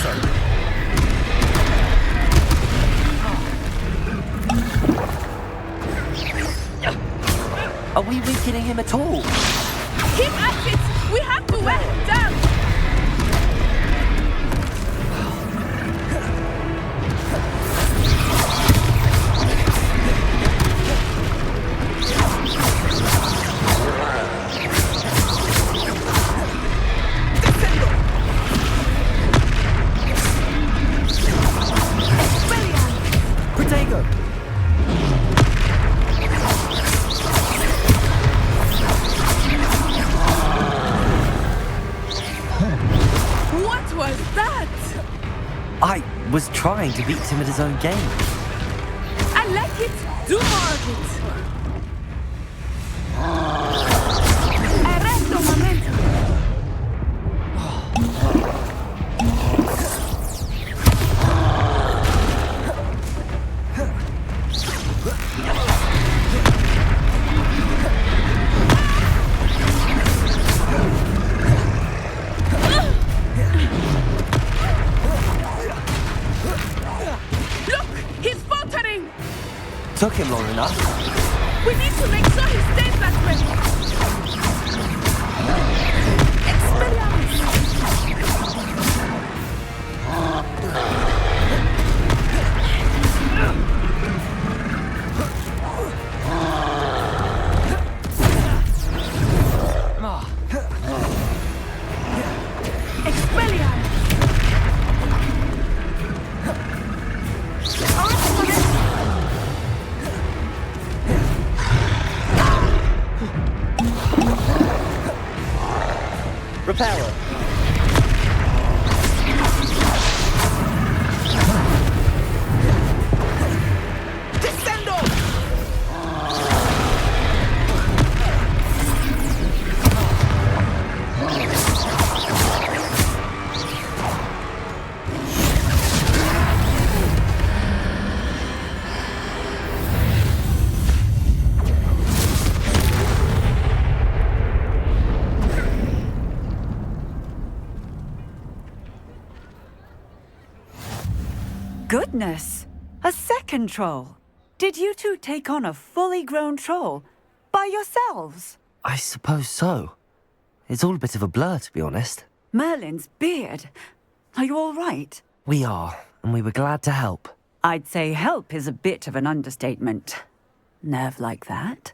Levioso! Are we weakening him at all? Keep at it! We have to wear him down! Protego! What was that? I was trying to beat him at his own game. I like it! Do more of it! Arresto momento! Look! He's faltering! Took him long enough. We need to make sure he stays that way! Expelliarmus! Expelliarmus! Reparo! Descendo! Goodness! A second troll! Did you two take on a fully grown troll? By yourselves? I suppose so. It's all a bit of a blur, to be honest. Merlin's beard! Are you all right? We are, and we were glad to help. I'd say help is a bit of an understatement. Nerve like that.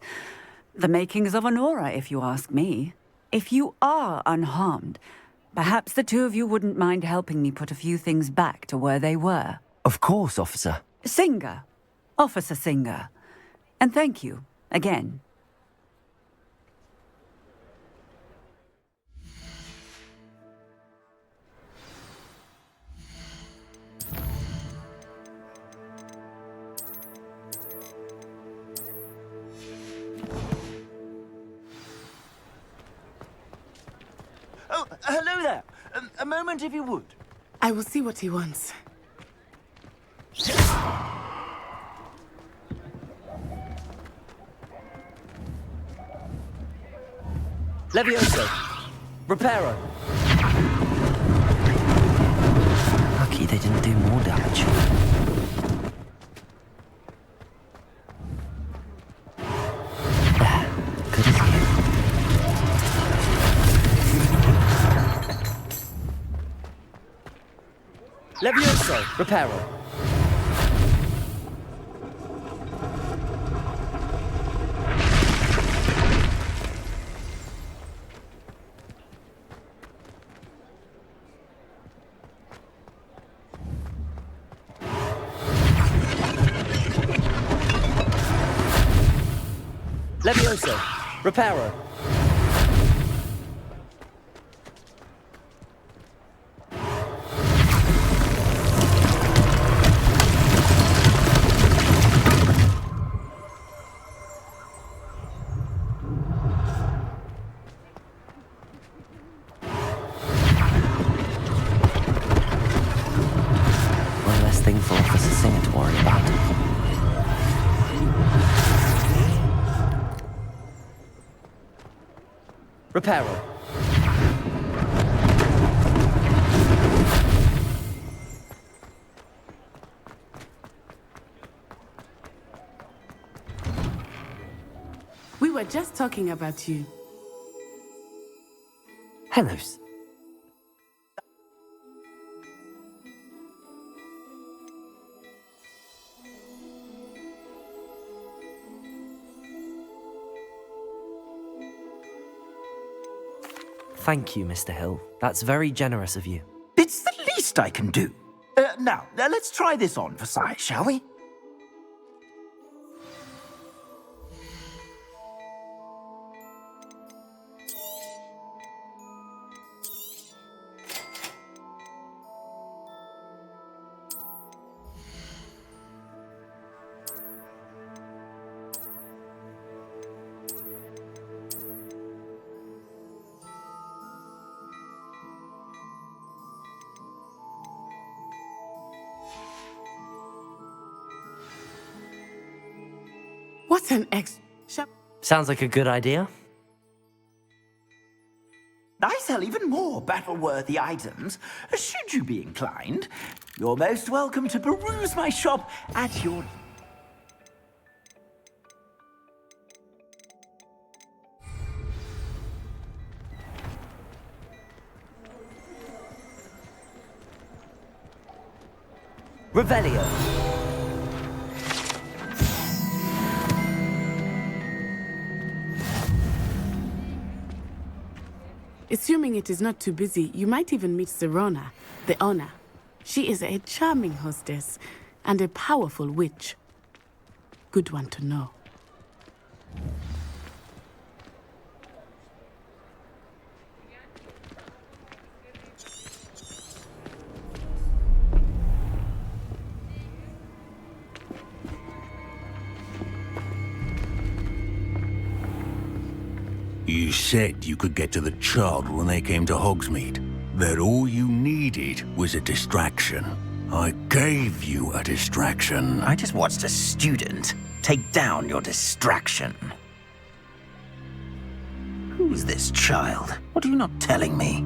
The makings of an aura, if you ask me. If you are unharmed, perhaps the two of you wouldn't mind helping me put a few things back to where they were. Of course, officer. Singer. Officer Singer. And thank you, again. Oh, hello there. A moment, if you would. I will see what he wants. Levioso! Reparo! Lucky they didn't do more damage. There. Good as new. Levioso! Reparo! Levioso! Reparo! One less thing for Officer Singer to worry about. Reparo. were just talking about you. Hello. Thank you, Mr. Hill. That's very generous of you. It's the least I can do. Now, let's try this on for size, shall we? What an Sounds like a good idea. I sell even more battle-worthy items. Should you be inclined, you're most welcome to peruse my shop at your... Revelio. Assuming it is not too busy, you might even meet Serona, the owner. She is a charming hostess and a powerful witch. Good one to know. You said you could get to the child when they came to Hogsmeade. That all you needed was a distraction. I gave you a distraction. I just watched a student take down your distraction. Who's this child? What are you not telling me?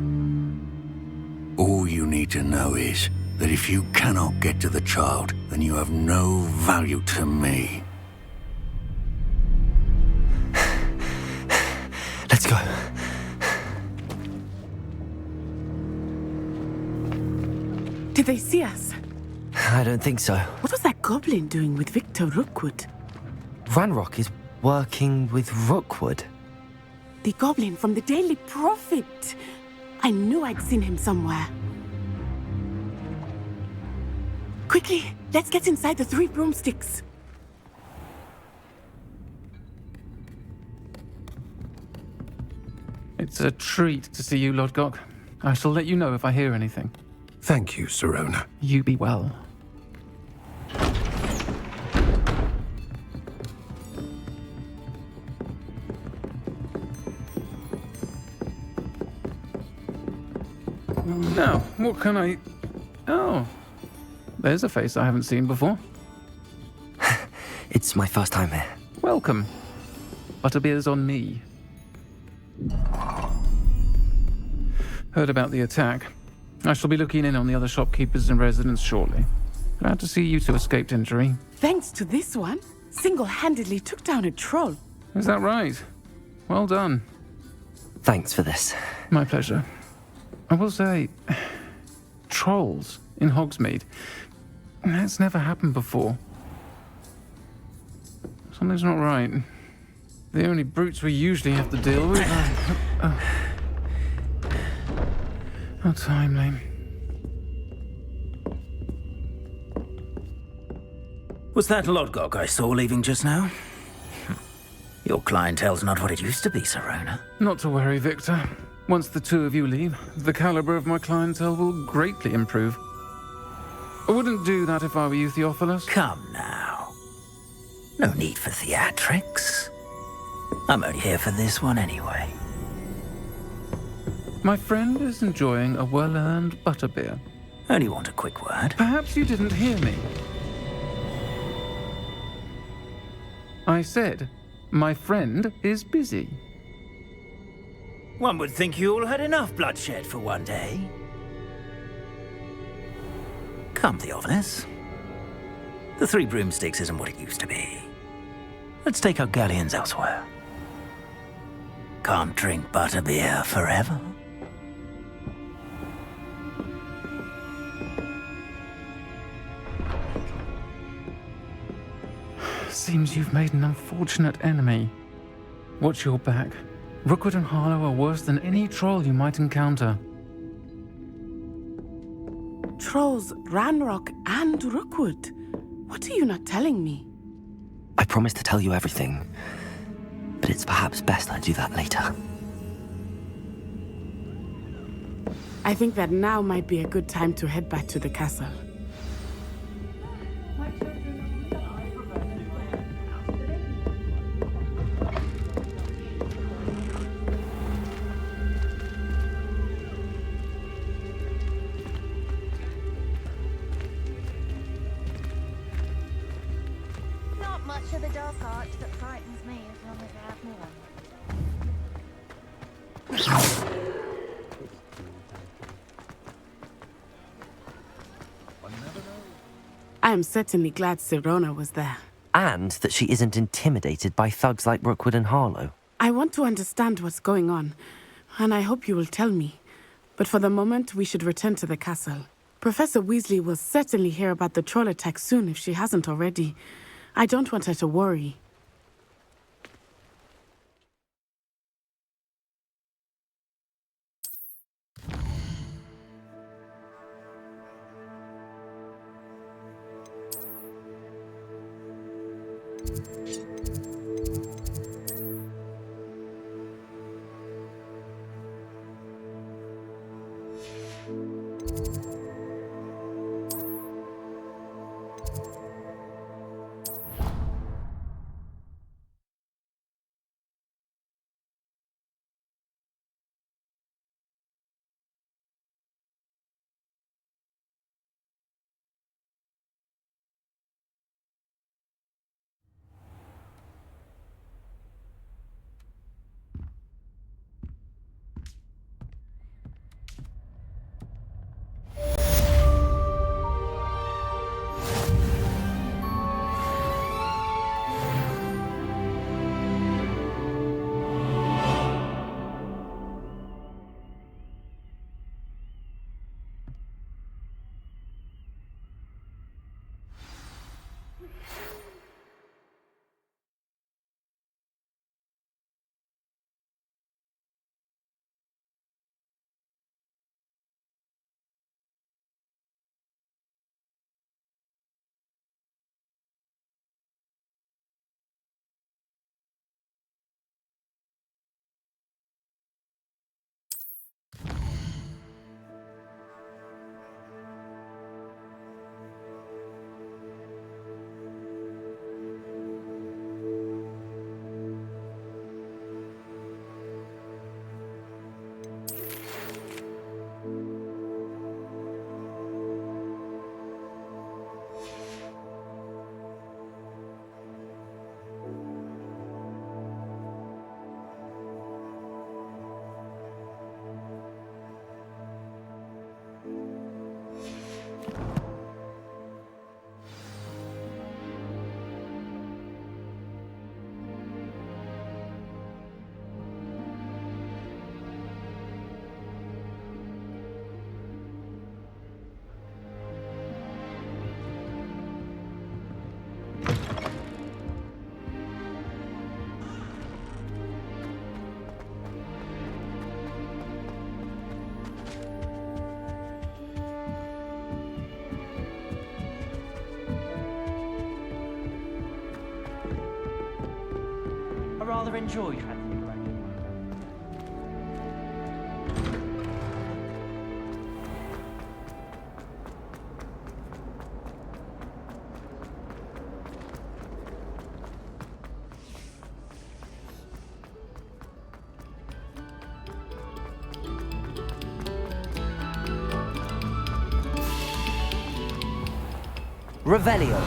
All you need to know is that if you cannot get to the child, then you have no value to me. Let's go. Did they see us? I don't think so. What was that goblin doing with Victor Rookwood? Ranrock is working with Rookwood. The goblin from the Daily Prophet. I knew I'd seen him somewhere. Quickly, let's get inside the 3 broomsticks. It's a treat to see you, Lodgok. I shall let you know if I hear anything. Thank you, Serona. You be well. Now, what can I... Oh, there's a face I haven't seen before. It's my first time here. Welcome. Butterbeer's on me. Heard about the attack. I shall be looking in on the other shopkeepers and residents shortly. Glad to see you two escaped injury. Thanks to this one, single-handedly took down a troll. Is that right? Well done. Thanks for this. My pleasure. I will say, trolls in Hogsmeade. That's never happened before. Something's not right. The only brutes we usually have to deal with are... How timely. Was that Lodgok I saw leaving just now? Your clientele's not what it used to be, Serona. Not to worry, Victor. Once the two of you leave, the caliber of my clientele will greatly improve. I wouldn't do that if I were you, Theophilus. Come now. No need for theatrics. I'm only here for this one anyway. My friend is enjoying a well-earned butterbeer. Only want a quick word. Perhaps you didn't hear me. I said, my friend is busy. One would think you all had enough bloodshed for one day. Come, Theophilus. The 3 broomsticks isn't what it used to be. Let's take our galleons elsewhere. Can't drink butterbeer forever. Seems you've made an unfortunate enemy. Watch your back. Rookwood and Harlow are worse than any troll you might encounter. Trolls, Ranrock, and Rookwood. What are you not telling me? I promised to tell you everything, but it's perhaps best I do that later. I think that now might be a good time to head back to the castle. Not much of the dark arts that frightens me as long as I have more. I am certainly glad Sirona was there. And that she isn't intimidated by thugs like Rookwood and Harlow. I want to understand what's going on, and I hope you will tell me. But for the moment, we should return to the castle. Professor Weasley will certainly hear about the troll attack soon if she hasn't already. I don't want her to worry. I rather enjoy traveling around. Revelio.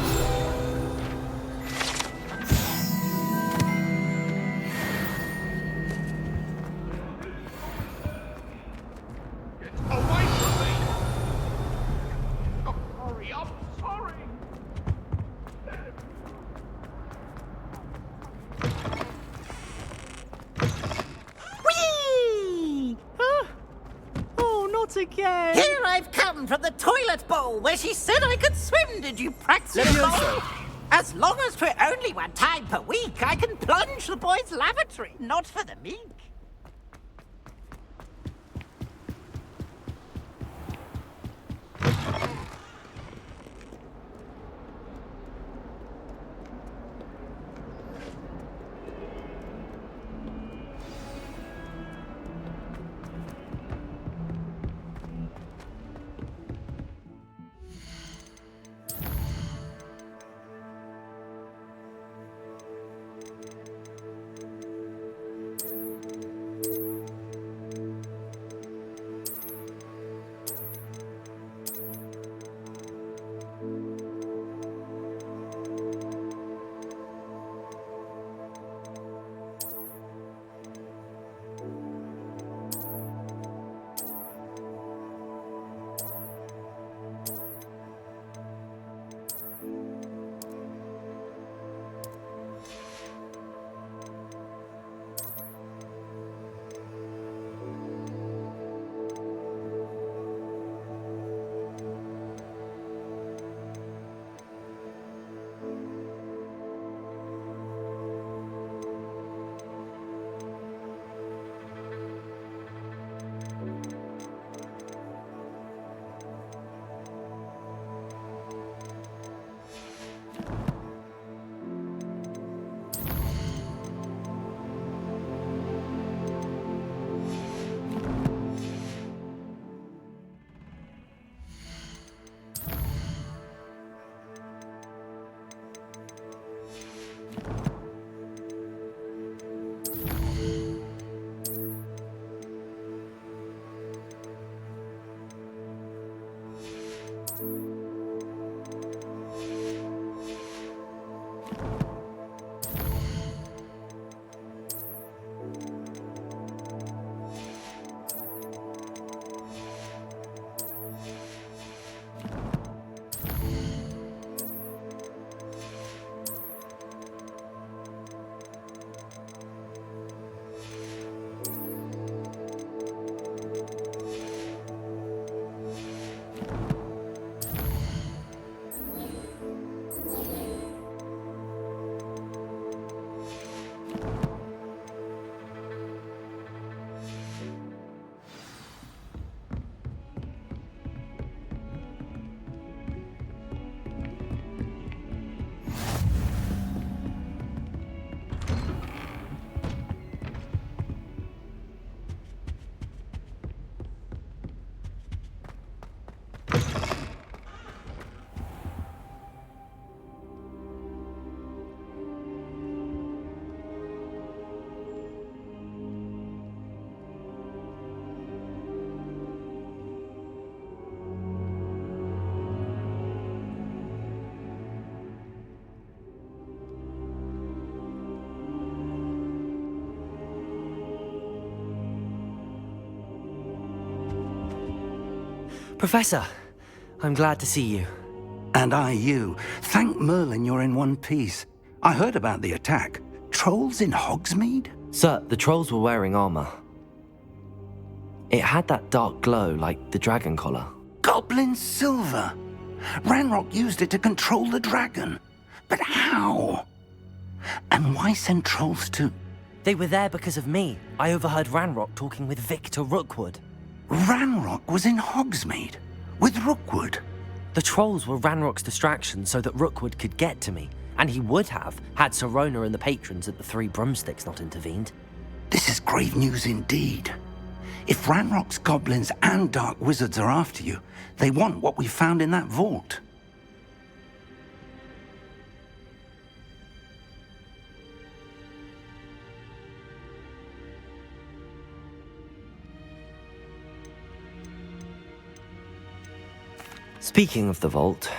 Here I've come from the toilet bowl where she said I could swim. Did you practice? Levioso. As long as for only one time per week, I can plunge the boys' lavatory, not for the meek. Professor, I'm glad to see you. And I you. Thank Merlin you're in one piece. I heard about the attack. Trolls in Hogsmeade? Sir, the trolls were wearing armor. It had that dark glow like the dragon collar. Goblin silver. Ranrock used it to control the dragon. But how? And why send trolls to... They were there because of me. I overheard Ranrock talking with Victor Rookwood. Ranrock was in Hogsmeade with Rookwood. The trolls were Ranrock's distraction so that Rookwood could get to me, and he would have had Sirona and the patrons at the Three Broomsticks not intervened. This is grave news indeed. If Ranrock's goblins and dark wizards are after you, they want what we found in that vault. Speaking of the vault,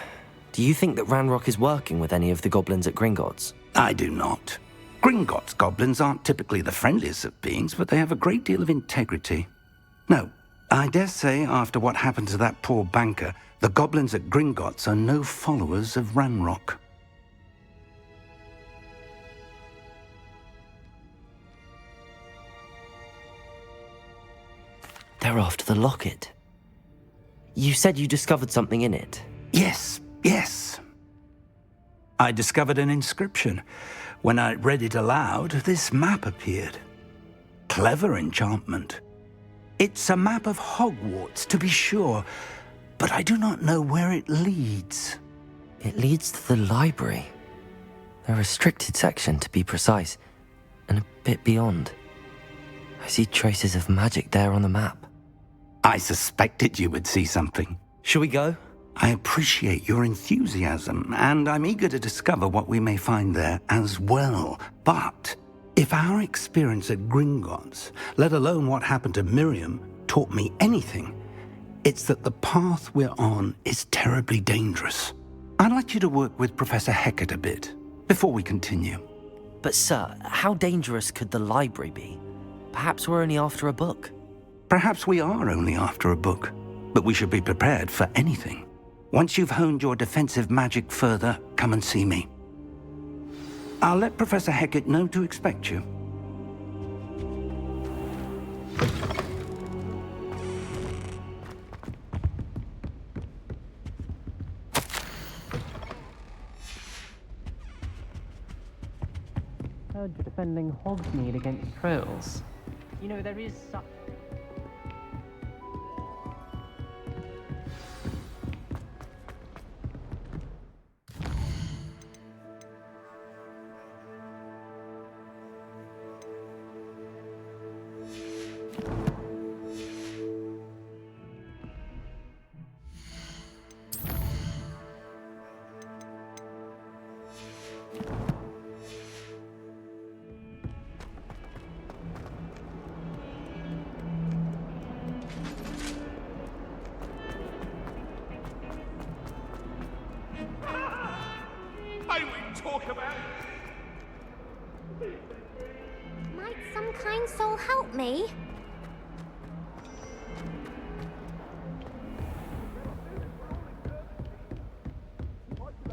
do you think that Ranrock is working with any of the goblins at Gringotts? I do not. Gringotts goblins aren't typically the friendliest of beings, but they have a great deal of integrity. No, I dare say after what happened to that poor banker, the goblins at Gringotts are no followers of Ranrock. They're after the locket. You said you discovered something in it. Yes, yes. I discovered an inscription. When I read it aloud, this map appeared. Clever enchantment. It's a map of Hogwarts, to be sure, but I do not know where it leads. It leads to the library. A restricted section, to be precise, and a bit beyond. I see traces of magic there on the map. I suspected you would see something. Shall we go? I appreciate your enthusiasm, and I'm eager to discover what we may find there as well. But if our experience at Gringotts, let alone what happened to Miriam, taught me anything, it's that the path we're on is terribly dangerous. I'd like you to work with Professor Hecat a bit before we continue. But sir, how dangerous could the library be? Perhaps we're only after a book. Perhaps we are only after a book, but we should be prepared for anything. Once you've honed your defensive magic further, come and see me. I'll let Professor Hecat know to expect you. Heard you're defending Hogsmeade against trolls. You know, there is such... Might some kind soul help me?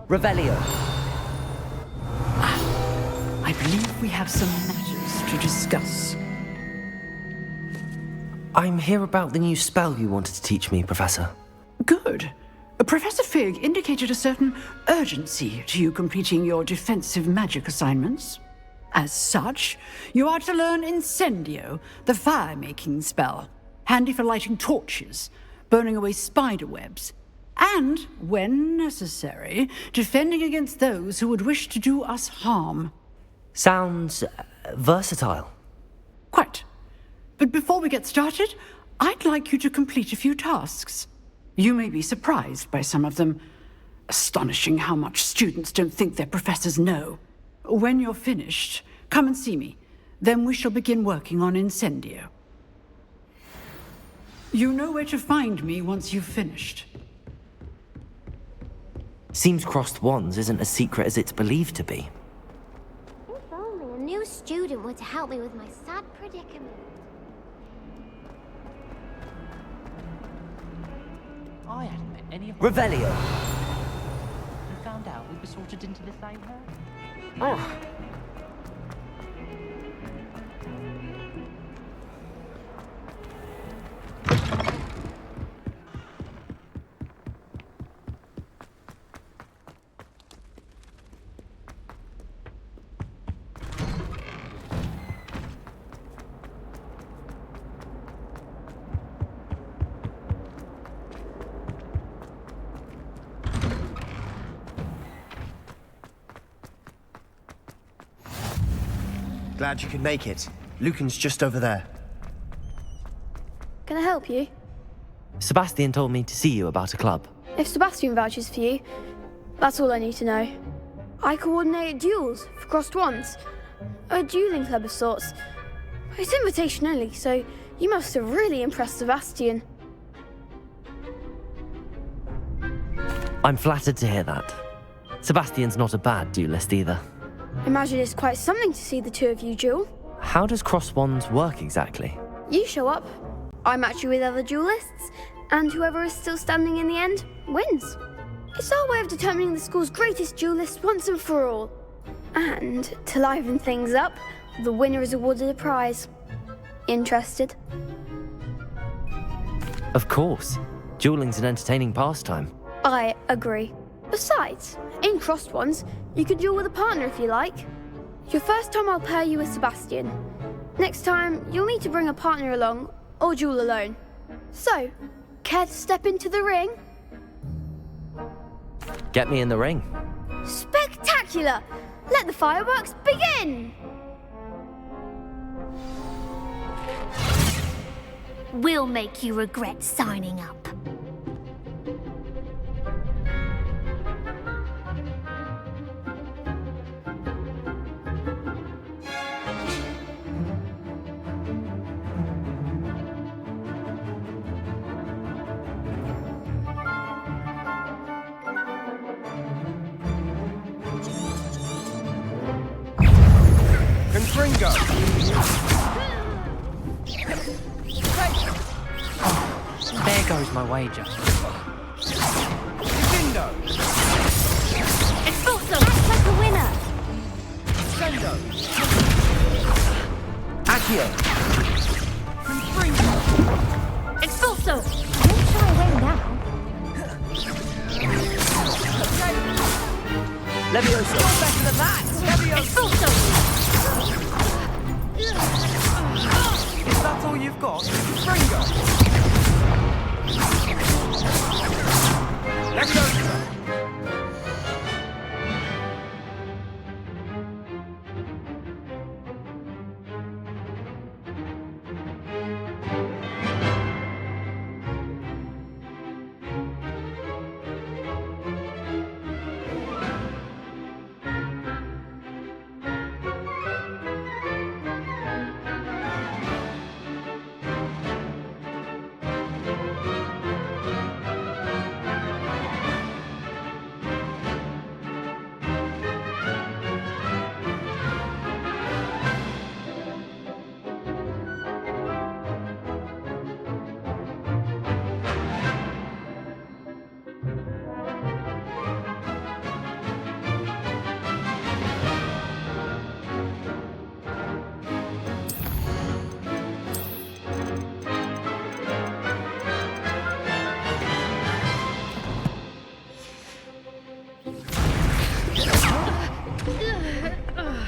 Revelio. I believe we have some matters to discuss. I'm here about the new spell you wanted to teach me, Professor. Good. Professor Fig indicated a certain urgency to you completing your defensive magic assignments. As such, you are to learn Incendio, the fire-making spell, handy for lighting torches, burning away spider webs, and, when necessary, defending against those who would wish to do us harm. Sounds versatile. Quite. But before we get started, I'd like you to complete a few tasks. You may be surprised by some of them. Astonishing how much students don't think their professors know. When you're finished, come and see me. Then we shall begin working on Incendio. You know where to find me once you've finished. Seems crossed wands isn't as secret as it's believed to be. If only a new student were to help me with my sad predicament. I hadn't met any of... Revelio. You found out we were sorted into the same herd? Oh. Glad you could make it. Lucan's just over there. Can I help you? Sebastian told me to see you about a club. If Sebastian vouches for you, that's all I need to know. I coordinate duels for crossed wands. A dueling club of sorts. It's invitation only, so you must have really impressed Sebastian. I'm flattered to hear that. Sebastian's not a bad duelist either. Imagine it's quite something to see the two of you duel. How does cross wands work exactly? You show up, I match you with other duelists, and whoever is still standing in the end wins. It's our way of determining the school's greatest duelist once and for all. And to liven things up, the winner is awarded a prize. Interested? Of course. Dueling's an entertaining pastime. I agree. Besides, in crossed ones, you could duel with a partner if you like. Your first time I'll pair you with Sebastian. Next time, you'll need to bring a partner along, or duel alone. So, care to step into the ring? Get me in the ring. Spectacular! Let the fireworks begin! We'll make you regret signing up. Confringo! There goes my wager. Dindo! Expulso! Act like a winner! Sendo! Accio! Confringo! Expulso! Don't shy away now. Levioso! You're better than that! Expulso! Is that all you've got? Confringo! Levioso!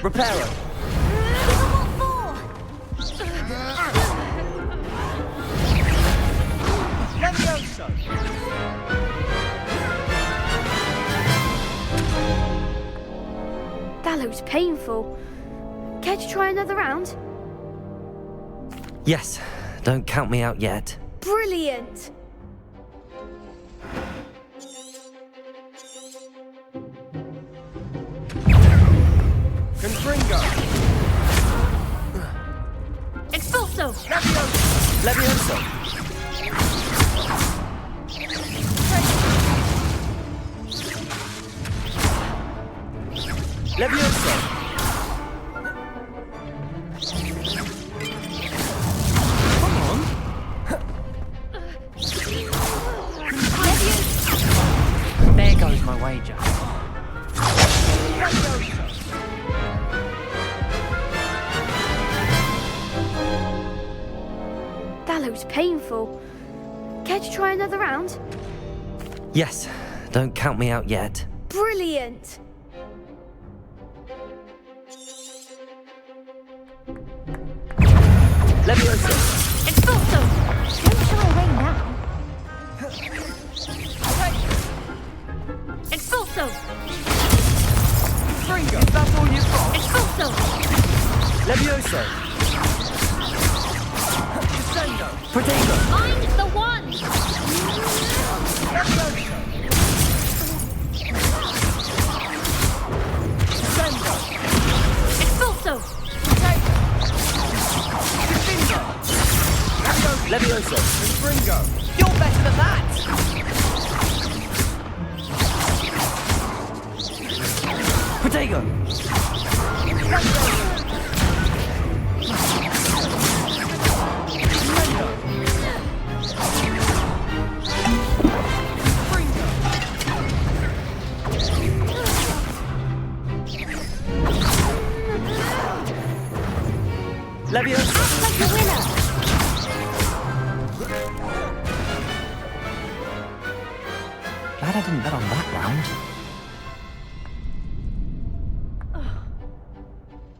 Reparo! Levioso! That looks painful. Care to try another round? Yes, don't count me out yet. Brilliant! Confringo! Expulso! Levioso! Levioso! Come on! There goes my wager. That looks painful. Care to try another round? Yes, don't count me out yet. Brilliant! Levioso! Expulso! Don't shy away now. Expulso! Confringo! Is that all you've got? Expulso! Levioso! Sendo! Protego! Find the one! Levioso! Sendo! Expulso! Dindo! Levioso! Confringo! You're better than that! Protego! Levioso! Like a winner! on that round.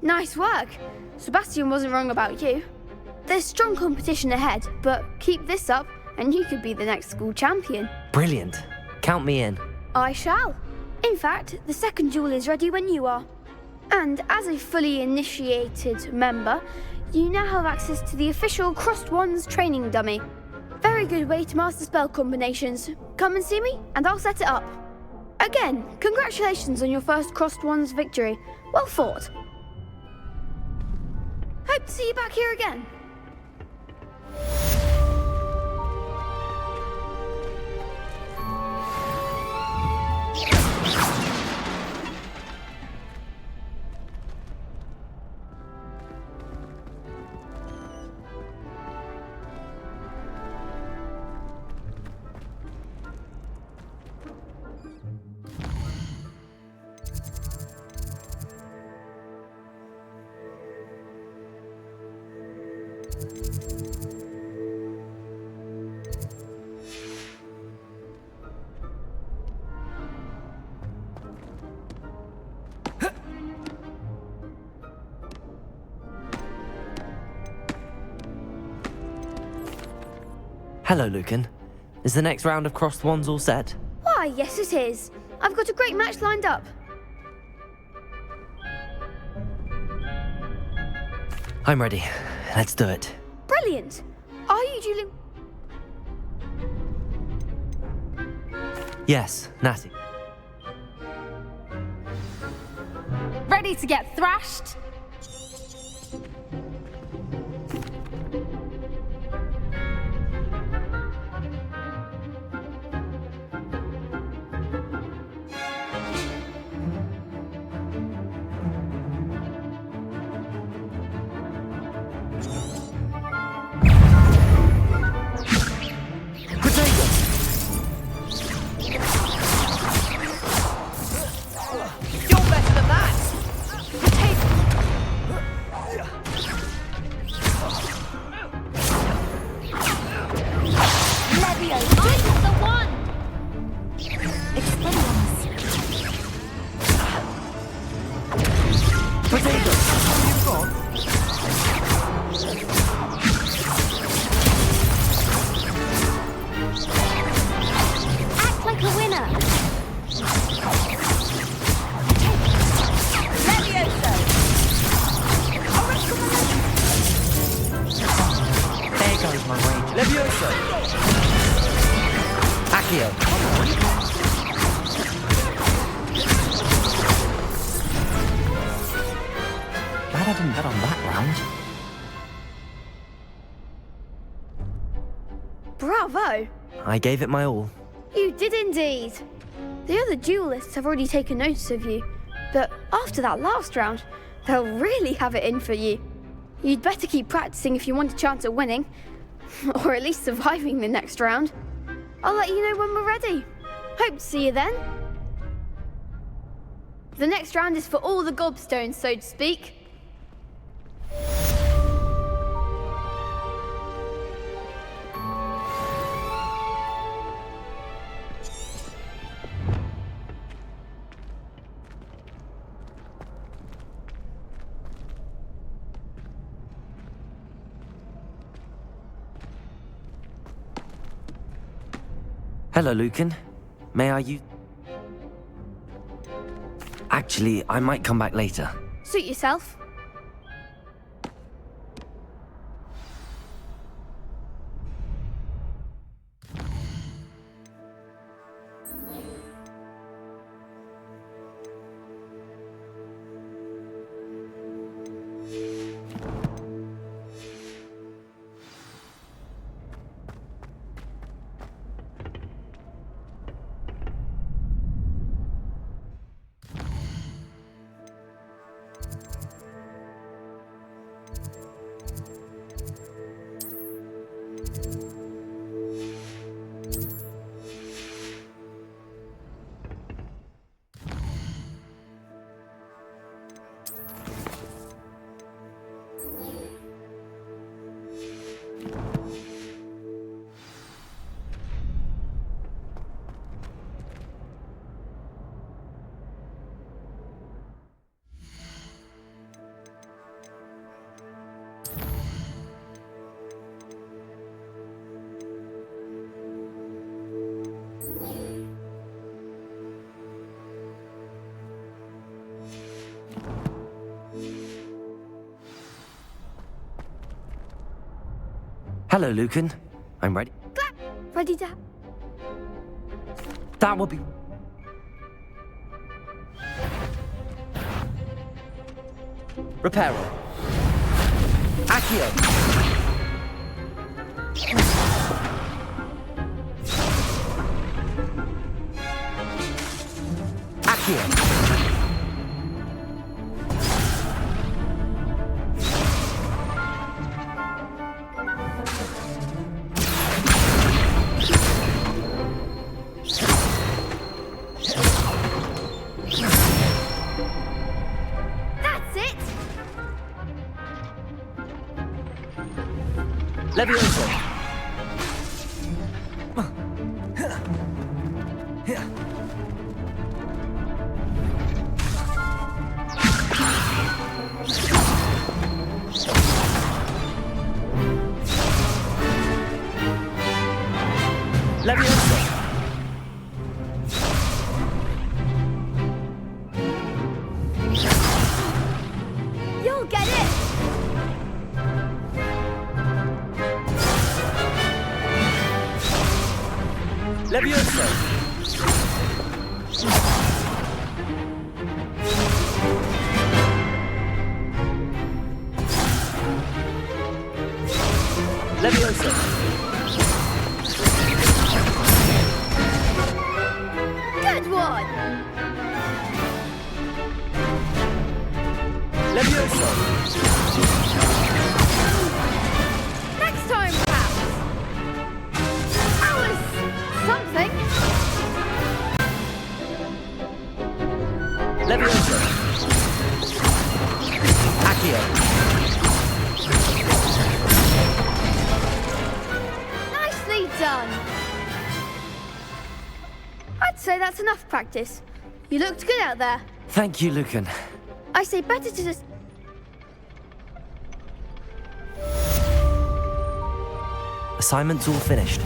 Nice work. Sebastian wasn't wrong about you. There's strong competition ahead, but keep this up and you could be the next school champion. Brilliant. Count me in. I shall. In fact, the second duel is ready when you are. And as a fully initiated member, you now have access to the official Crossed Wands training dummy. Very good way to master spell combinations. Come and see me, and I'll set it up. Again, congratulations on your first Crossed Wands victory. Well fought. Hope to see you back here again. Hello, Lucan. Is the next round of Crossed Wands all set? Why, yes it is. I've got a great match lined up. I'm ready. Let's do it. Brilliant. Are you dueling? Yes, Natty. Ready to get thrashed? Glad I didn't bet on that round. Bravo! I gave it my all. You did indeed. The other duelists have already taken notice of you, but after that last round, they'll really have it in for you. You'd better keep practicing if you want a chance at winning, or at least surviving the next round. I'll let you know when we're ready. Hope to see you then. The next round is for all the gobstones, so to speak. Hello, Lucan. May I use... Actually, I might come back later. Suit yourself. Hello, Lucan. I'm ready. Ready to... That will be... Reparo. Accio. Accio. That's it! Levioso. Levioso. You'll get it! Levioso. Levioso. Good one! Levioso. Next time, perhaps! That was something! Levioso. Accio. Nicely done! I'd say that's enough practice. You looked good out there. Thank you, Lucan. I say better to just... Assignment's all finished.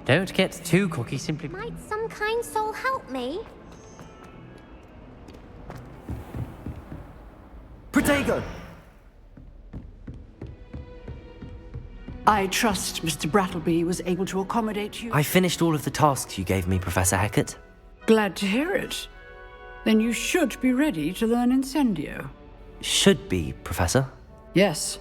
Don't get too cocky, simply... Might some kind soul help me? Protego! I trust Mr. Brattleby was able to accommodate you. I finished all of the tasks you gave me, Professor Hecat. Glad to hear it. Then you should be ready to learn Incendio. Should be, Professor. Yes.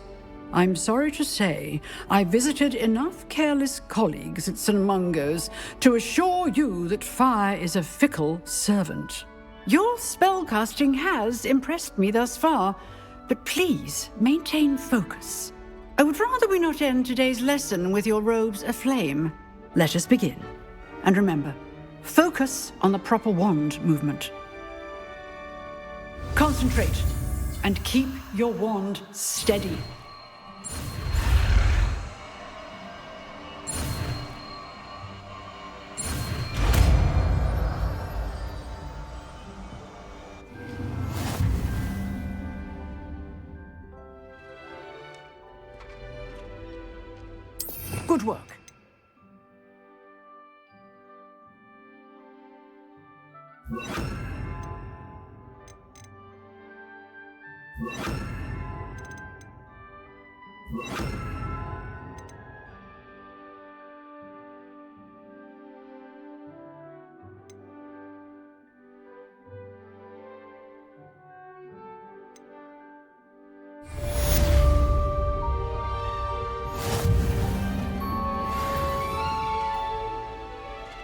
I'm sorry to say, I visited enough careless colleagues at St. Mungo's to assure you that fire is a fickle servant. Your spellcasting has impressed me thus far, but please maintain focus. I would rather we not end today's lesson with your robes aflame. Let us begin. And remember, focus on the proper wand movement. Concentrate and keep your wand steady. Good work.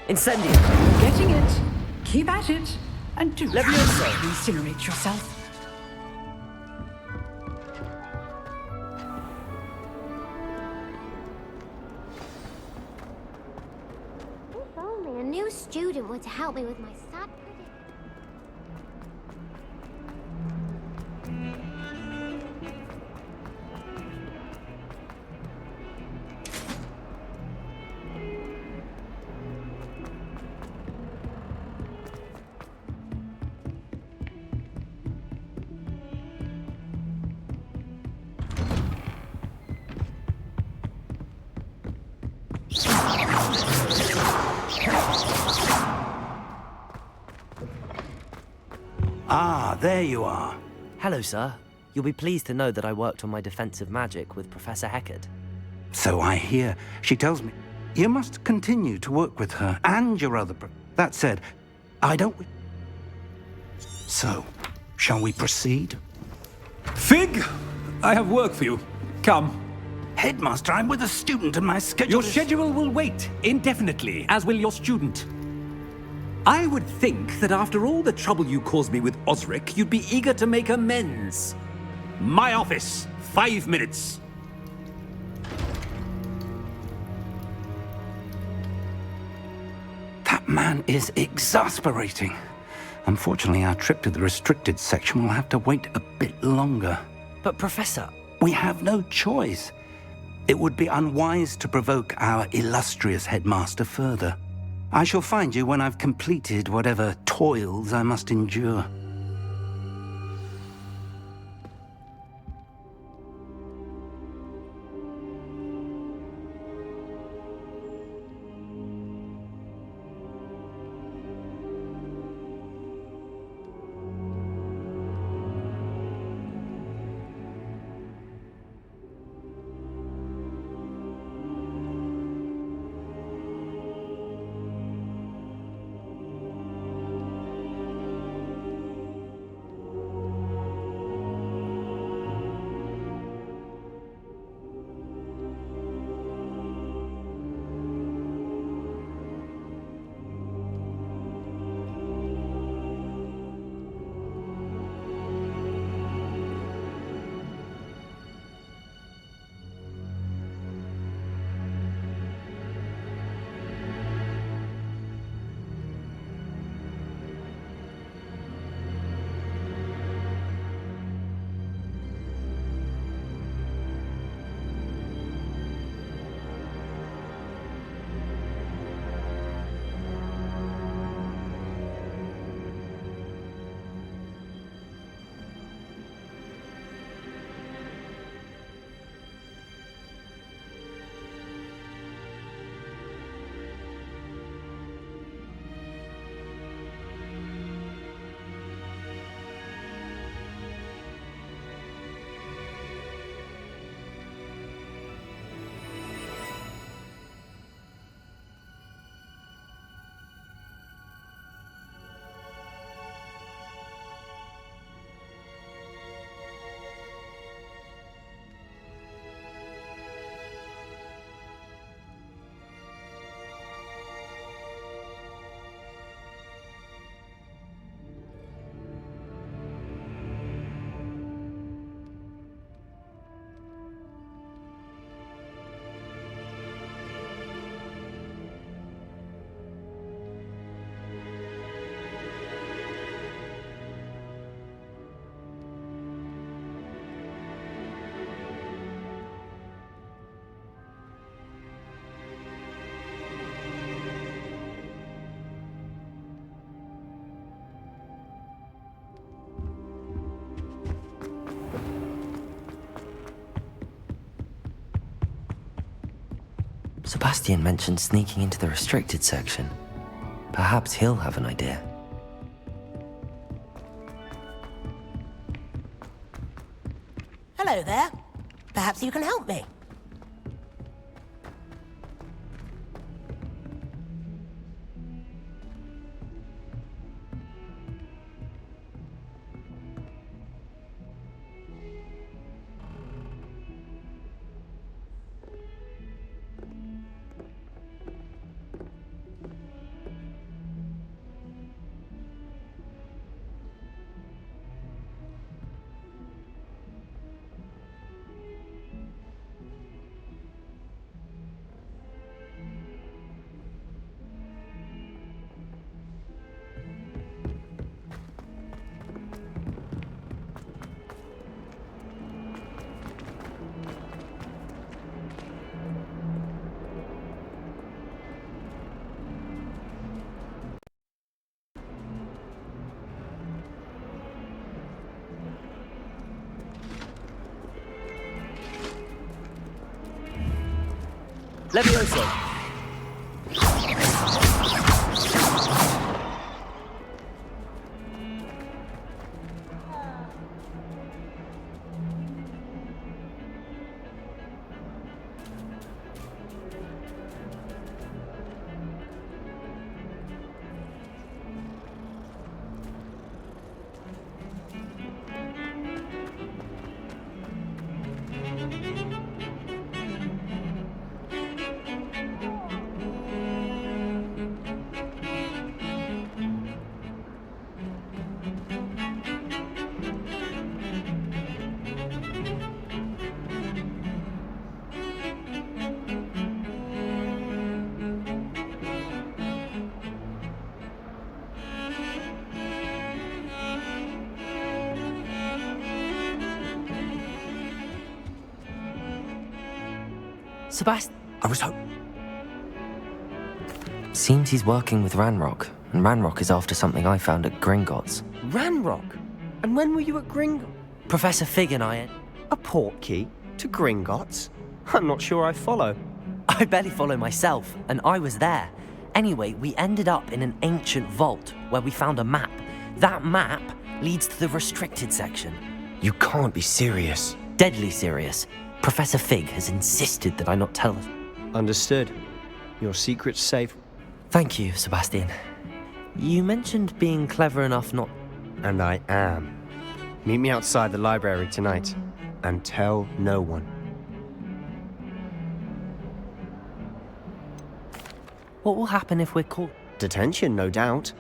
Incendio! Getting it. Keep at it. And do Levioso! incinerate yourself. new student were to help me with my sad Ah, there you are. Hello, sir. You'll be pleased to know that I worked on my defensive magic with Professor Heckard. So I hear. She tells me you must continue to work with her and your other... That said, I don't... So, shall we proceed? Fig! I have work for you. Come. Headmaster, I'm with a student and my schedule Your schedule will wait indefinitely, as will your student. I would think that after all the trouble you caused me with Osric, you'd be eager to make amends. My office, 5 minutes. That man is exasperating. Unfortunately, our trip to the restricted section will have to wait a bit longer. But, Professor... We have no choice. It would be unwise to provoke our illustrious headmaster further. I shall find you when I've completed whatever toils I must endure. Sebastian mentioned sneaking into the restricted section. Perhaps he'll have an idea. Hello there. Perhaps you can help me. Levioso! Sebastian, I was seems he's working with Ranrock, and Ranrock is after something I found at Gringotts. Ranrock? And when were you at Gringotts? Professor Fig and I... A portkey? To Gringotts? I'm not sure I follow. I barely follow myself, and I was there. Anyway, we ended up in an ancient vault where we found a map. That map leads to the restricted section. You can't be serious. Deadly serious. Professor Fig has insisted that I not tell us. Understood. Your secret's safe. Thank you, Sebastian. You mentioned being clever enough not... And I am. Meet me outside the library tonight, and tell no one. What will happen if we're caught? Detention, no doubt.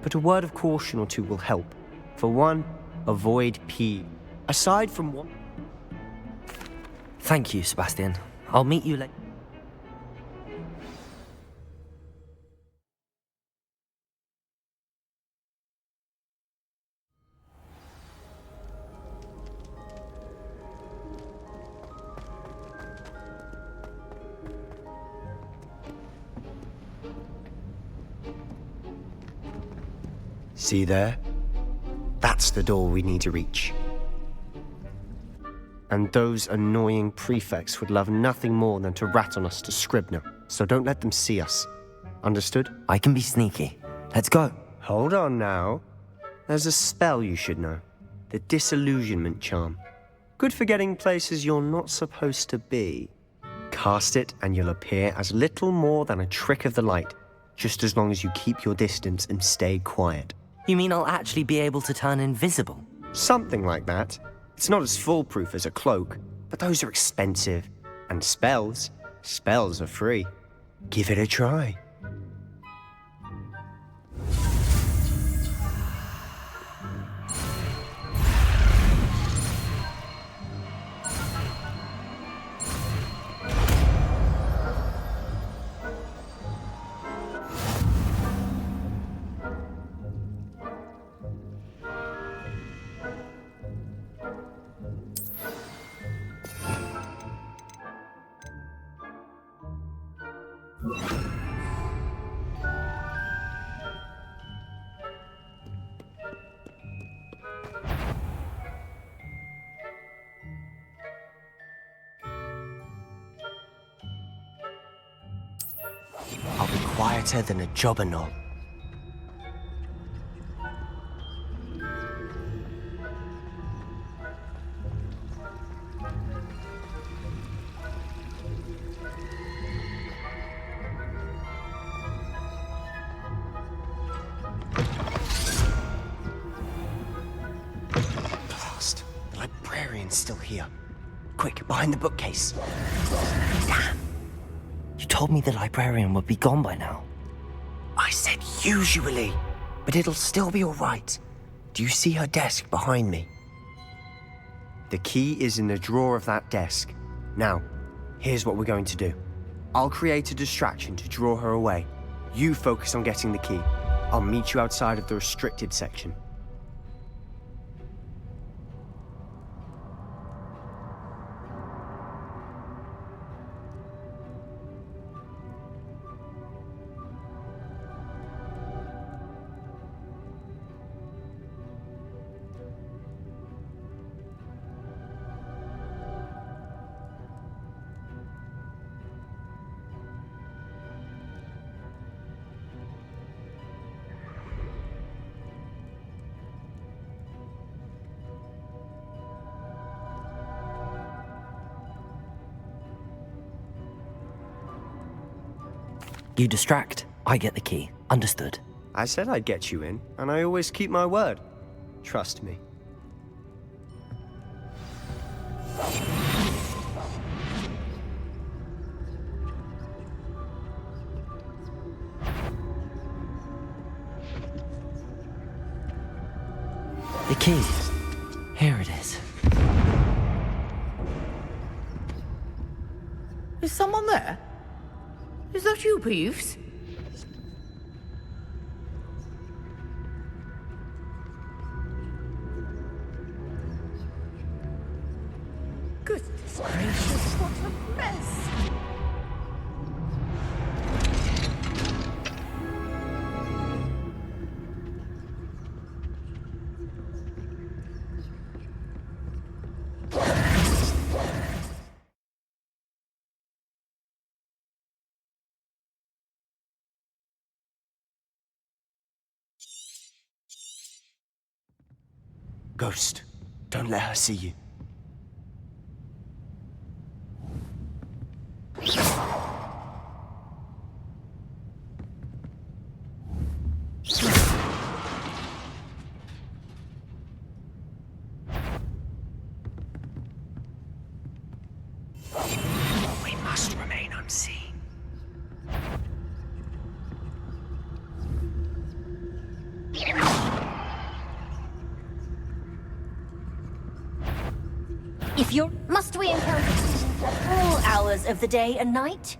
But a word of caution or two will help. For one, avoid P. Aside from what... Thank you, Sebastian. I'll meet you later. See there? That's the door we need to reach. And those annoying prefects would love nothing more than to rat on us to Scribner, so don't let them see us. Understood? I can be sneaky. Let's go. Hold on now. There's a spell you should know. The Disillusionment Charm. Good for getting places you're not supposed to be. Cast it and you'll appear as little more than a trick of the light, just as long as you keep your distance and stay quiet. You mean I'll actually be able to turn invisible? Something like that. It's not as foolproof as a cloak, but those are expensive. And spells are free. Give it a try. I'll be quieter than a jobberknoll. Blast! The librarian's still here. Quick, behind the bookcase. Damn! You told me the librarian would be gone by now. I said usually, but it'll still be all right. Do you see her desk behind me? The key is in the drawer of that desk. Now, here's what we're going to do. I'll create a distraction to draw her away. You focus on getting the key. I'll meet you outside of the restricted section. You distract, I get the key. Understood. I said I'd get you in, and I always keep my word. Trust me. The key. Here it is. Is someone there? Is that you, Peeves? Goodness gracious, what a mess! Ghost, don't let her see you. We must remain unseen. If you're... Must we encounter students at all hours of the day and night?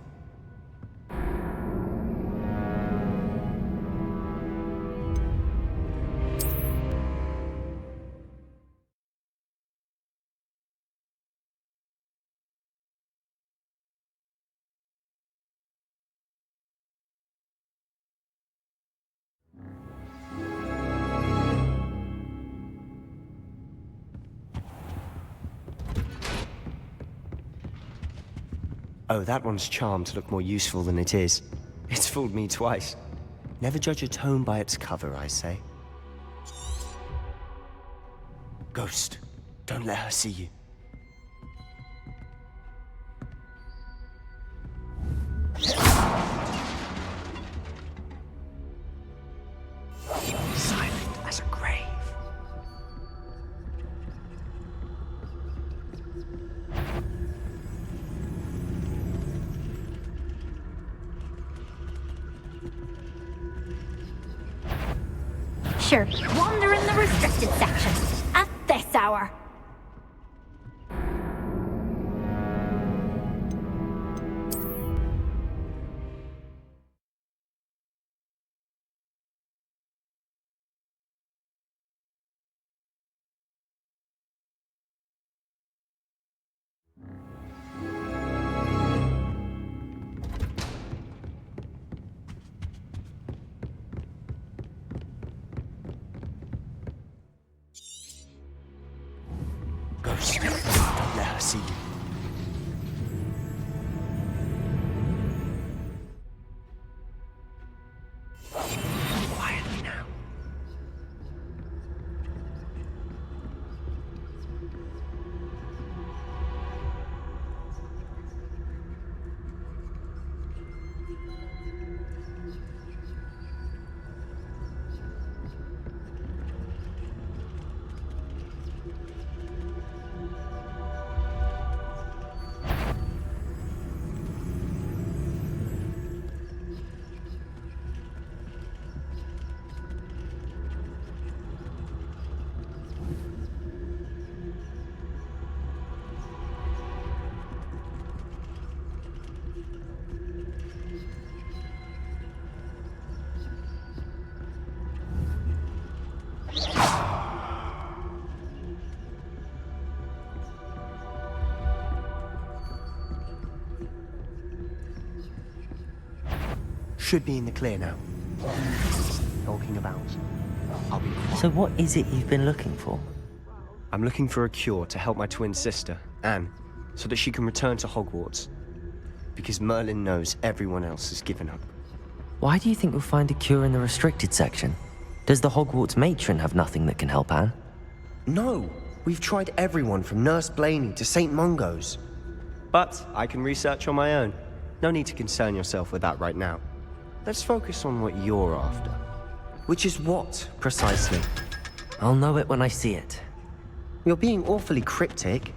Oh, that one's charmed to look more useful than it is. It's fooled me twice. Never judge a tome by its cover, I say. Ghost, don't let her see you. Silent as a grave. Sure, wander in the restricted section at this hour. Ghost, don't let her see you. Quietly now. Should be in the clear now. Talking about. I'll be quiet. So what is it you've been looking for? I'm looking for a cure to help my twin sister, Anne, so that she can return to Hogwarts. Because Merlin knows everyone else has given up. Why do you think we'll find a cure in the restricted section? Does the Hogwarts matron have nothing that can help Anne? No! We've tried everyone from Nurse Blaney to St. Mungo's. But I can research on my own. No need to concern yourself with that right now. let's focus on what you're after. Which is what, precisely? I'll know it when I see it. You're being awfully cryptic.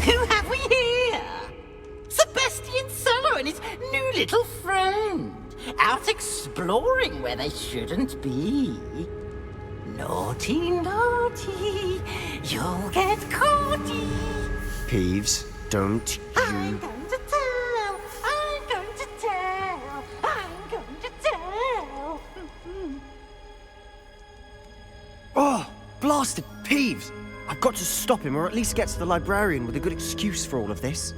Who have we here? Sebastian Solo and his new little friend. Out exploring where they shouldn't be. Naughty, naughty, you'll get caughty. Peeves, don't I'm going to tell, I'm going to tell, I'm going to tell. Oh, blasted Peeves! I've got to stop him, or at least get to the librarian with a good excuse for all of this.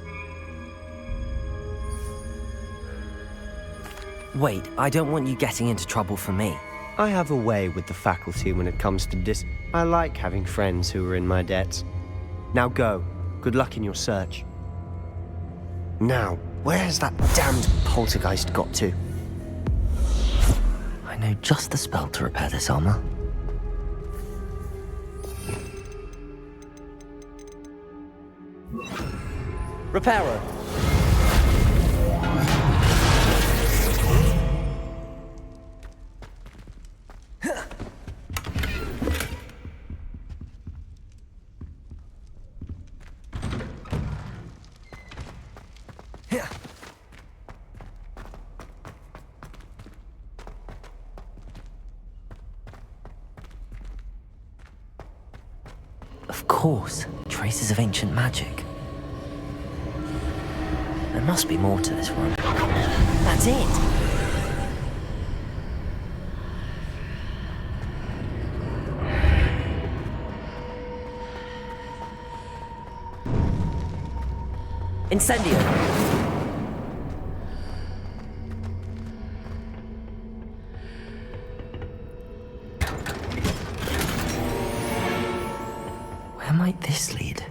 Wait, I don't want you getting into trouble for me. I have a way with the faculty when it comes to I like having friends who are in my debt. Now go. Good luck in your search. Now, where has that damned poltergeist got to? I know just the spell to repair this armor. Reparo. Of course, traces of ancient magic. There must be more to this room. That's it! Incendio! Where might this lead?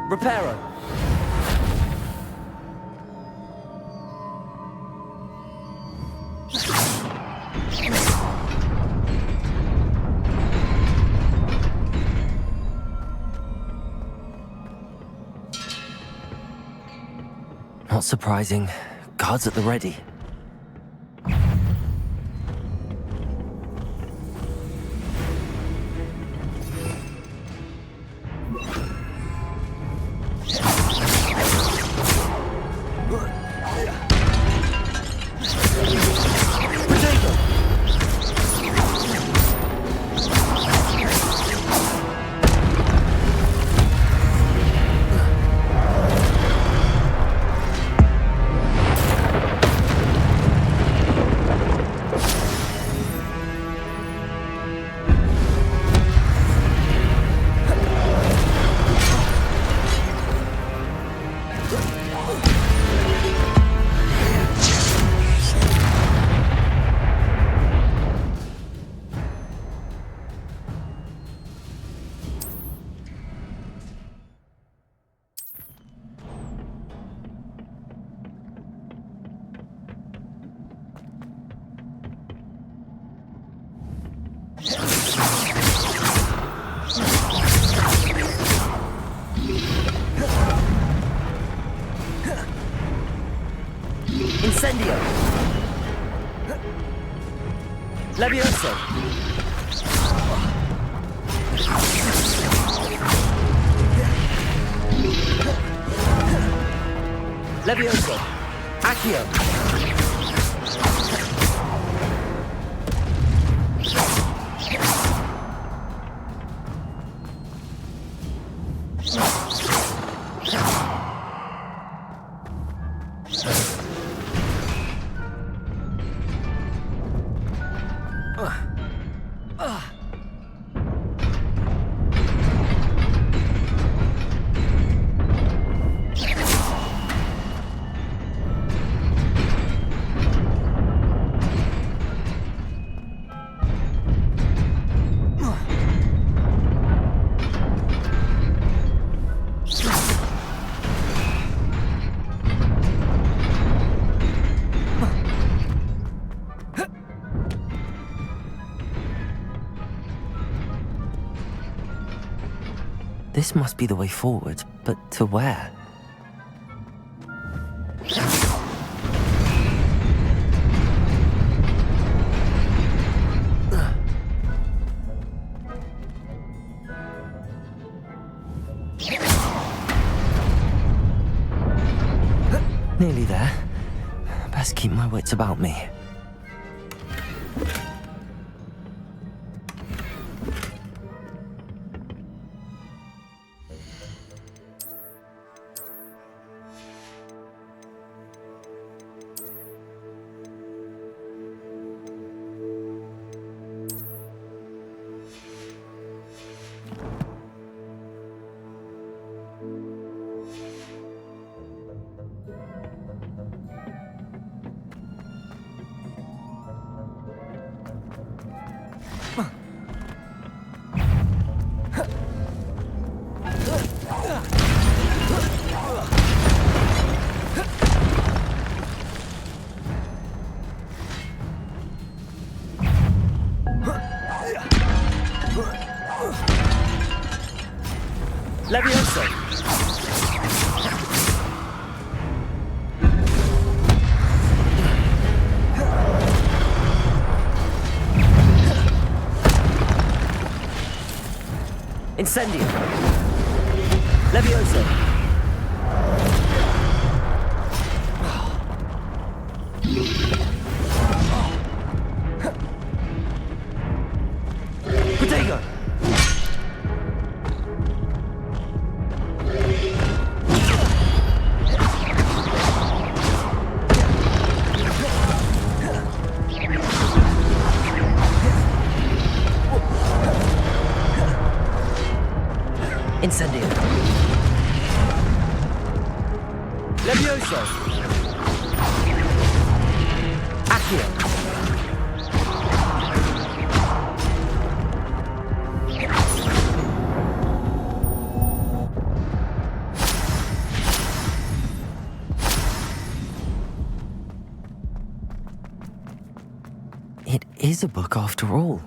Reparo! Not surprising. Guards at the ready. Incendio! Levioso! Levioso! Accio! This must be the way forward, but to where? Nearly there. Best keep my wits about me. Levioso! Incendio! Levioso! Protego! Incendio! Levioso! Accio! It is a book after all.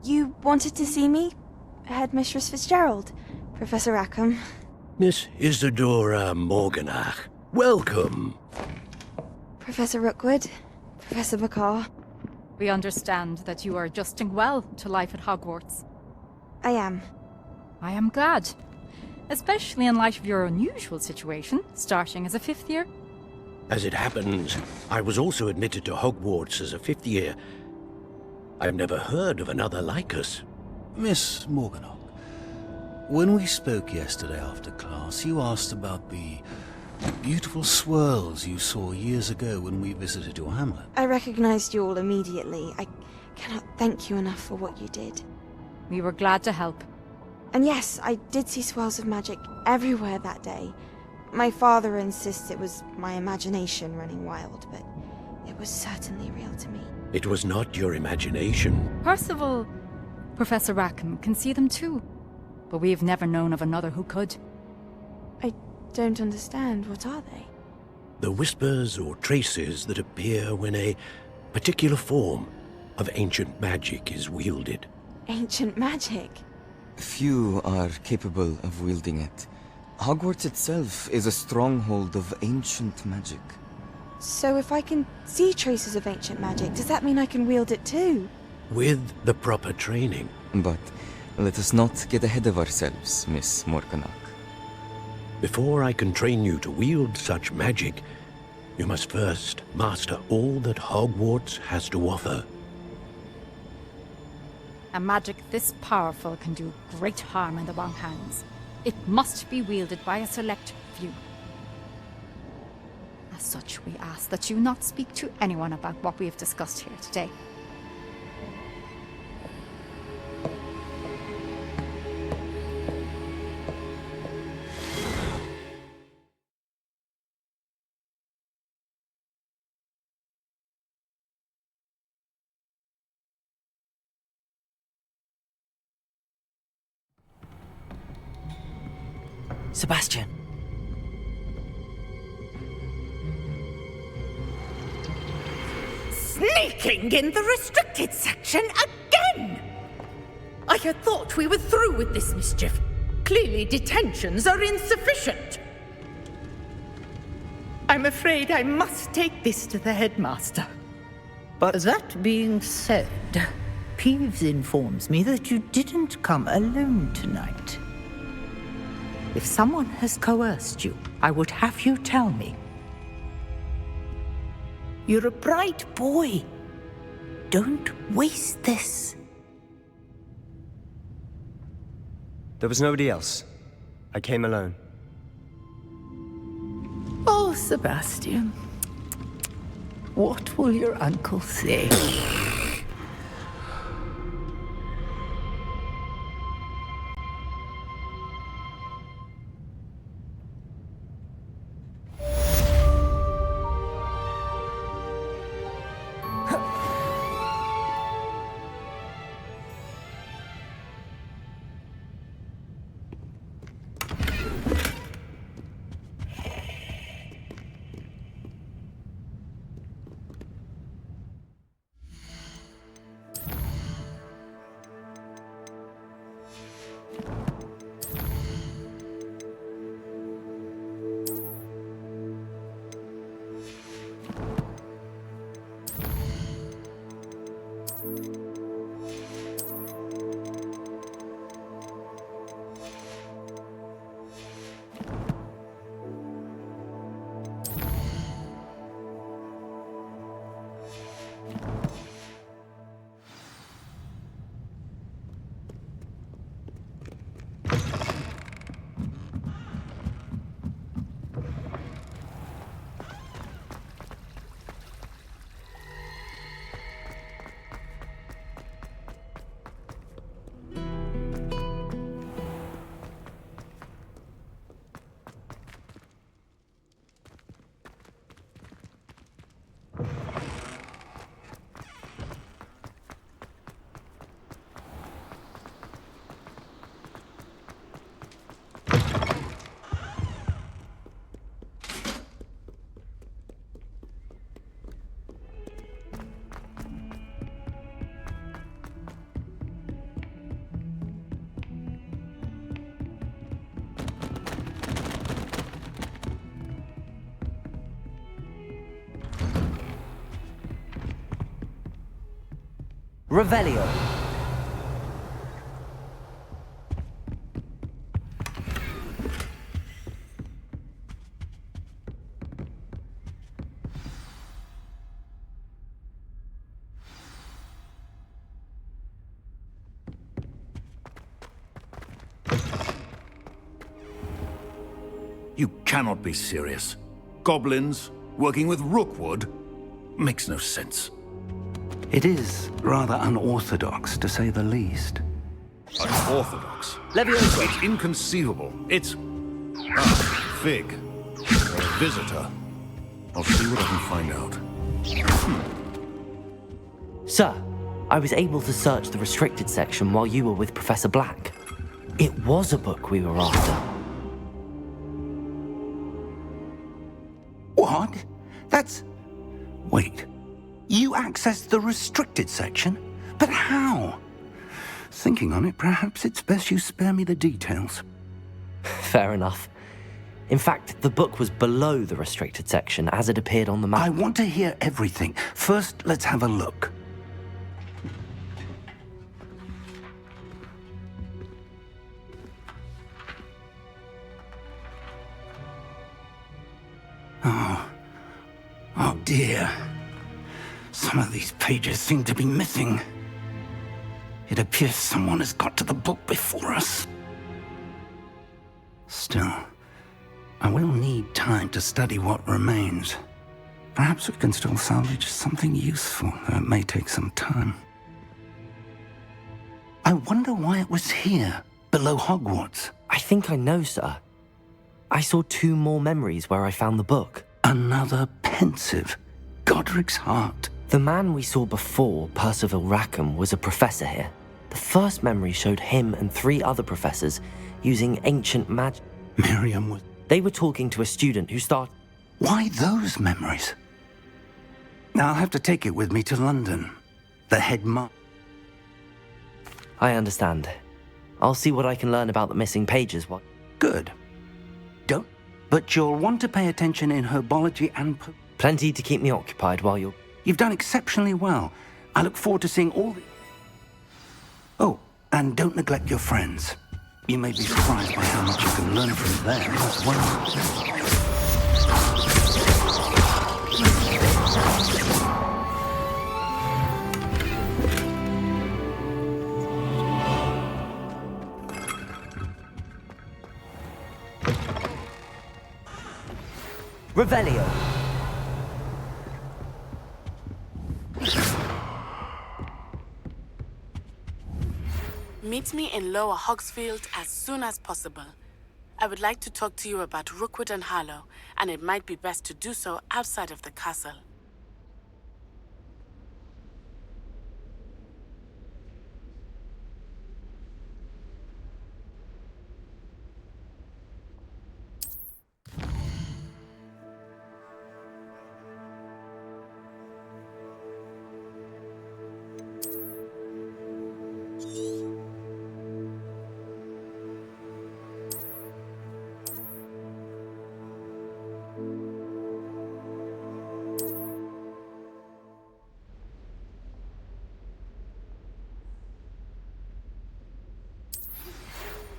You wanted to see me? Headmistress Fitzgerald, Professor Rackham. Miss Isadora Morganach, welcome. Professor Rookwood, Professor Bakar. We understand that you are adjusting well to life at Hogwarts. I am. I am glad. Especially in light of your unusual situation, starting as a 5th year. As it happens, I was also admitted to Hogwarts as a 5th year. I've never heard of another like us. Miss Morganach, when we spoke yesterday after class, you asked about the beautiful swirls you saw years ago when we visited your hamlet. I recognized you all immediately. I cannot thank you enough for what you did. We were glad to help. And yes, I did see swirls of magic everywhere that day. My father insists it was my imagination running wild, but it was certainly real to me. It was not your imagination. Percival, Professor Rackham can see them too. But we've never known of another who could. I don't understand. What are they? The whispers or traces that appear when a particular form of ancient magic is wielded. Ancient magic? Few are capable of wielding it. Hogwarts itself is a stronghold of ancient magic. So if I can see traces of ancient magic, does that mean I can wield it too? With the proper training. But let us not get ahead of ourselves, Miss Morganach. Before I can train you to wield such magic, you must first master all that Hogwarts has to offer. A magic this powerful can do great harm in the wrong hands. It must be wielded by a select few. As such, we ask that you not speak to anyone about what we have discussed here today. Sebastian. Sneaking in the restricted section again! I had thought we were through with this mischief. Clearly detentions are insufficient. I'm afraid I must take this to the headmaster. But that being said, Peeves informs me that you didn't come alone tonight. If someone has coerced you, I would have you tell me. You're a bright boy. Don't waste this. There was nobody else. I came alone. Oh, Sebastian. What will your uncle say? Revelio. You cannot be serious. Goblins working with Rookwood makes no sense. It is rather unorthodox, to say the least. Unorthodox? Leviosa. It's inconceivable. It's... Ah, Fig. You're a visitor. I'll see what I can find out. Sir, I was able to search the restricted section while you were with Professor Black. It was a book we were after. What? That's... Wait. You accessed the restricted section? But how? Thinking on it, perhaps it's best you spare me the details. Fair enough. In fact, the book was below the restricted section as it appeared on the map. I want to hear everything. First, let's have a look. Oh dear. Some of these pages seem to be missing. It appears someone has got to the book before us. Still, I will need time to study what remains. Perhaps we can still salvage something useful, though it may take some time. I wonder why it was here, below Hogwarts. I think I know, sir. I saw 2 more memories where I found the book. Another pensive. Godric's heart. The man we saw before, Percival Rackham, was a professor here. The first memory showed him and 3 other professors using ancient magic. Miriam was... They were talking to a student who started... Why those memories? Now I'll have to take it with me to London. The headmaster... I understand. I'll see what I can learn about the missing pages. Good. Don't... But you'll want to pay attention in herbology and... Plenty to keep me occupied while you're... You've done exceptionally well. I look forward to seeing all the... Oh, and don't neglect your friends. You may be surprised by how much you can learn from them as well. Revelio. Meet me in Lower Hogsfield as soon as possible. I would like to talk to you about Rookwood and Harlow, and it might be best to do so outside of the castle.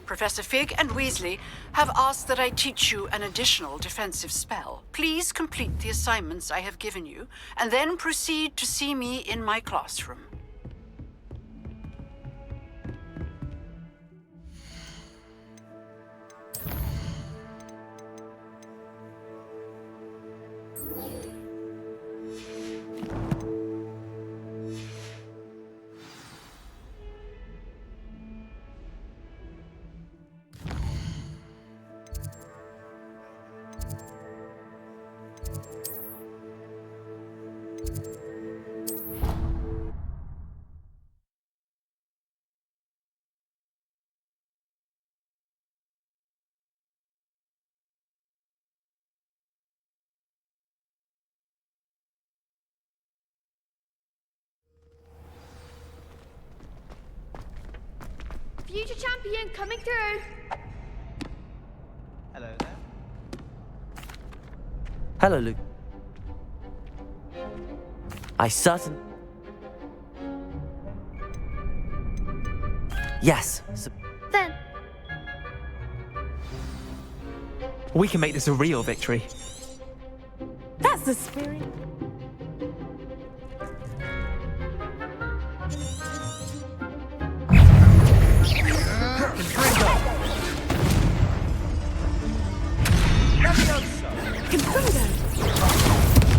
Professor Fig and Weasley have asked that I teach you an additional defensive spell. Please complete the assignments I have given you, and then proceed to see me in my classroom. Future champion coming through. Hello there. Hello, Luke. Yes. Then, We can make this a real victory. That's the spirit.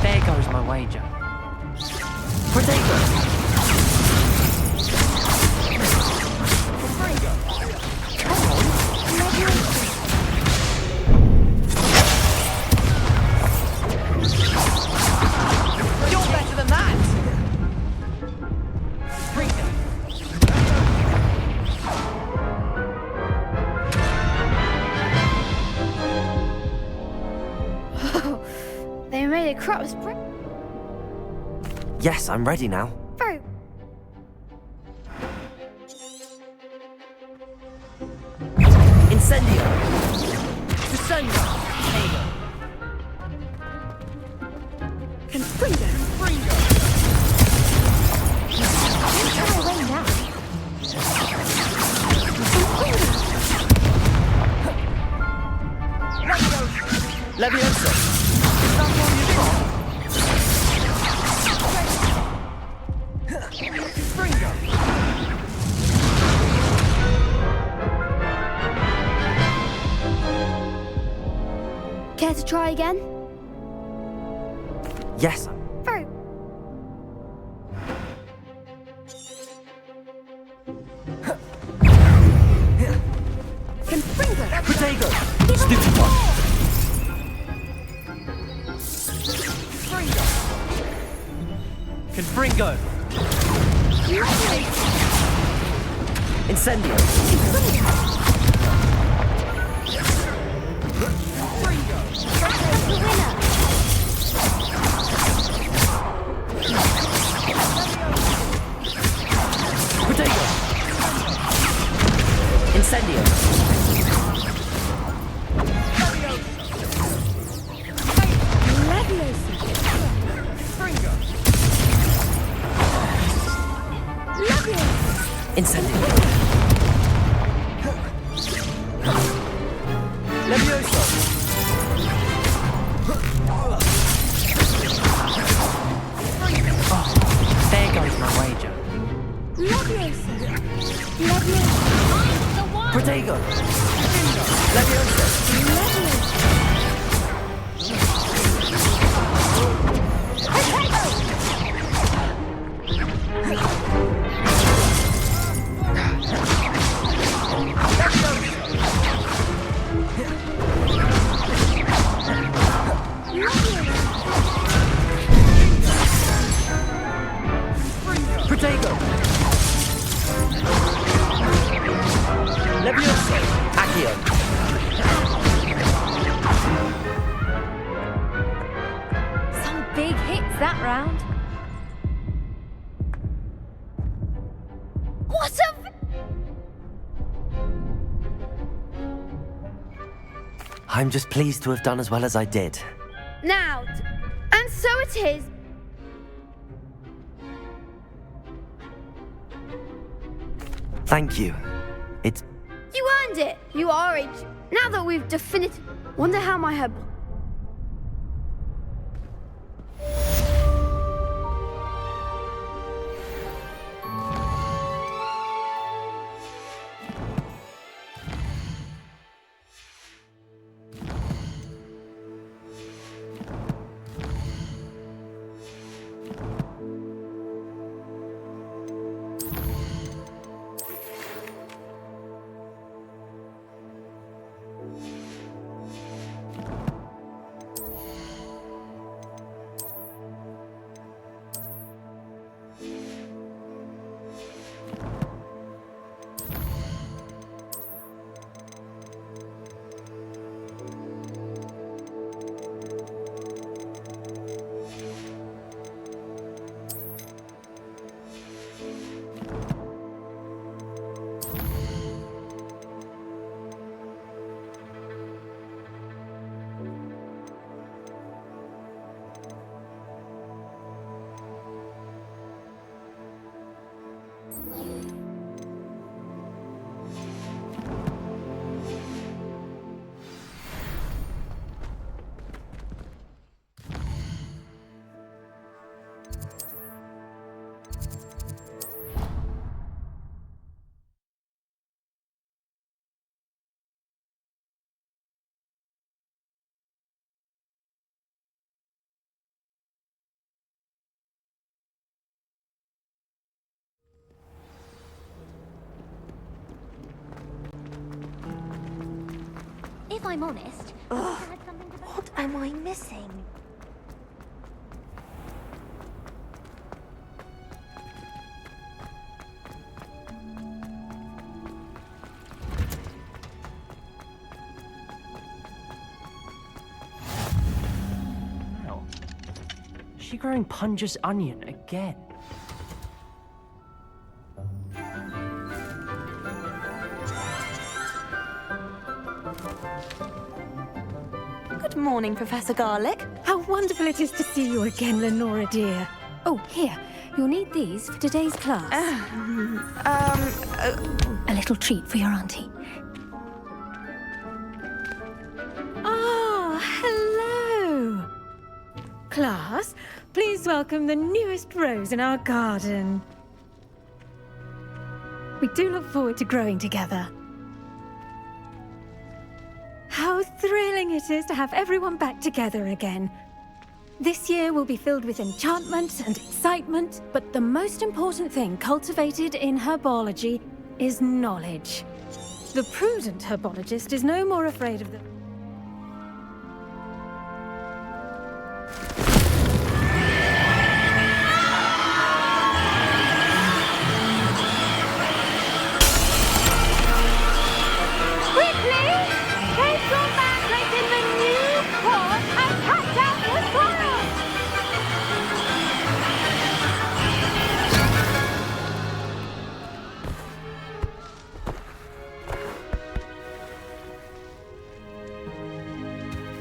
There goes my wager. Potato! You're better than that! they made a crop spring. Yes, I'm ready now. Very. Incendio! Descendo! Confringo! Away now. Leviosa! Care to try again? Yes. Very. Confringo! Potato! Stupid one! Confringo! Incendio! Potato! Incendio! Incendio! Levioso! Oh, there goes my wager. Protego! Levioso! Protego! Levioso! Accio! Some big hits that round. What a... I'm just pleased to have done as well as I did. Now, and so it is. Thank you. It's... You earned it. You are a... Now that we've definitive... Wonder how my herb... If I'm honest, I wish I had something to... What am I missing? Wow. Is she growing Punja's onion again? Good morning, Professor Garlick. How wonderful it is to see you again, Lenora dear. Oh, here. You'll need these for today's class. A little treat for your auntie. Ah, hello. Class, please welcome the newest rose in our garden. We do look forward to growing together. How thrilling it is to have everyone back together again. This year will be filled with enchantment and excitement, but the most important thing cultivated in herbology is knowledge. The prudent herbologist is no more afraid of the...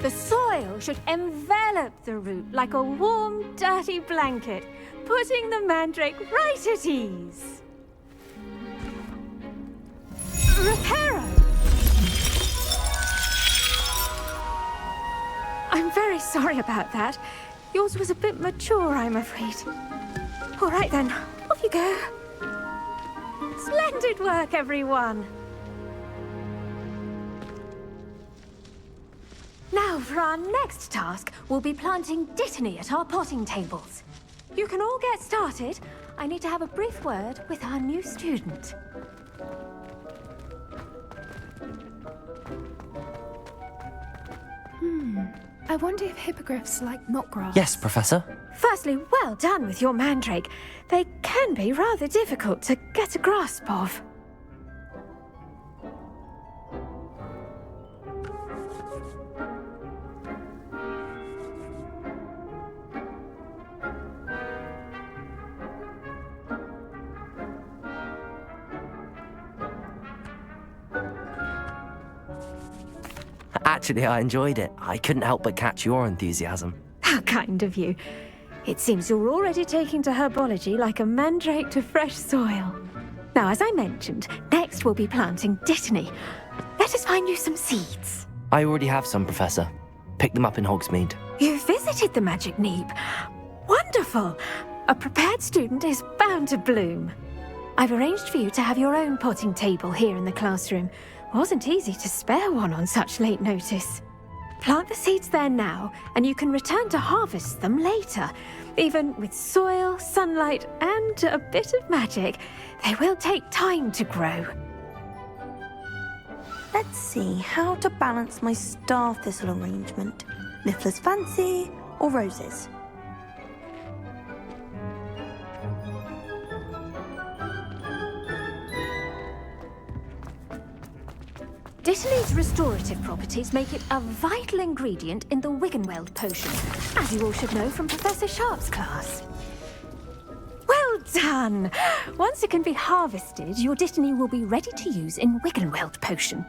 The soil should envelop the root like a warm, dirty blanket, putting the mandrake right at ease. Reparo! I'm very sorry about that. Yours was a bit mature, I'm afraid. All right then, off you go. Splendid work, everyone. Now, for our next task, we'll be planting dittany at our potting tables. You can all get started. I need to have a brief word with our new student. I wonder if hippogriffs like knotgrass. Yes, Professor. Firstly, well done with your mandrake. They can be rather difficult to get a grasp of. Actually, I enjoyed it. I couldn't help but catch your enthusiasm. How kind of you. It seems you're already taking to herbology like a mandrake to fresh soil. Now, as I mentioned, next we'll be planting dittany. Let us find you some seeds. I already have some, Professor. Picked them up in Hogsmeade. You visited the Magic Neep. Wonderful! A prepared student is bound to bloom. I've arranged for you to have your own potting table here in the classroom. Wasn't easy to spare one on such late notice. Plant the seeds there now, and you can return to harvest them later. Even with soil, sunlight, and a bit of magic, they will take time to grow. Let's see how to balance my star thistle arrangement. Niffler's fancy or roses? Dittany's restorative properties make it a vital ingredient in the Wiggenweld potion, as you all should know from Professor Sharp's class. Well done! Once it can be harvested, your dittany will be ready to use in Wiggenweld potion.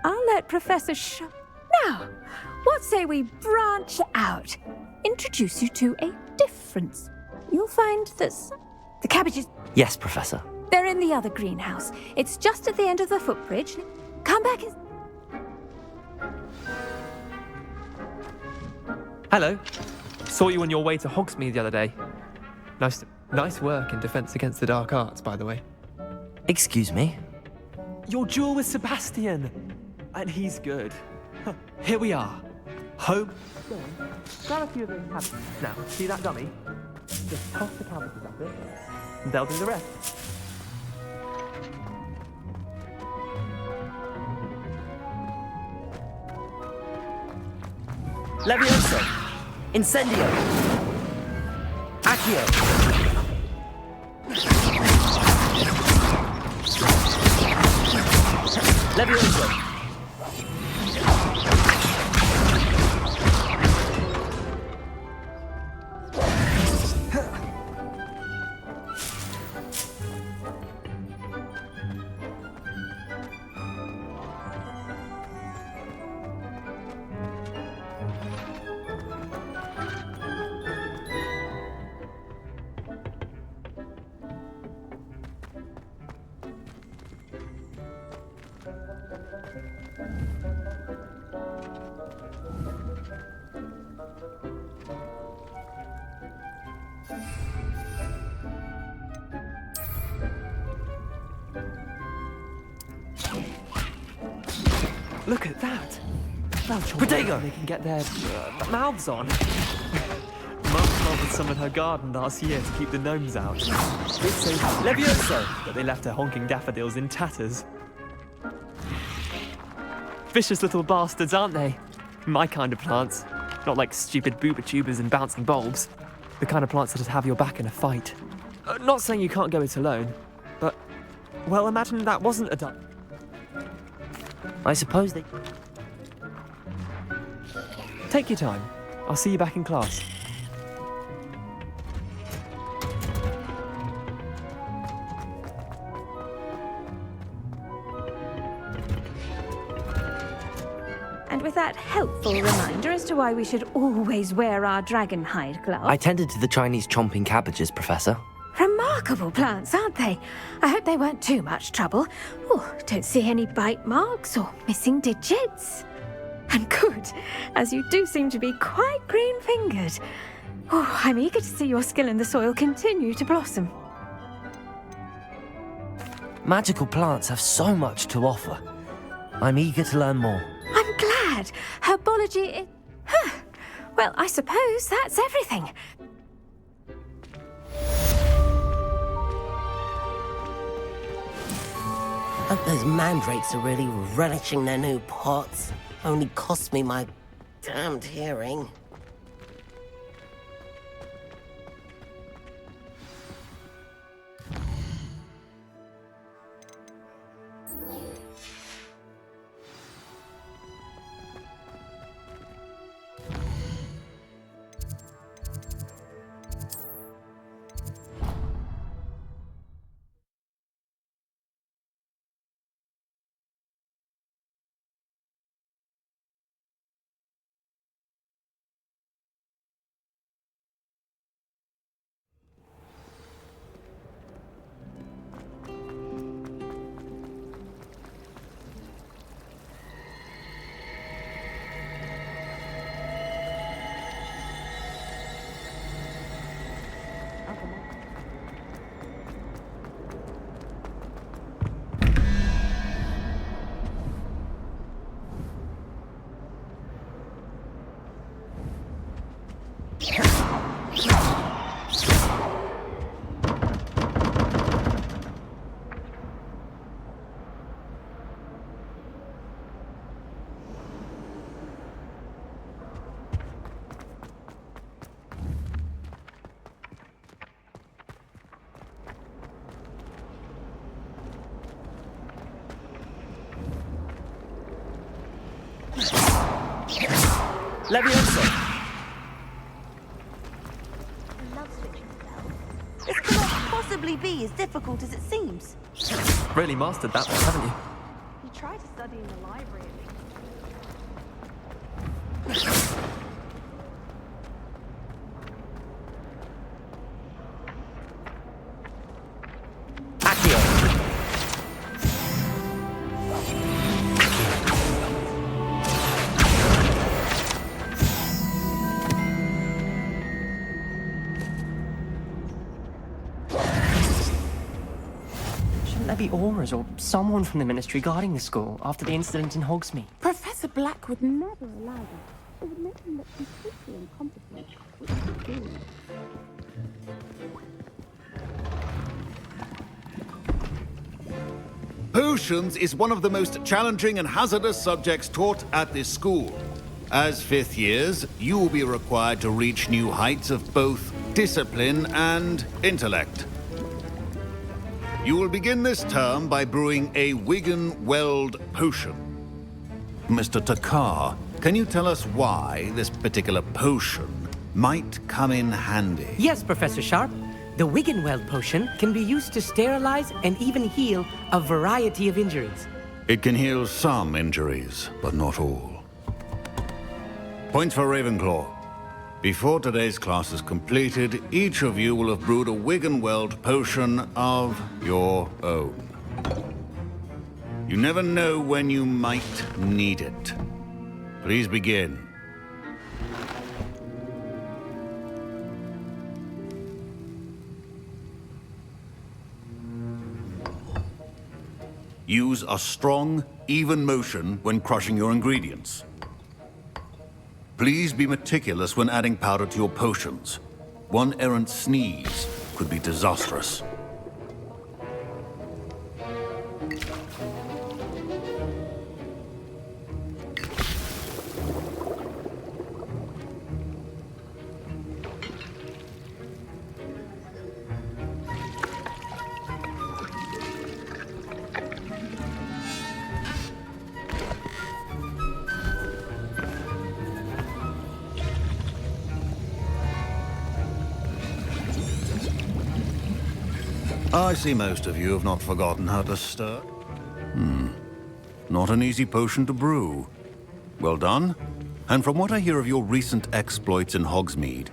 I'll let Professor Sharp... Now, what say we branch out? Introduce you to a difference. You'll find that the cabbages... Yes, Professor. They're in the other greenhouse. It's just at the end of the footbridge. Come back and... Hello. Saw you on your way to Hogsmeade the other day. Nice work in Defense Against the Dark Arts, by the way. Excuse me? Your duel with Sebastian. And he's good. Here we are. Home. Grab a few of those cabbages. Now, see that dummy? Just toss the cabbages at it, and they'll do the rest. Levioso! Incendio! Accio! Levioso! Look at that! Protego! They can get their mouths on. Mum planted some in her garden last year to keep the gnomes out. It's so Levioso! But they left her honking daffodils in tatters. Vicious little bastards, aren't they? My kind of plants. Not like stupid booba tubers and bouncing bulbs. The kind of plants that'd have your back in a fight. Not saying you can't go it alone, but... Well, imagine that wasn't a I suppose they... Take your time. I'll see you back in class. And with that helpful reminder as to why we should always wear our dragon hide gloves. I tended to the Chinese chomping cabbages, Professor. Remarkable plants, aren't they? I hope they weren't too much trouble. Oh, don't see any bite marks or missing digits. And good, as you do seem to be quite green-fingered. Oh, I'm eager to see your skill in the soil continue to blossom. Magical plants have so much to offer. I'm eager to learn more. I'm glad. Herbology... Well, I suppose that's everything. Hope those mandrakes are really relishing their new pots. Only cost me my damned hearing. Levioso! This cannot possibly be as difficult as it seems. Really mastered that one, haven't you? You try to study in the library Be Aurors or someone from the Ministry guarding the school after the incident in Hogsmeade. Professor Black would never allow that. It would make him look completely incompetent, which he did. Potions is one of the most challenging and hazardous subjects taught at this school. As fifth years, you will be required to reach new heights of both discipline and intellect. You will begin this term by brewing a Wiggenweld potion. Mr. Takar, can you tell us why this particular potion might come in handy? Yes, Professor Sharp. The Wiggenweld potion can be used to sterilize and even heal a variety of injuries. It can heal some injuries, but not all. Points for Ravenclaw. Before today's class is completed, each of you will have brewed a Wiggenweld potion of your own. You never know when you might need it. Please begin. Use a strong, even motion when crushing your ingredients. Please be meticulous when adding powder to your potions. One errant sneeze could be disastrous. I see most of you have not forgotten how to stir. Not an easy potion to brew. Well done. And from what I hear of your recent exploits in Hogsmeade,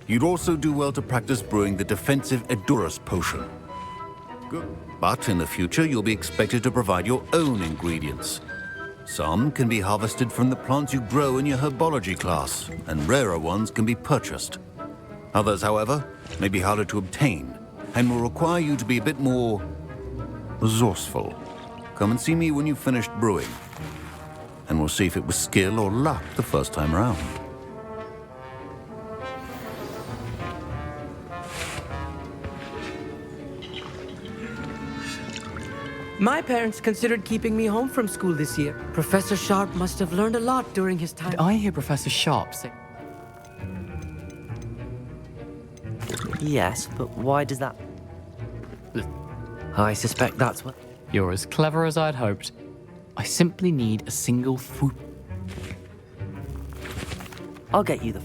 you'd also do well to practice brewing the defensive Edurus potion. Good. But in the future, you'll be expected to provide your own ingredients. Some can be harvested from the plants you grow in your herbology class, and rarer ones can be purchased. Others, however, may be harder to obtain, and will require you to be a bit more resourceful. Come and see me when you've finished brewing, and we'll see if it was skill or luck the first time around. My parents considered keeping me home from school this year. Professor Sharp must have learned a lot during his time. Did I hear Professor Sharp say... Yes, but why does that... I suspect that's what... You're as clever as I'd hoped. I simply need a single swoop. I'll get you the...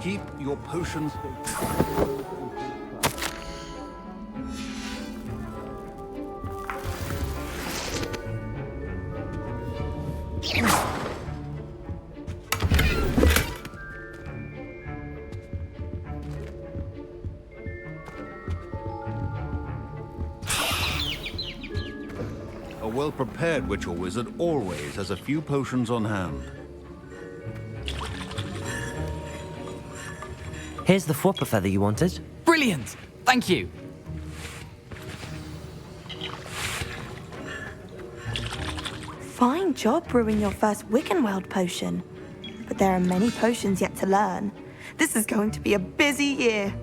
Keep your potions... A well-prepared witch or wizard always has a few potions on hand. Here's the Fwopper feather you wanted. Brilliant! Thank you! Fine job brewing your first Wiggenweld potion. But there are many potions yet to learn. This is going to be a busy year.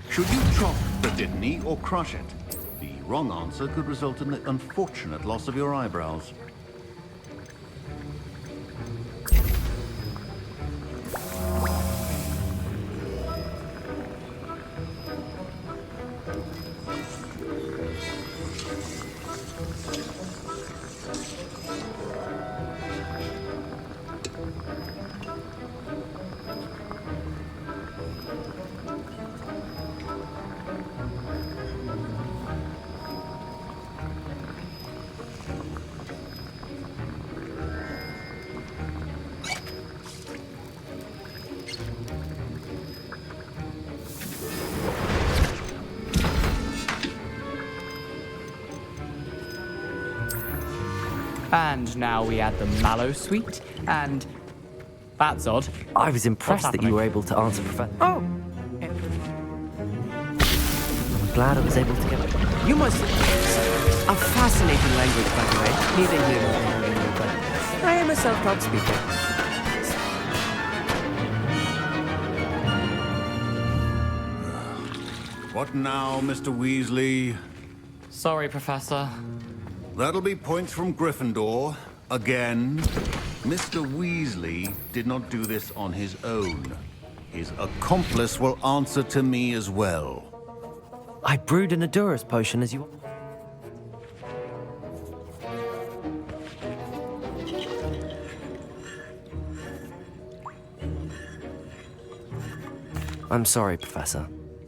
Should you chop the Dittany or crush it? The wrong answer could result in the unfortunate loss of your eyebrows. And now we add the mallow sweet, and... That's odd. I was impressed that you were able to answer Professor... Oh! I'm glad I was able to get... You must... A fascinating language, by the way. Neither here nor there, but I am a self-taught speaker. What now, Mr. Weasley? Sorry, Professor. That'll be points from Gryffindor. Again. Mr. Weasley did not do this on his own. His accomplice will answer to me as well. I brewed an Edurus potion as you... I'm sorry, Professor.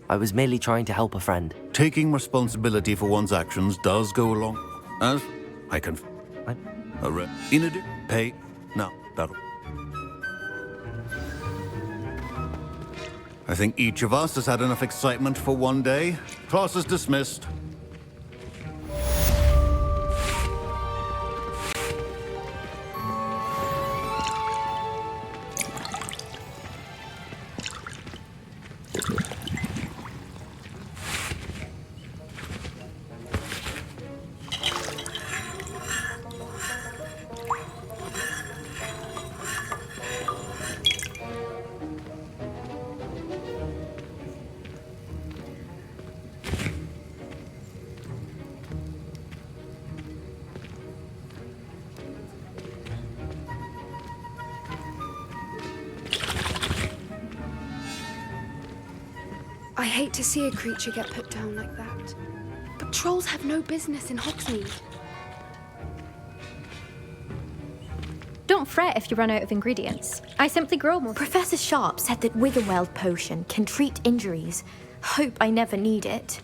I was merely trying to help a friend. Taking responsibility for one's actions does go along. As I can... In addition, pay... No, that'll... I think each of us has had enough excitement for one day. Class is dismissed. I hate to see a creature get put down like that. But trolls have no business in Hogsmeade. Don't fret if you run out of ingredients. I simply grow more. Professor Sharp said that Wiggenweld potion can treat injuries. Hope I never need it.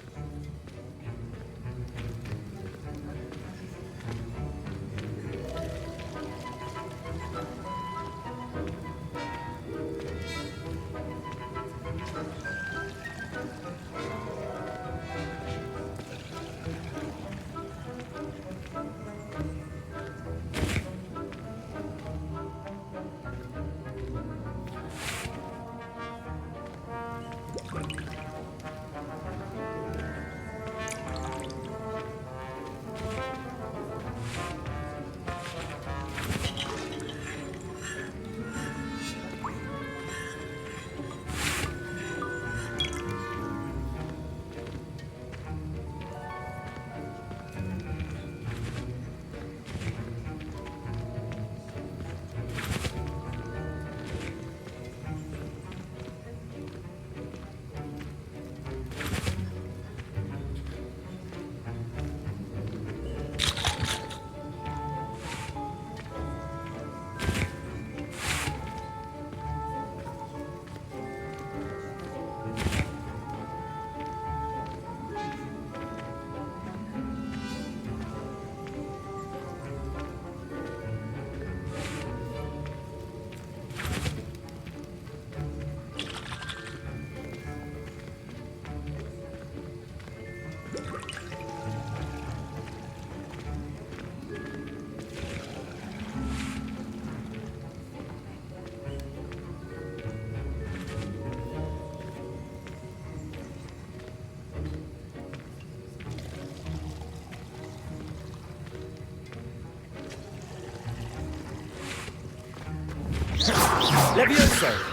Levioso!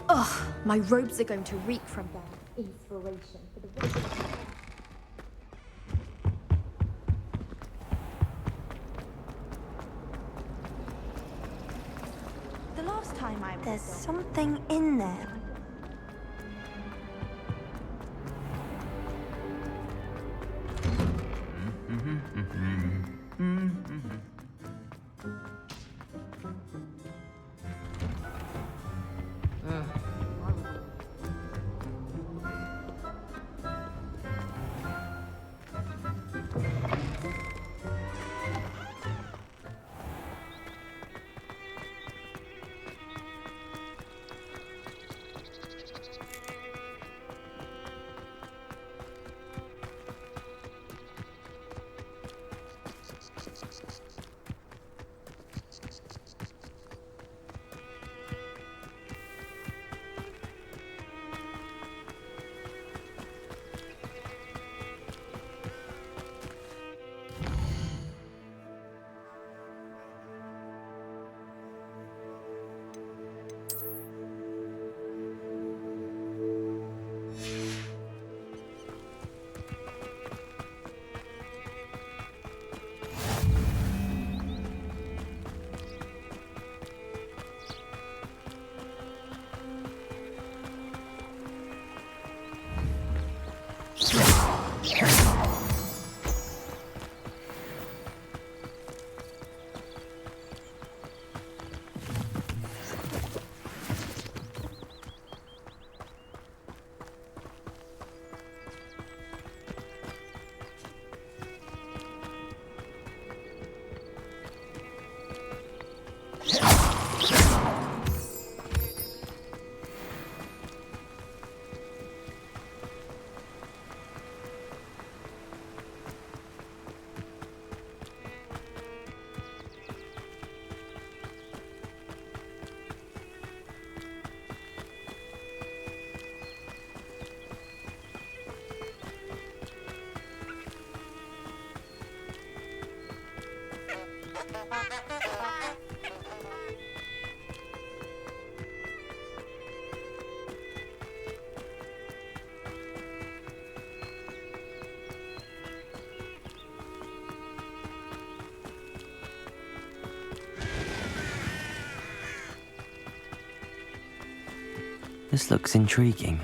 Ugh. My robes are going to reek from their inspiration for the The last time I was... There's something in there. This looks intriguing.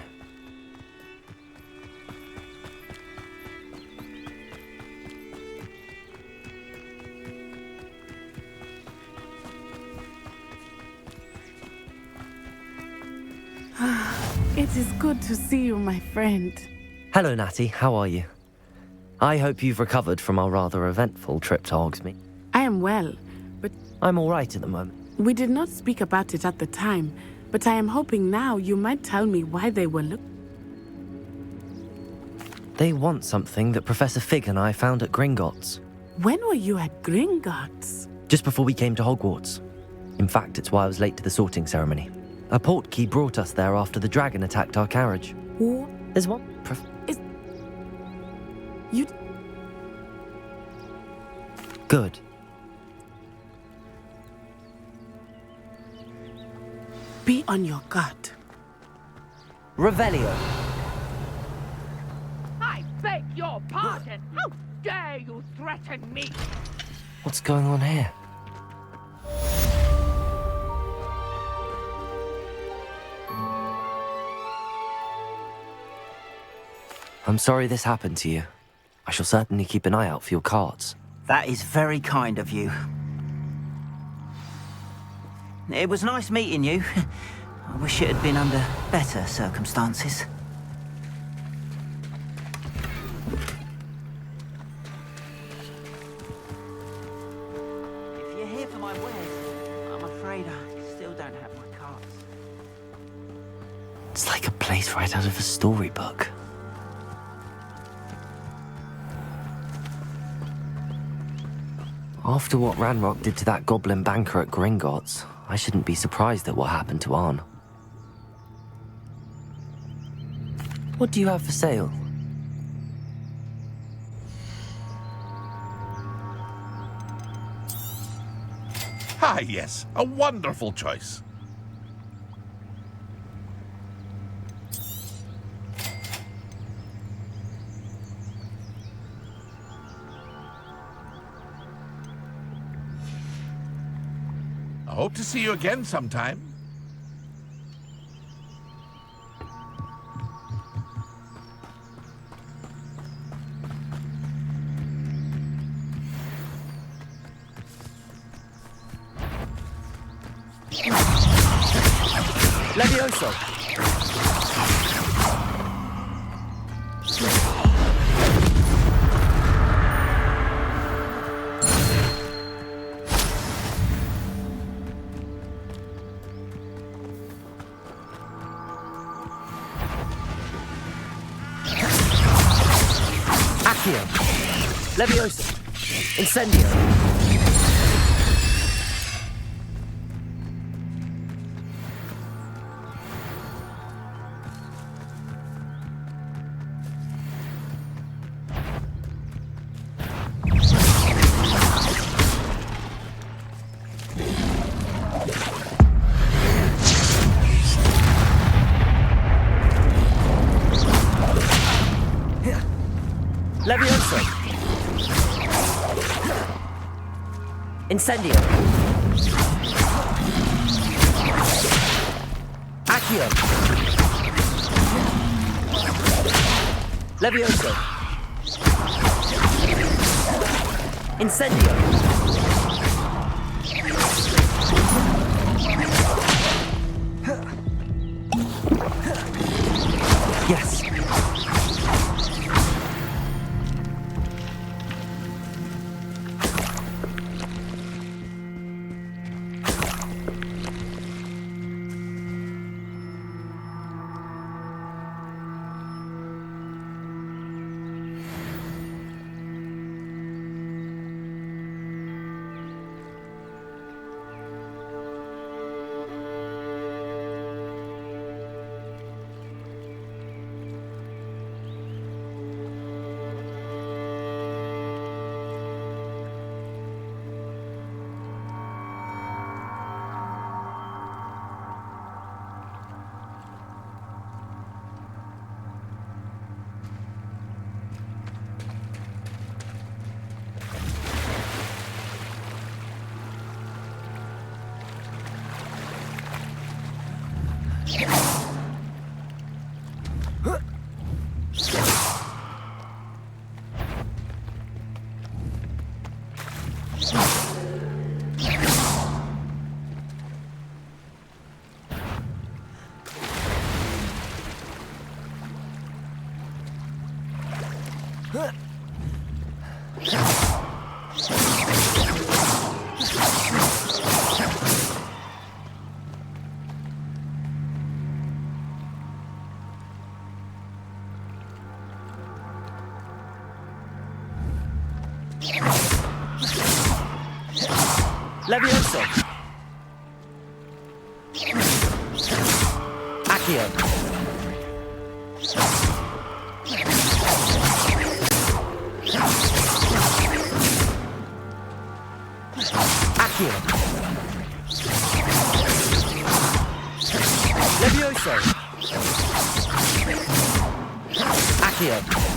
It is good to see you, my friend. Hello, Natty. How are you? I hope you've recovered from our rather eventful trip to Hogsmeade. I am well, but... I'm all right at the moment. We did not speak about it at the time, but I am hoping now you might tell me why they were They want something that Professor Fig and I found at Gringotts. When were you at Gringotts? Just before we came to Hogwarts. In fact, it's why I was late to the sorting ceremony. A portkey brought us there after the dragon attacked our carriage. What? There's one... You... Good. Be on your guard. Revelio. I beg your pardon. How dare you threaten me? What's going on here? I'm sorry this happened to you. I shall certainly keep an eye out for your cards. That is very kind of you. It was nice meeting you. I wish it had been under better circumstances. If you're here for my wares, I'm afraid I still don't have my cards. It's like a place right out of a storybook. After what Ranrock did to that goblin banker at Gringotts, I shouldn't be surprised at what happened to Arn. What do you have for sale? Ah, yes, a wonderful choice. I hope to see you again sometime. Levioso! Accio! Levioso! Incendio! Levioso! Incendio! Accio! Levioso! Incendio! Yes! Levioso! Accio! Accio! Levioso! Accio!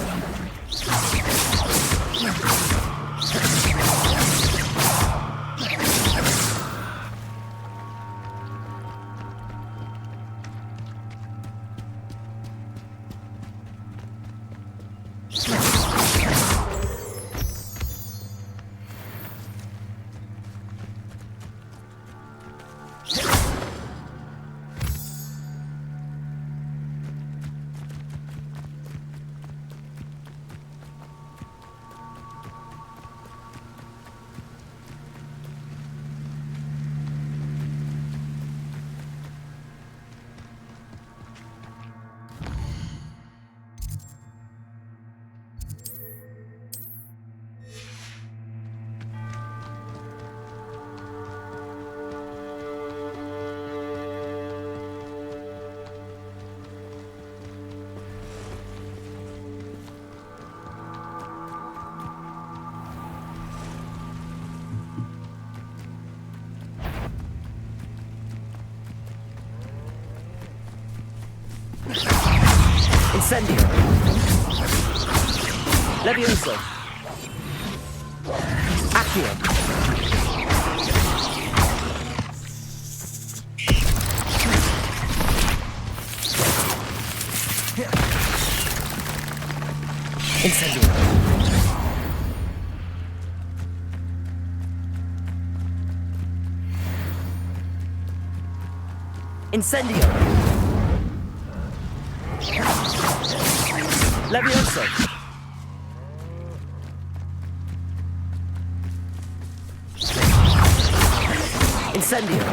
Incendio! Levioso! Accio! Incendio. Incendio. Levioso. Incendio.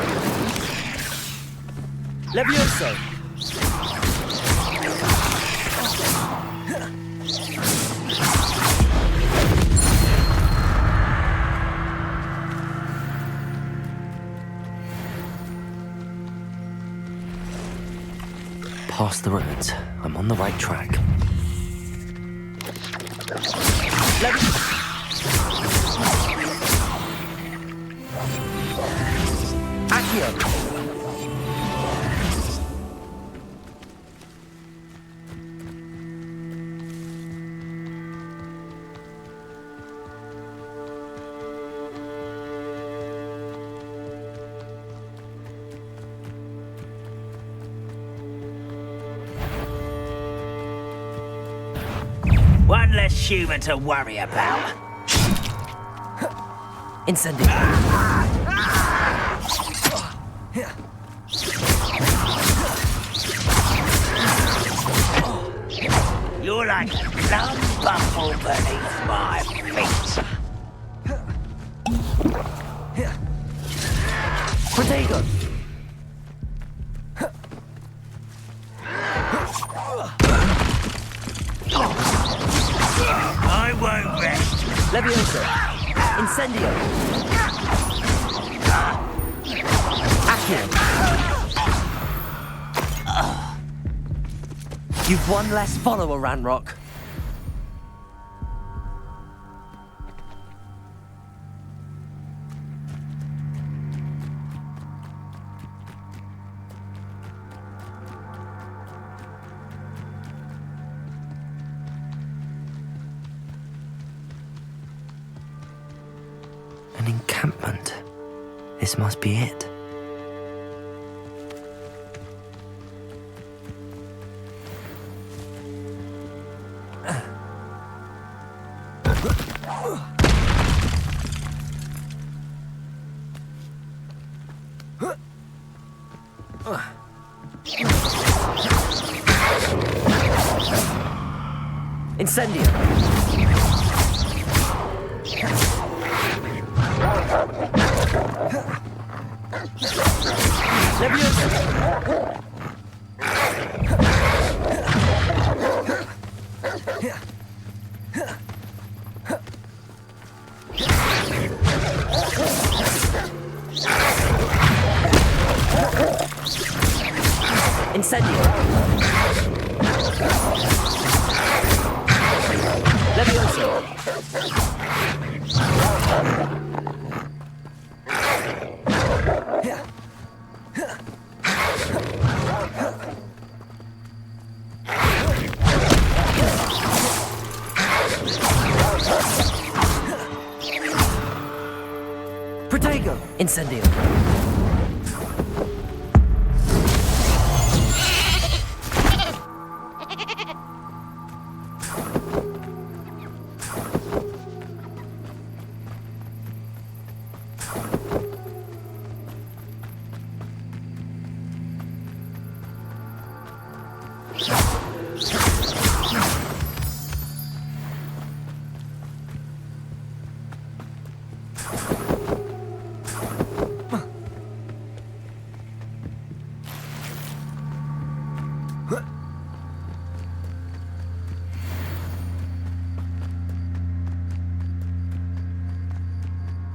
Levioso. Past the ruins. I'm on the right track. Accio. One less human to worry about. Incendio. You're like a plum buffle beneath my feet. Protego. I won't rest. Levioso. Incendio. Accio. You've one less follower, Ranrock. An encampment. This must be it. Incendio. Incendio. Levioso. Protego. Incendio.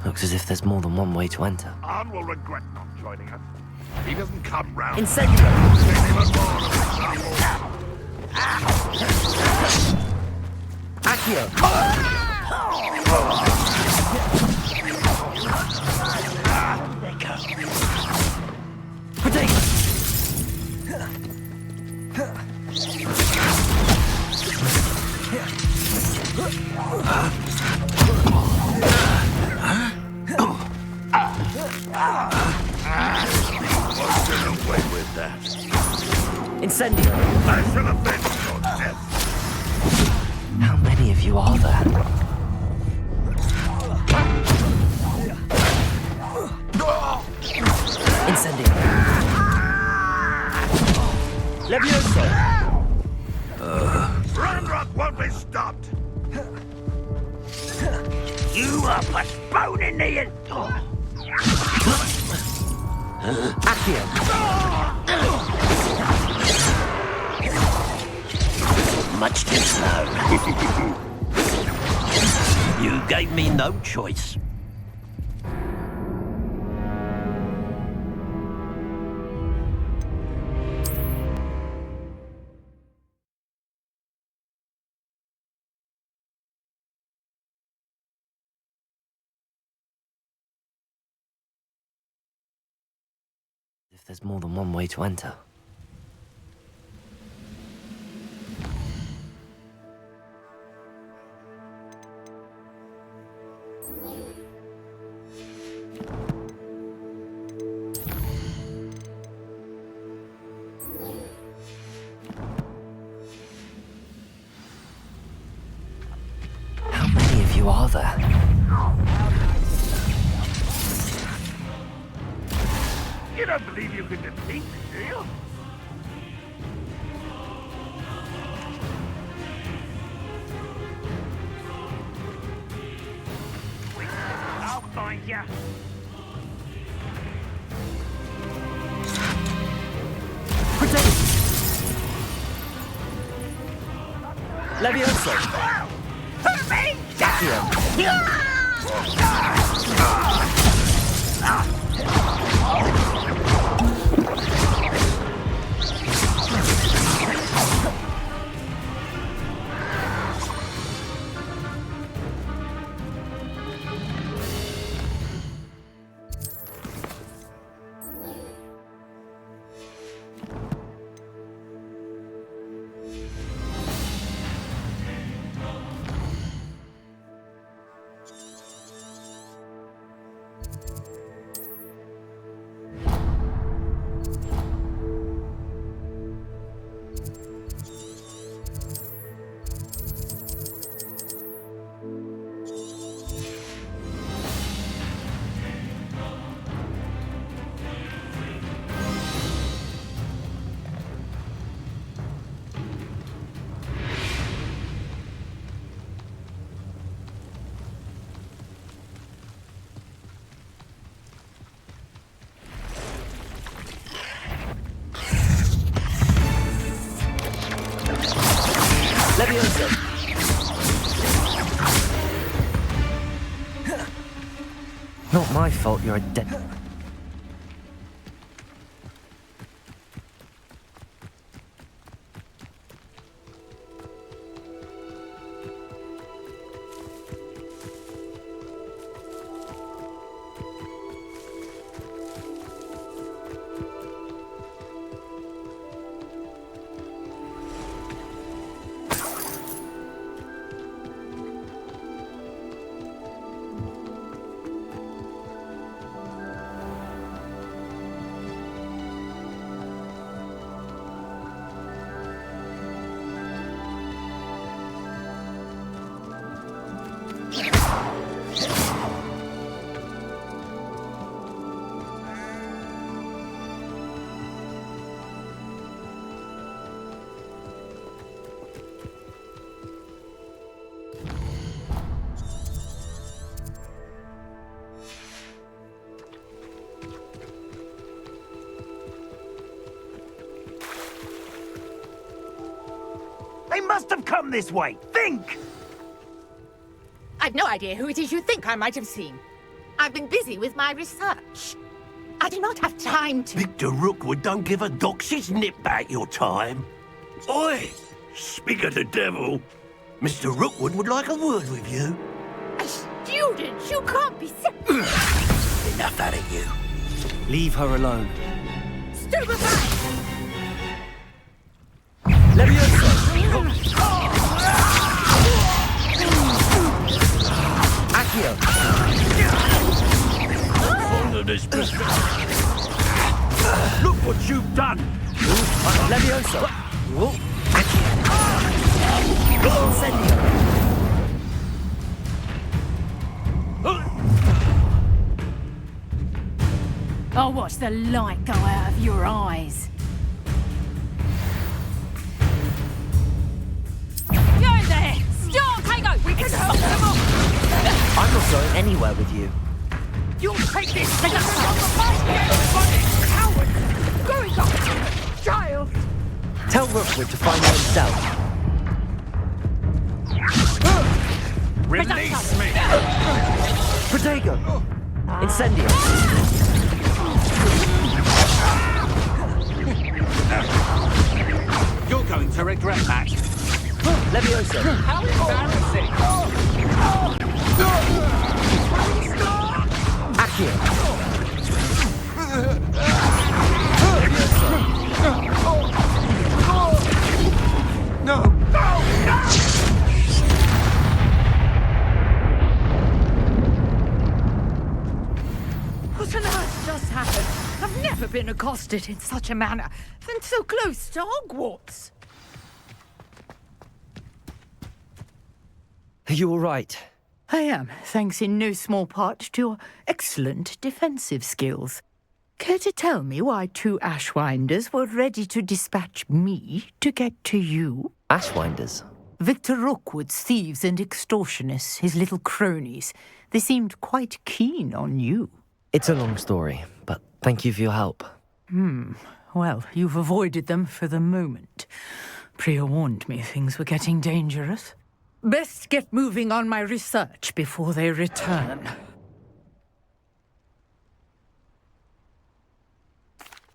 Looks as if there's more than one way to enter. Arn will regret not joining us. He doesn't come round. Incendio. Accio. Protego. Incendio. I shall avenge your death. How many of you are there? Incendio. Levioso! Roadblock won't be stopped! You are postponing the... Accio! Much too slow. You gave me no choice. If there's more than one way to enter. How many of you are there? You don't believe you can defeat me, do you? I'll find you. Levioso! Hurt me! Levioso! Not my fault you're a dead... They must have come this way. Think! I've no idea who it is you think I might have seen. I've been busy with my research. I do not have time to... Victor Rookwood don't give a doxy's nip back your time. Oi! Speak of the devil. Mr. Rookwood would like a word with you. A student? You can't be sick. Enough out of you. Leave her alone. Stupefy! Levioso! Accio! Follow this business. Look what you've done! Levioso! Incendio. I'll watch the light go out of your eyes. You're in there! Stop, Kago! We can help them up! I'm not going anywhere with you. You'll take this! Take us on the fight! Coward! Going up! Child! Tell Rookwood to find her himself. Release me! Protego! Incendio! You're going to regret that. Levioso! How embarrassing! Accio! No! What on earth just happened? I've never been accosted in such a manner, and so close to Hogwarts. Are you all right? I am, thanks in no small part to your excellent defensive skills. Care to tell me why 2 Ashwinders were ready to dispatch me to get to you? Ashwinders? Victor Rookwood's thieves and extortionists, his little cronies. They seemed quite keen on you. It's a long story, but thank you for your help. Well, you've avoided them for the moment. Priya warned me things were getting dangerous. Best get moving on my research before they return.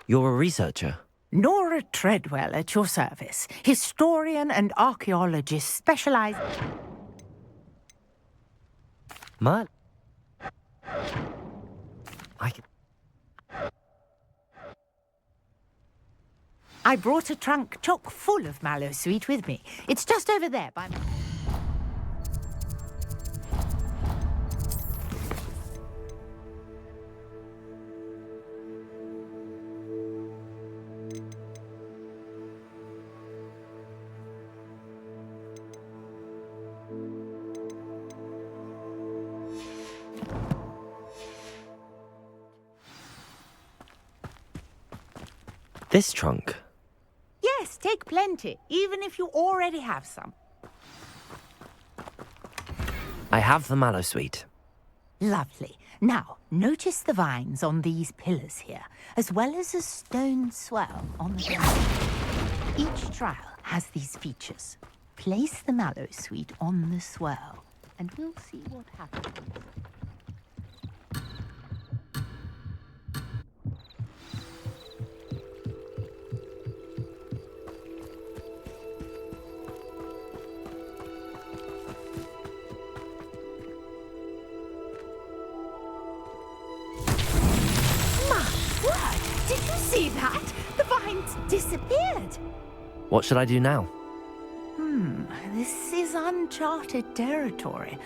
You're a researcher? Nora Treadwell at your service. Historian and archaeologist specialized... Matt? I brought a trunk chock full of mallow sweet with me. It's just over there by... This trunk? Yes, take plenty, even if you already have some. I have the mallow sweet. Lovely. Now, notice the vines on these pillars here, as well as a stone swell on the ground. Each trial has these features. Place the mallow sweet on the swell, and we'll see what happens. Did you see that? The vines disappeared. What should I do now? This is uncharted territory.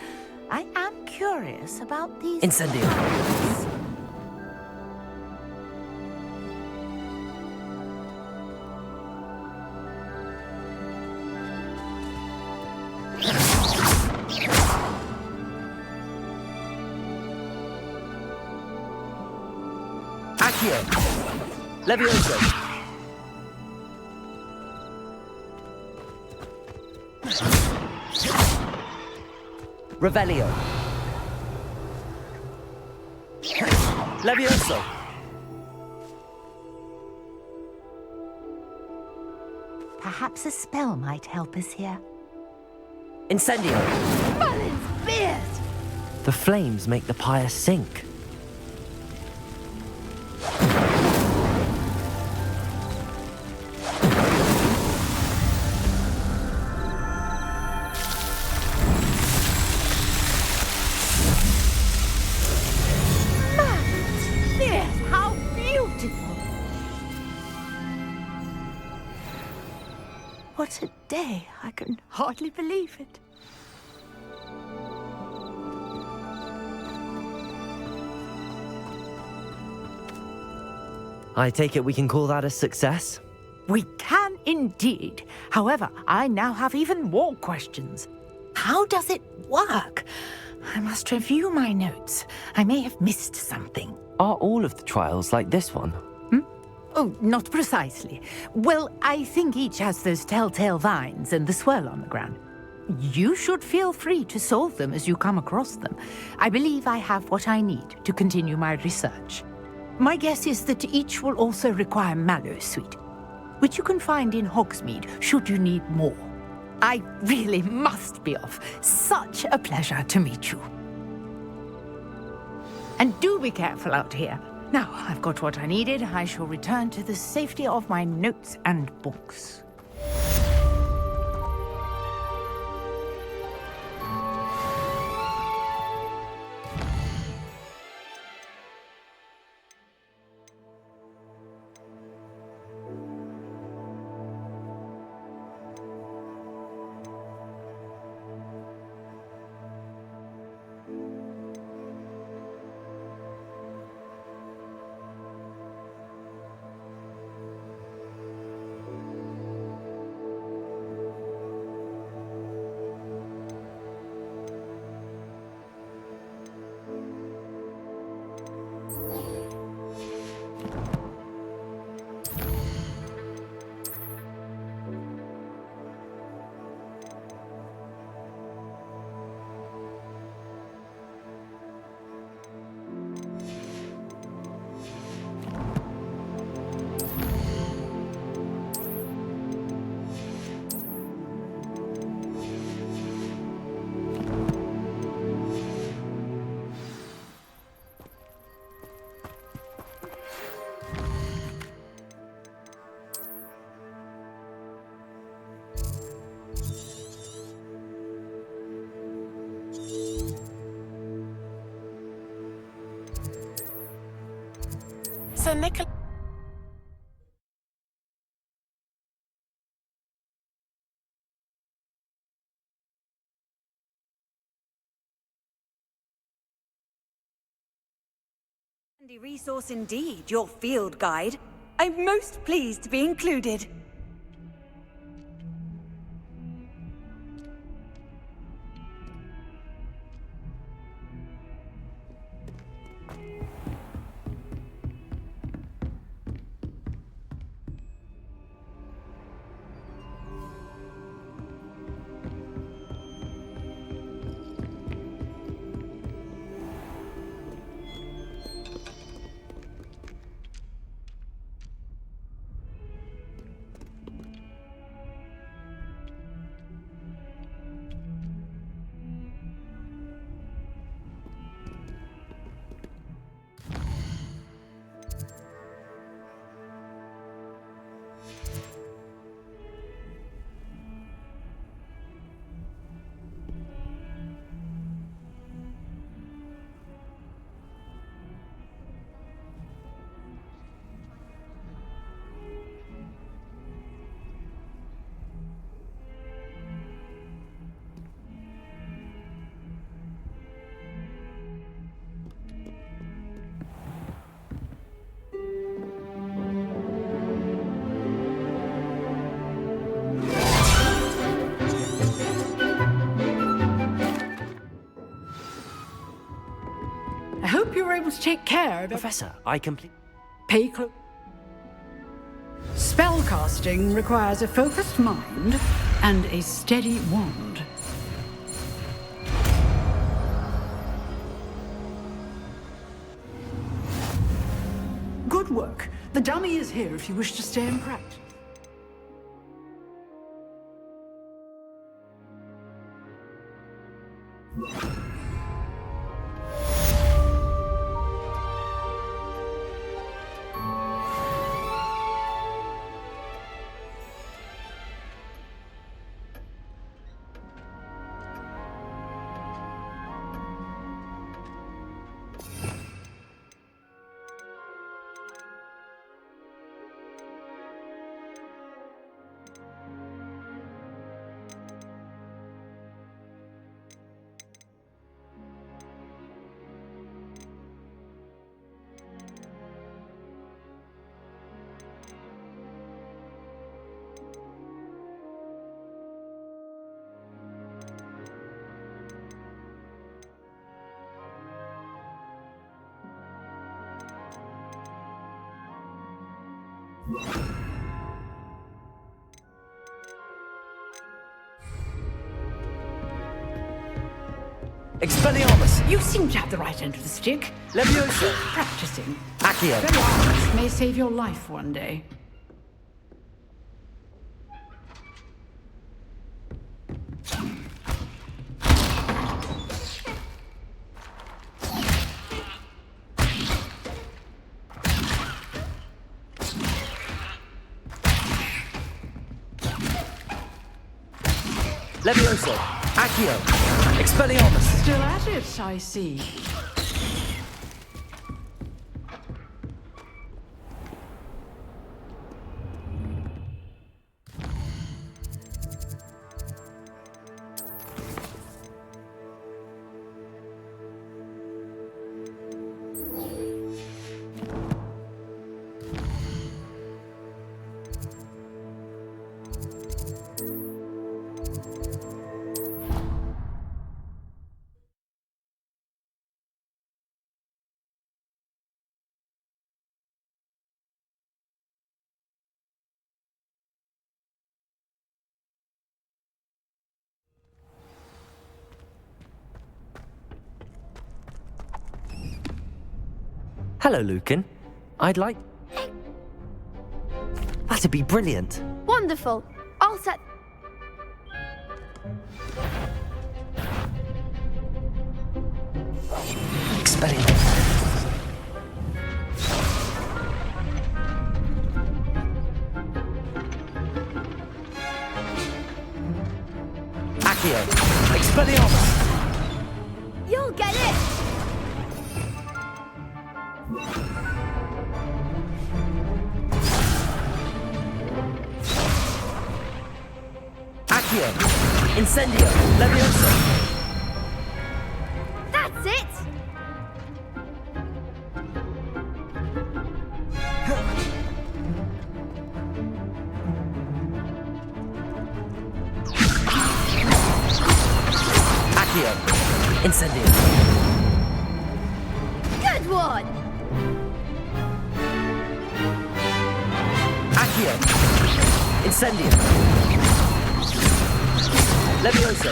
I am curious about these... Incendio. vines. Accio! Levioso! Revelio! Levioso! Perhaps a spell might help us here. Incendio! Merlin's beard! The flames make the pyre sink. What a day. I can hardly believe it. I take it we can call that a success? We can indeed. However, I now have even more questions. How does it work? I must review my notes. I may have missed something. Are all of the trials like this one? Oh, not precisely. Well, I think each has those telltale vines and the swirl on the ground. You should feel free to solve them as you come across them. I believe I have what I need to continue my research. My guess is that each will also require mallow sweet, which you can find in Hogsmeade should you need more. I really must be off. Such a pleasure to meet you. And do be careful out here. Now I've got what I needed, I shall return to the safety of my notes and books. Sir Nicholas. Handy resource indeed, your field guide. I'm most pleased to be included. I hope you were able to take care of it. Professor, I complete. Pay close. Spellcasting requires a focused mind and a steady wand. Good work. The dummy is here if you wish to stay and practice. Expelliarmus! You seem to have the right end of the stick. Leviosa! Practicing. Accio! Expelliarmus may save your life one day. Leviosa! Accio! Expelliarmus! Still at it, I see. Hello, Lucan. I'd like... That'd be brilliant. Wonderful. I'll set... Expelliarmus. Accio! Expelliarmus! You'll get it! Accio! Incendio! Leviosa! That's it! Accio! Incendio! Good one! Accio! Incendio! Leviosa!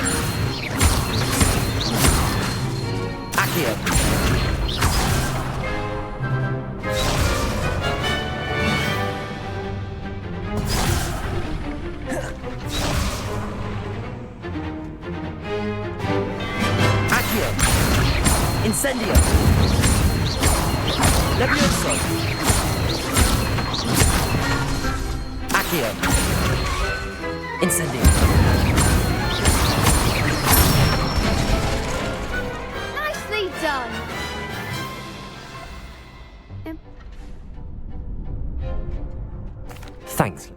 Accio! Accio! Incendio! Leviosa! Accio! Incendio! Nicely done! Thanks.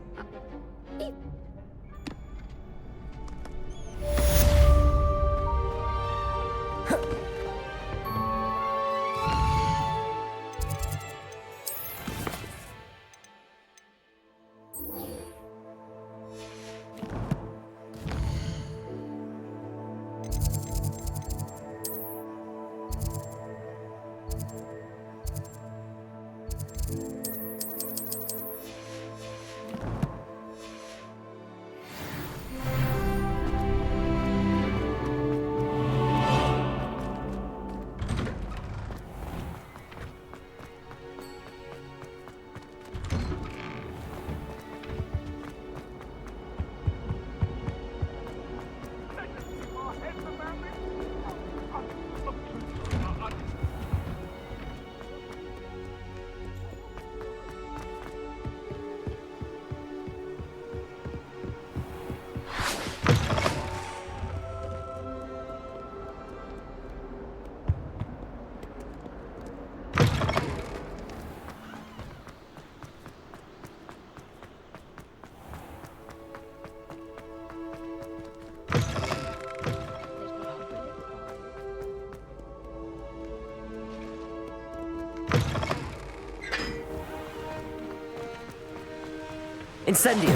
Incendio!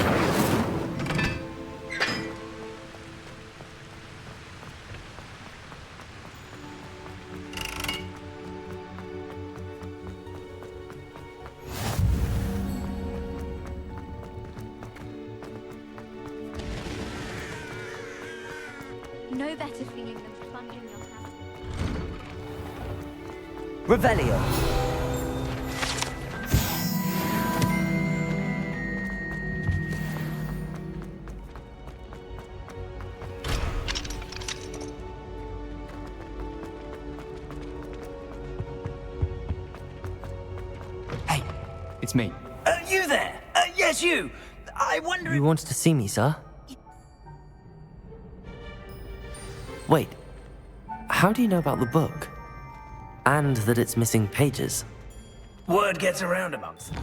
no better feeling than plunging your hand. Revelio. Hey, it's me. You there? Yes, you. I wonder. You wanted to see me, sir? Wait, how do you know about the book? And that it's missing pages? Word gets around amongst them.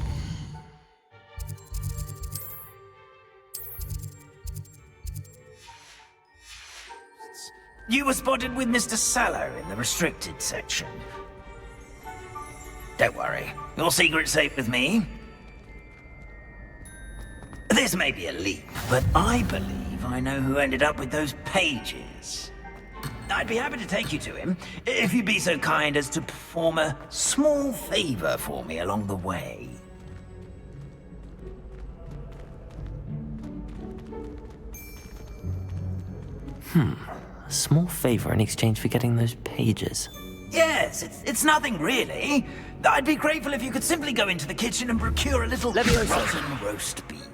You were spotted with Mr. Sallow in the restricted section. Don't worry, your secret's safe with me. This may be a leap, but I believe I know who ended up with those pages. I'd be happy to take you to him, if you'd be so kind as to perform a small favor for me along the way. A small favor in exchange for getting those pages. Yes, it's nothing really. I'd be grateful if you could simply go into the kitchen and procure a little rotten roast beef.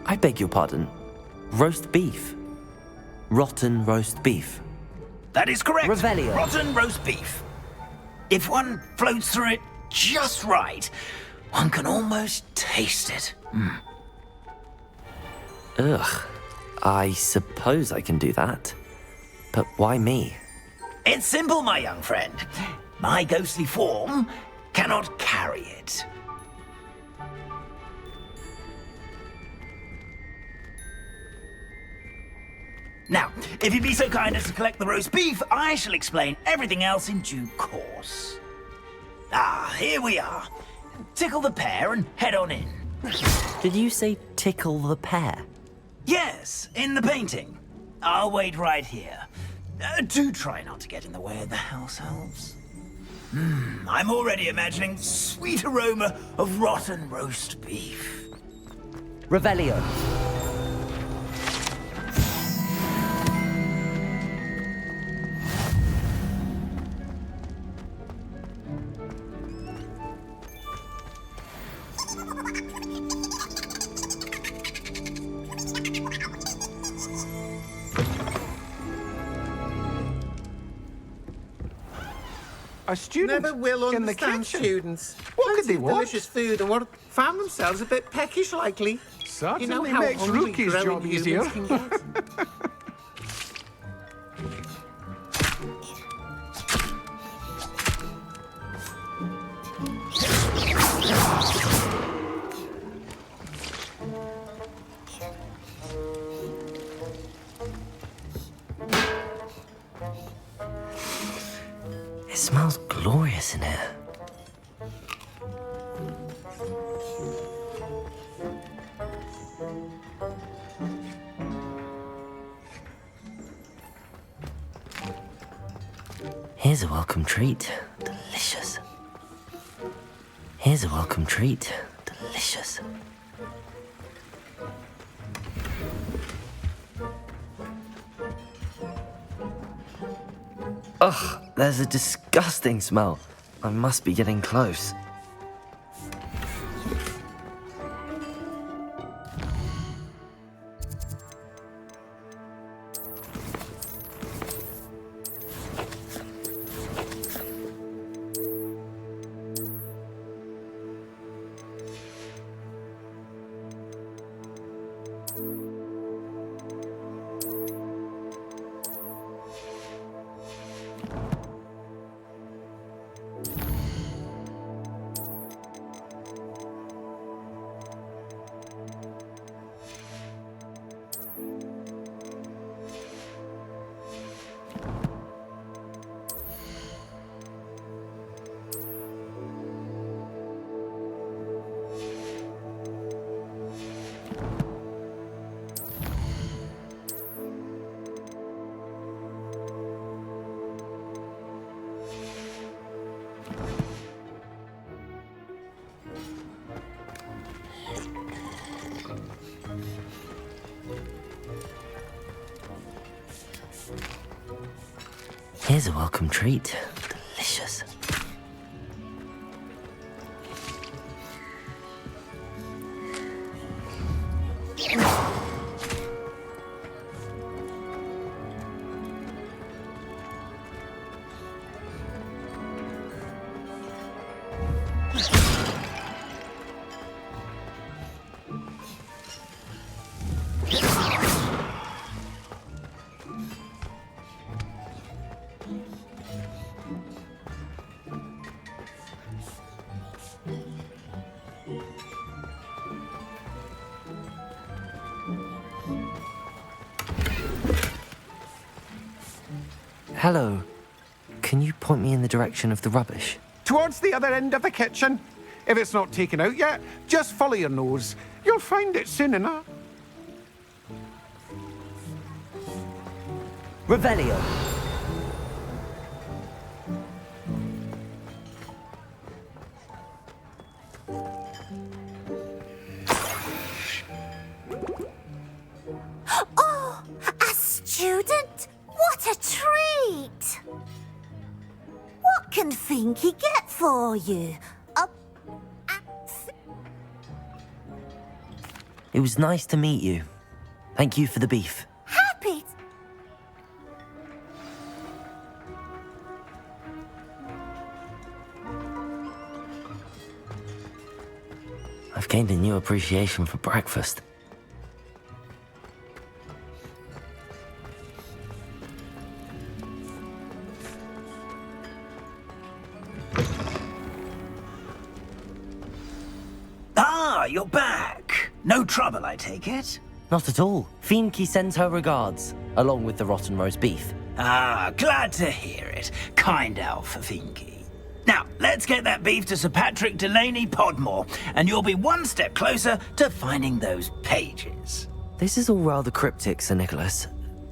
I beg your pardon. Roast beef. Rotten roast beef. That is correct. Revelio. Rotten roast beef. If one floats through it just right, one can almost taste it. Ugh. I suppose I can do that. But why me? It's simple, my young friend. My ghostly form cannot carry it. Now, if you'd be so kind as to collect the roast beef, I shall explain everything else in due course. Ah, here we are. Tickle the pear and head on in. Did you say tickle the pear? Yes, in the painting. I'll wait right here. Do try not to get in the way of the house elves. I'm already imagining the sweet aroma of rotten roast beef. Revelio. A student Never will in the understand kitchen. students. What could they Fancy want? delicious food and what found themselves a bit peckish, likely. Certainly you know how makes hungry Rookie's growing job humans easier. can get. It smells glorious in here. Here's a welcome treat. Delicious. Here's a welcome treat. Delicious. Ugh, there's a disgusting smell. I must be getting close. Here's a welcome treat. Delicious. Hello. Can you point me in the direction of the rubbish? Towards the other end of the kitchen. If it's not taken out yet, just follow your nose. You'll find it soon enough. Revelio. Oh, a student? What a treat! What can Finky get for you? It was nice to meet you. Thank you for the beef. Happy. I've gained a new appreciation for breakfast. Ah, you're back. No trouble, I take it? Not at all. Fienke sends her regards, along with the rotten roast beef. Ah, glad to hear it. Kind elf, Finky. Now, let's get that beef to Sir Patrick Delaney Podmore, and you'll be one step closer to finding those pages. This is all rather cryptic, Sir Nicholas.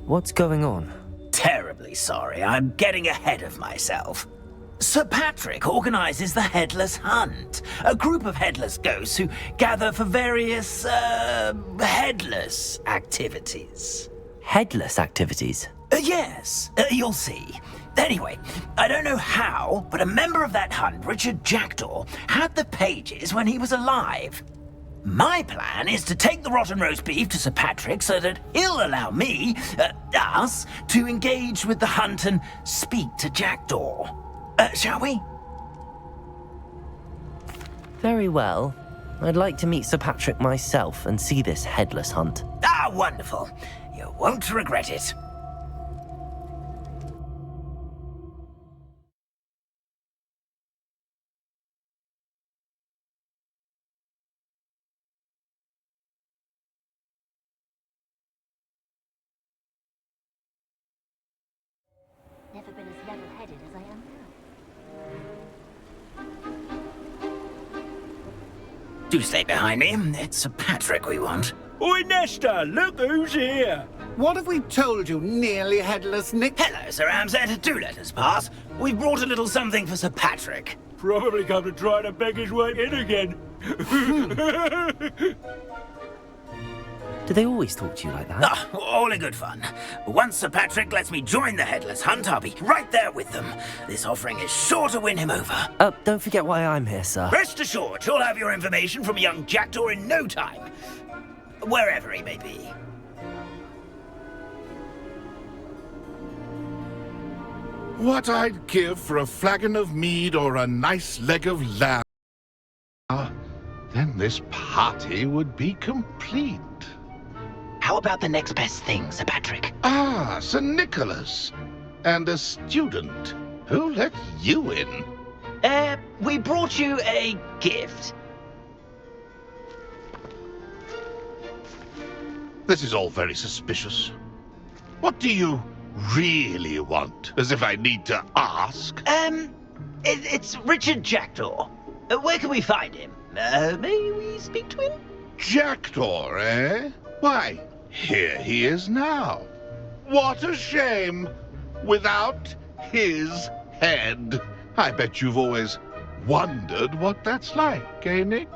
What's going on? Terribly sorry, I'm getting ahead of myself. Sir Patrick organizes the Headless Hunt, a group of headless ghosts who gather for various, headless activities. Headless activities? Yes, you'll see. Anyway, I don't know how, but a member of that hunt, Richard Jackdaw, had the pages when he was alive. My plan is to take the rotten roast beef to Sir Patrick so that he'll allow me, us, to engage with the hunt and speak to Jackdaw. Shall we? Very well. I'd like to meet Sir Patrick myself and see this headless hunt. Ah, wonderful. You won't regret it. Never been as level-headed as I am now. Do stay behind me. It's Sir Patrick we want. Oi, Nesta, look who's here. What have we told you, nearly headless Nick? Hello, Sir Ramsett. Do let us pass. We've brought a little something for Sir Patrick. Probably come to try to beg his way in again. Do they always talk to you like that? Ah, all in good fun. Once Sir Patrick lets me join the Headless Hunt, I'll be right there with them. This offering is sure to win him over. Don't forget why I'm here, sir. Rest assured, you'll have your information from young Jackdaw in no time. Wherever he may be. What I'd give for a flagon of mead or a nice leg of lamb. Then this party would be complete. How about the next best thing, Sir Patrick? Ah, Sir Nicholas. And a student. Who let you in? We brought you a gift. This is all very suspicious. What do you really want? As if I need to ask. It's Richard Jackdaw. Where can we find him? May we speak to him? Jackdaw, eh? Why, here he is now. What a shame. Without his head. I bet you've always wondered what that's like, eh, Nick?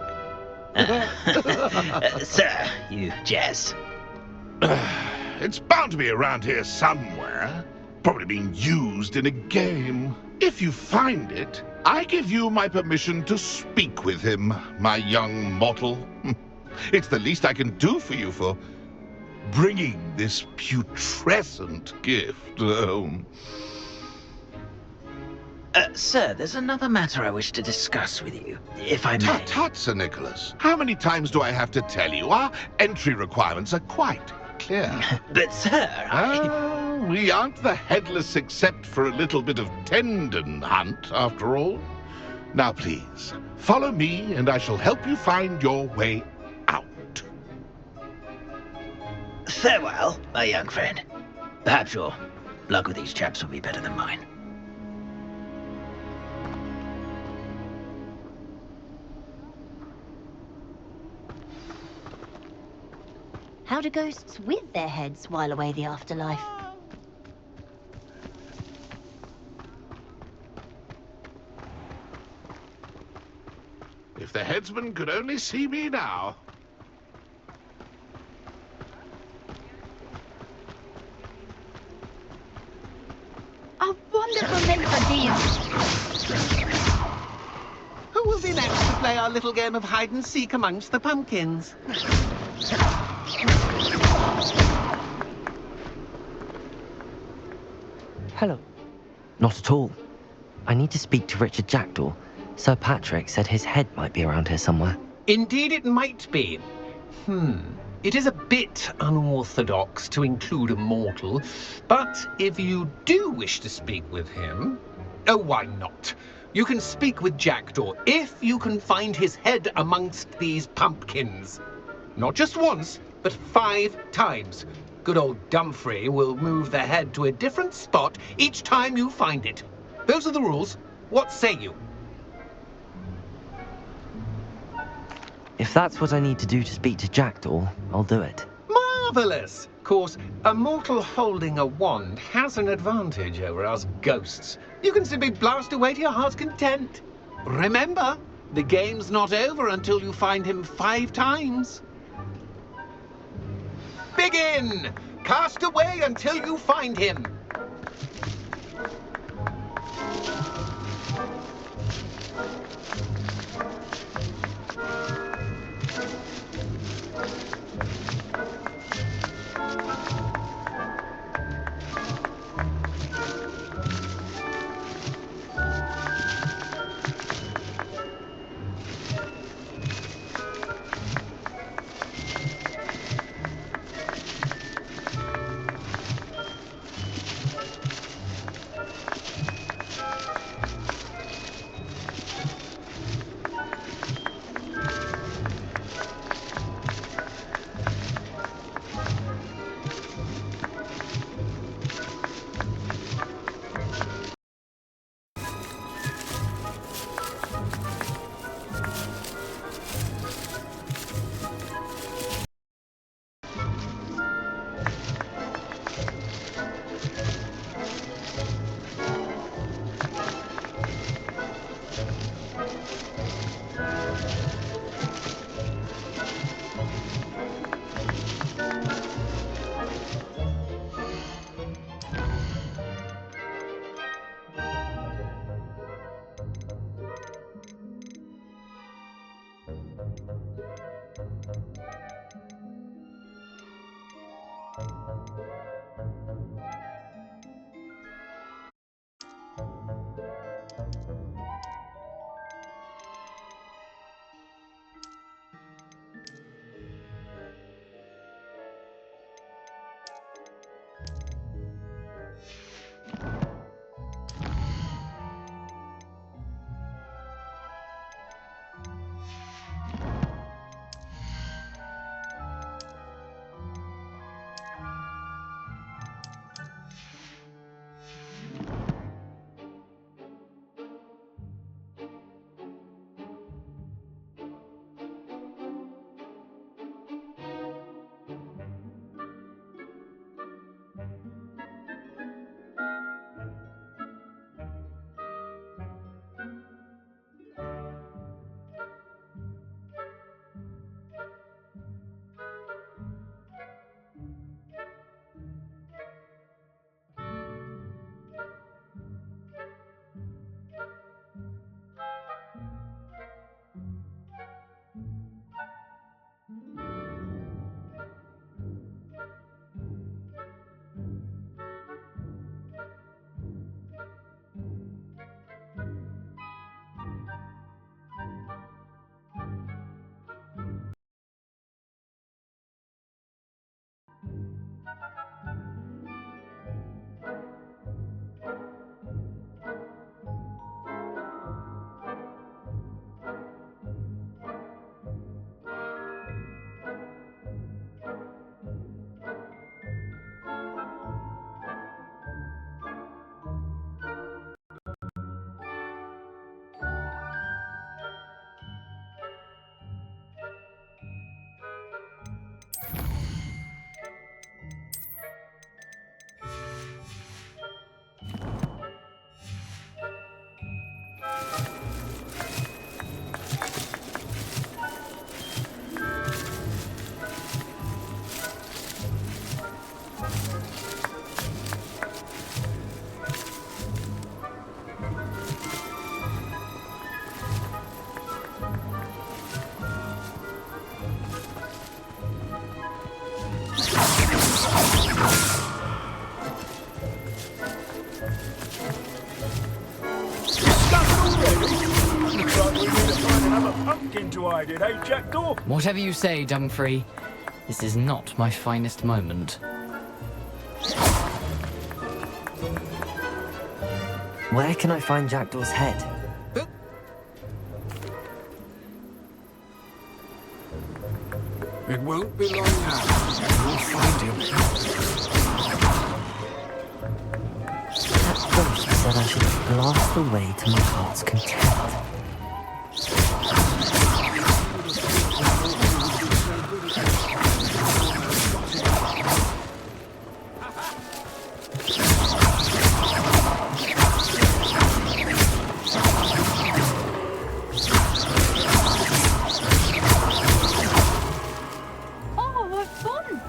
Sir, you jest. It's bound to be around here somewhere. Probably being used in a game. If you find it, I give you my permission to speak with him, my young mortal. It's the least I can do for you for bringing this putrescent gift home. Sir, there's another matter I wish to discuss with you, if I may. Tut, tut, Sir Nicholas. How many times do I have to tell you? Our entry requirements are quite clear. But, sir, we aren't the headless except for a little bit of tendon hunt, after all. Now, please, follow me, and I shall help you find your way out. Farewell, my young friend. Perhaps your luck with these chaps will be better than mine. How do ghosts with their heads while away the afterlife? If the headsman could only see me now. A wonderful name for deal. Who will be next to play our little game of hide-and-seek amongst the pumpkins? Hello. Not at all. I need to speak to Richard Jackdaw. Sir Patrick said his head might be around here somewhere. Indeed it might be. It is a bit unorthodox to include a mortal, but if you do wish to speak with him... Oh, why not? You can speak with Jackdaw if you can find his head amongst these pumpkins. Not just once, but 5 times. Good old Dumfrey will move the head to a different spot each time you find it. Those are the rules. What say you? If that's what I need to do to speak to Jackdaw, I'll do it. Marvellous! Of course, a mortal holding a wand has an advantage over us ghosts. You can simply blast away to your heart's content. Remember, the game's not over until you find him 5 times. Begin! Cast away until you find him. eh, Jackdaw? Whatever you say, Dumfrey. This is not my finest moment. Where can I find Jackdaw's head? It won't be long now. You'll find him. That ghost said I should blast the way to my heart's content. Oh, what fun!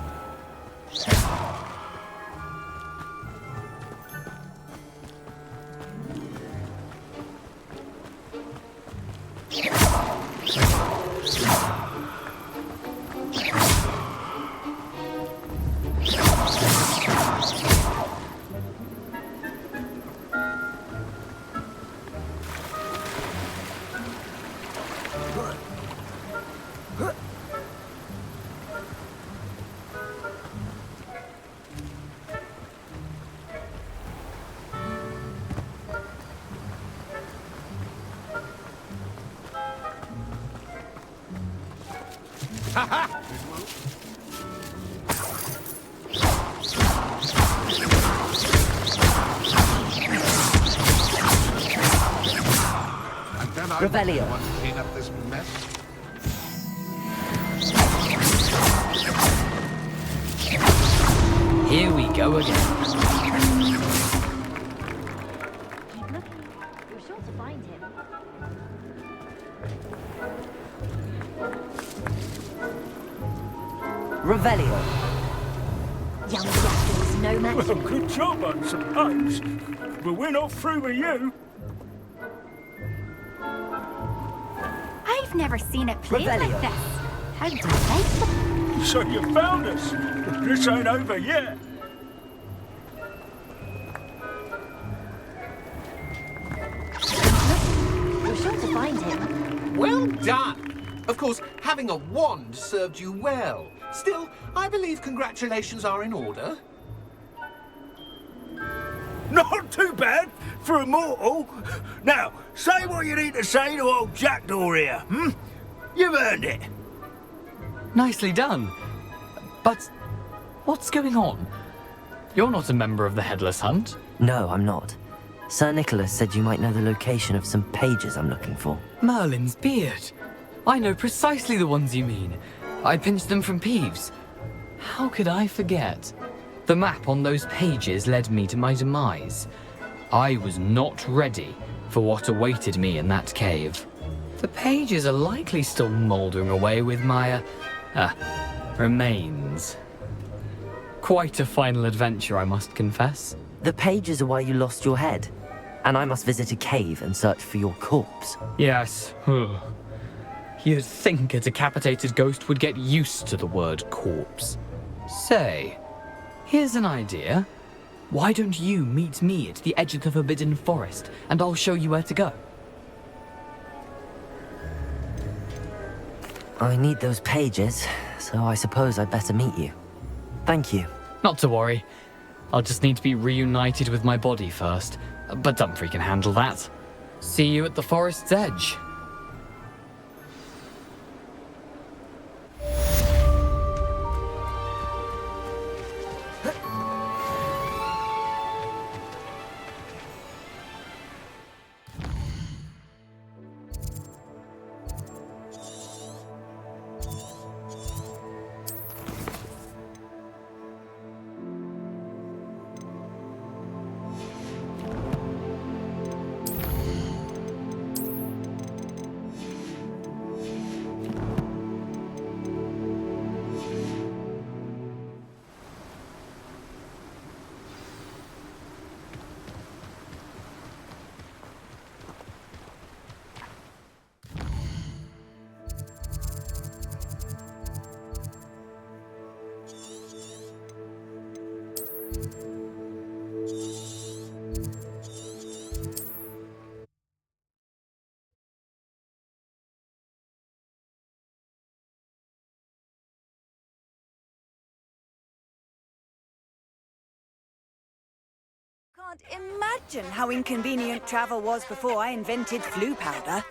And then I Revelio. want to clean up this mess. Here we go again. Keep looking. You're sure to find him. Revelio. Young Jackdaw's no match. Well, good job, I suppose. But we're not through with you. I've never seen it played Revelio. like this. How delightful. So you found us. This ain't over yet. You're sure to find him. Well done! Of course, having a wand served you well. Still, I believe congratulations are in order. Not too bad for a mortal. Now, say what you need to say to old Jackdaw here, hmm? You've earned it. Nicely done. But what's going on? You're not a member of the Headless Hunt. No, I'm not. Sir Nicholas said you might know the location of some pages I'm looking for. Merlin's beard. I know precisely the ones you mean. I pinched them from Peeves. How could I forget? The map on those pages led me to my demise. I was not ready for what awaited me in that cave. The pages are likely still mouldering away with my, remains. Quite a final adventure, I must confess. The pages are why you lost your head, and I must visit a cave and search for your corpse. Yes. You'd think a decapitated ghost would get used to the word corpse. Say, here's an idea. Why don't you meet me at the edge of the Forbidden Forest, and I'll show you where to go? I need those pages, so I suppose I'd better meet you. Thank you. Not to worry. I'll just need to be reunited with my body first. But Dumfrey can handle that. See you at the forest's edge. Can't imagine how inconvenient travel was before I invented flu powder.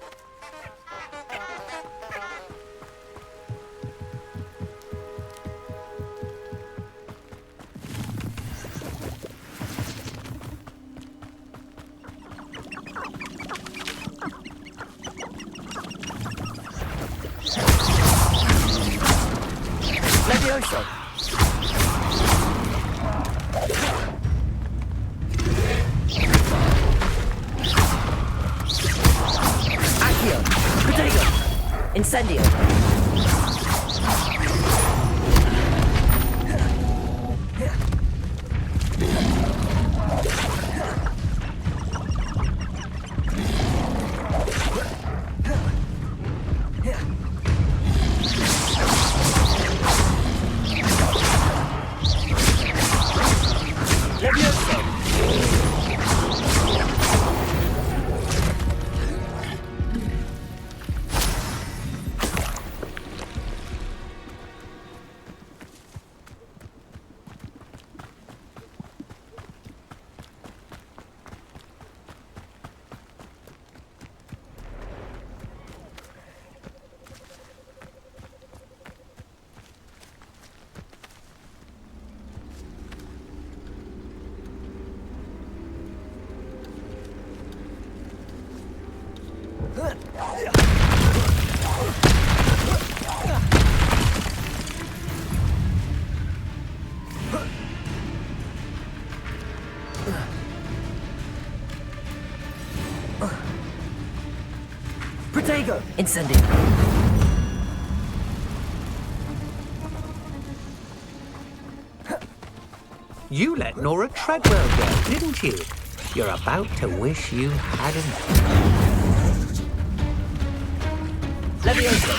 Levioso! Accio! Protego! Incendio! Protego! Incendio! You let Nora Treadwell go, didn't you? You're about to wish you hadn't. Levioso!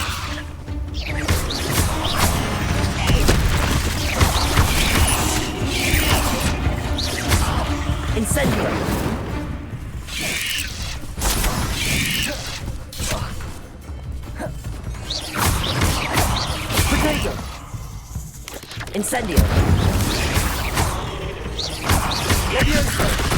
Incendio! Protego! Incendio! Levioso!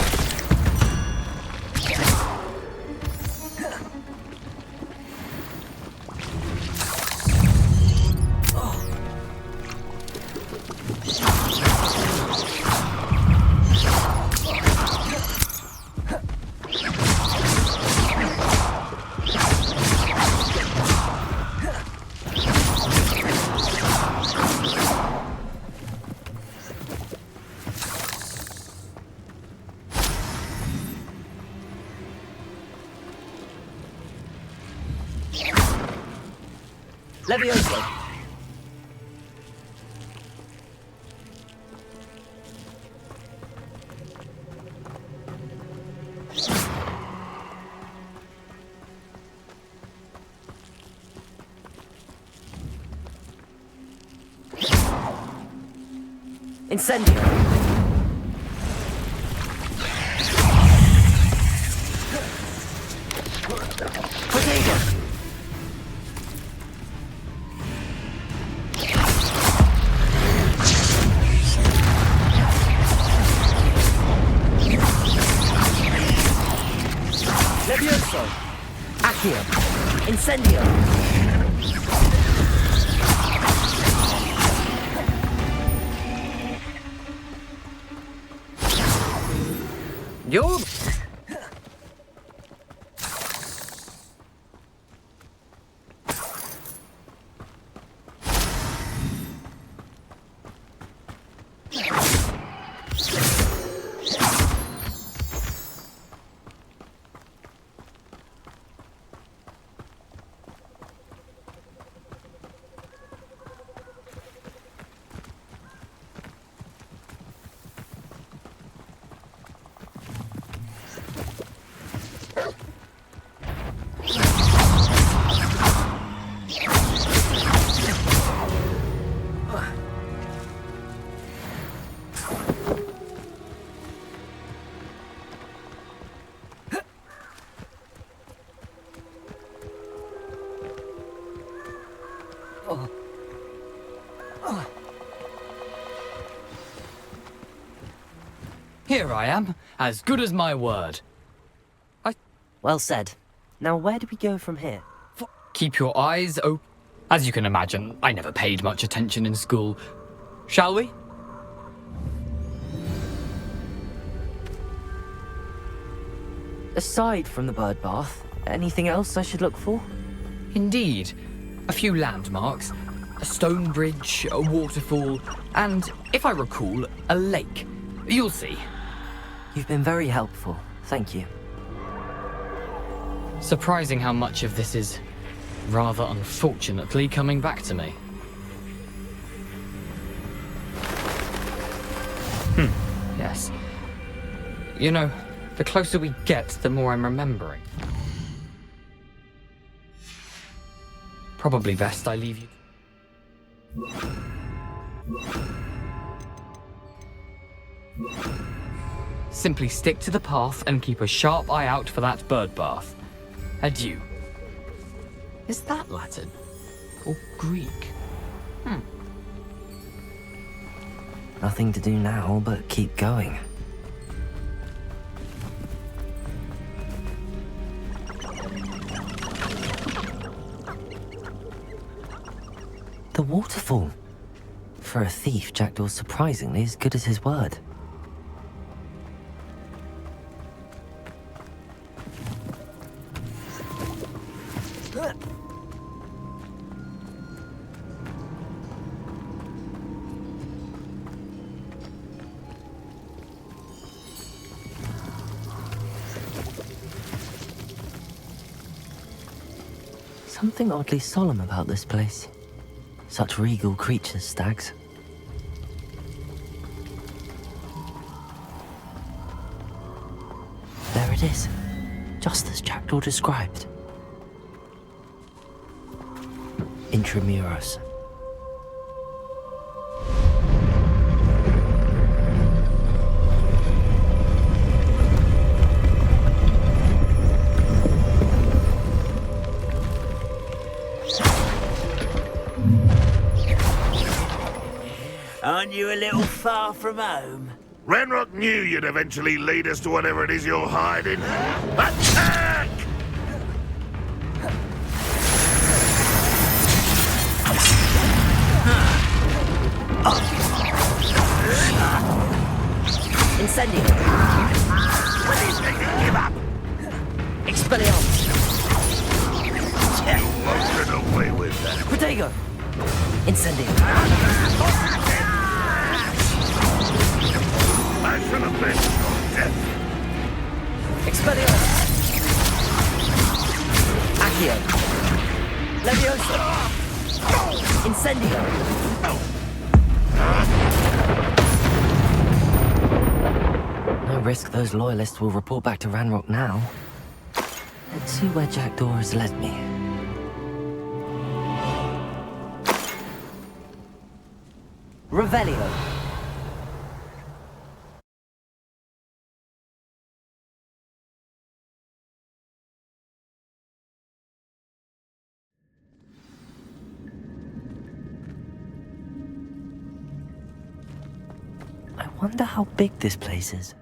Levioso! Incendio! Protego! Levioso! Accio! Incendio! You're... Here I am, as good as my word. Well said. Now where do we go from here? Keep your eyes open. As you can imagine, I never paid much attention in school. Shall we? Aside from the bird bath, anything else I should look for? Indeed. A few landmarks, a stone bridge, a waterfall, and, if I recall, a lake. You'll see. You've been very helpful. Thank you. Surprising how much of this is, rather unfortunately, coming back to me. Yes. You know, the closer we get, the more I'm remembering. Probably best I leave you. Simply stick to the path and keep a sharp eye out for that bird bath. Adieu. Is that Latin? Or Greek? Nothing to do now but keep going. The waterfall. For a thief, Jackdaw's surprisingly as good as his word. Something oddly solemn about this place. Such regal creatures, stags. There it is, just as Jackdaw described. Intramuros. Aren't you a little far from home? Ranrock knew you'd eventually lead us to whatever it is you're hiding. Attack! Incendio. When he's thinking, give up! Expelliarmus. You won't get away with that. Protego. Incendio. I shall avenge your death. Expelliarmus. Accio. Leviosa. Incendio. No risk those loyalists will report back to Ranrock now. Let's see where Jackdaw has led me. Revelio. I wonder how big this place is.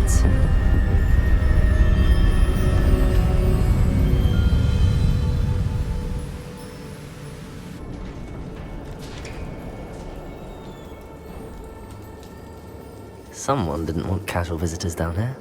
needs. Someone didn't want casual visitors down here.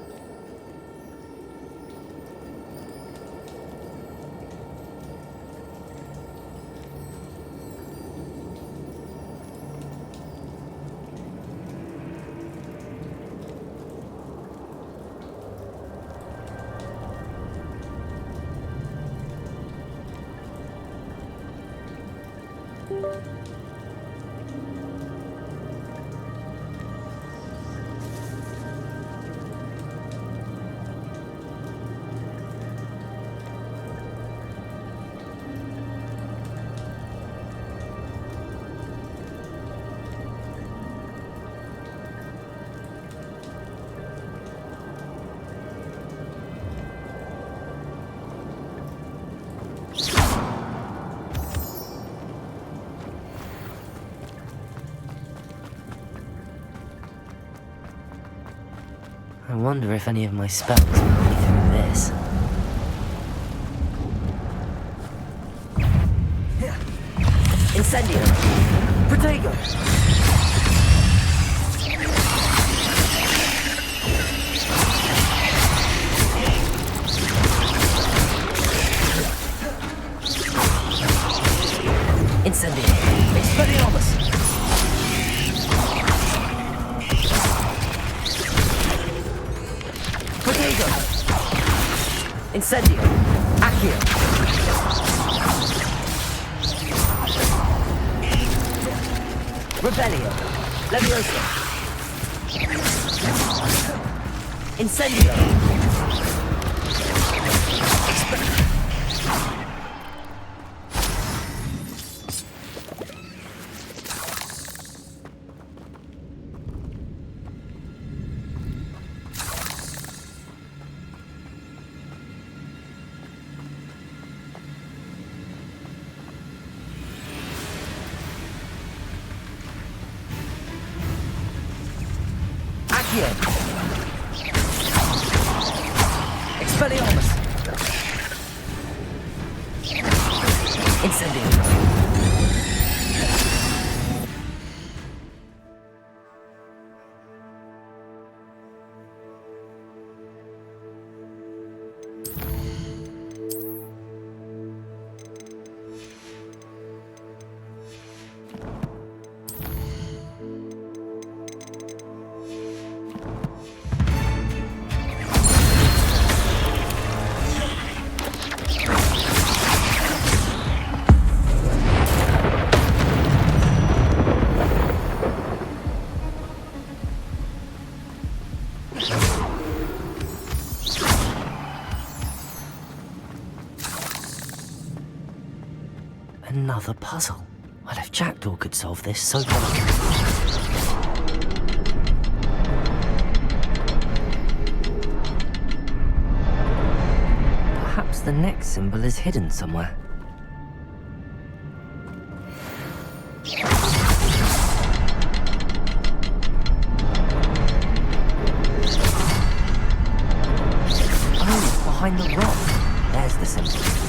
I wonder if any of my spells will help me through this. Incendio! Protego! Incendio! Expelliarmus! Protego! Incendio! Accio! Rebellion! Leviosa! Incendio! Expelliarmus! Incendio! Another puzzle. Well, if Jackdaw could solve this, so can I. Perhaps the next symbol is hidden somewhere. Oh, behind the rock. There's the symbol.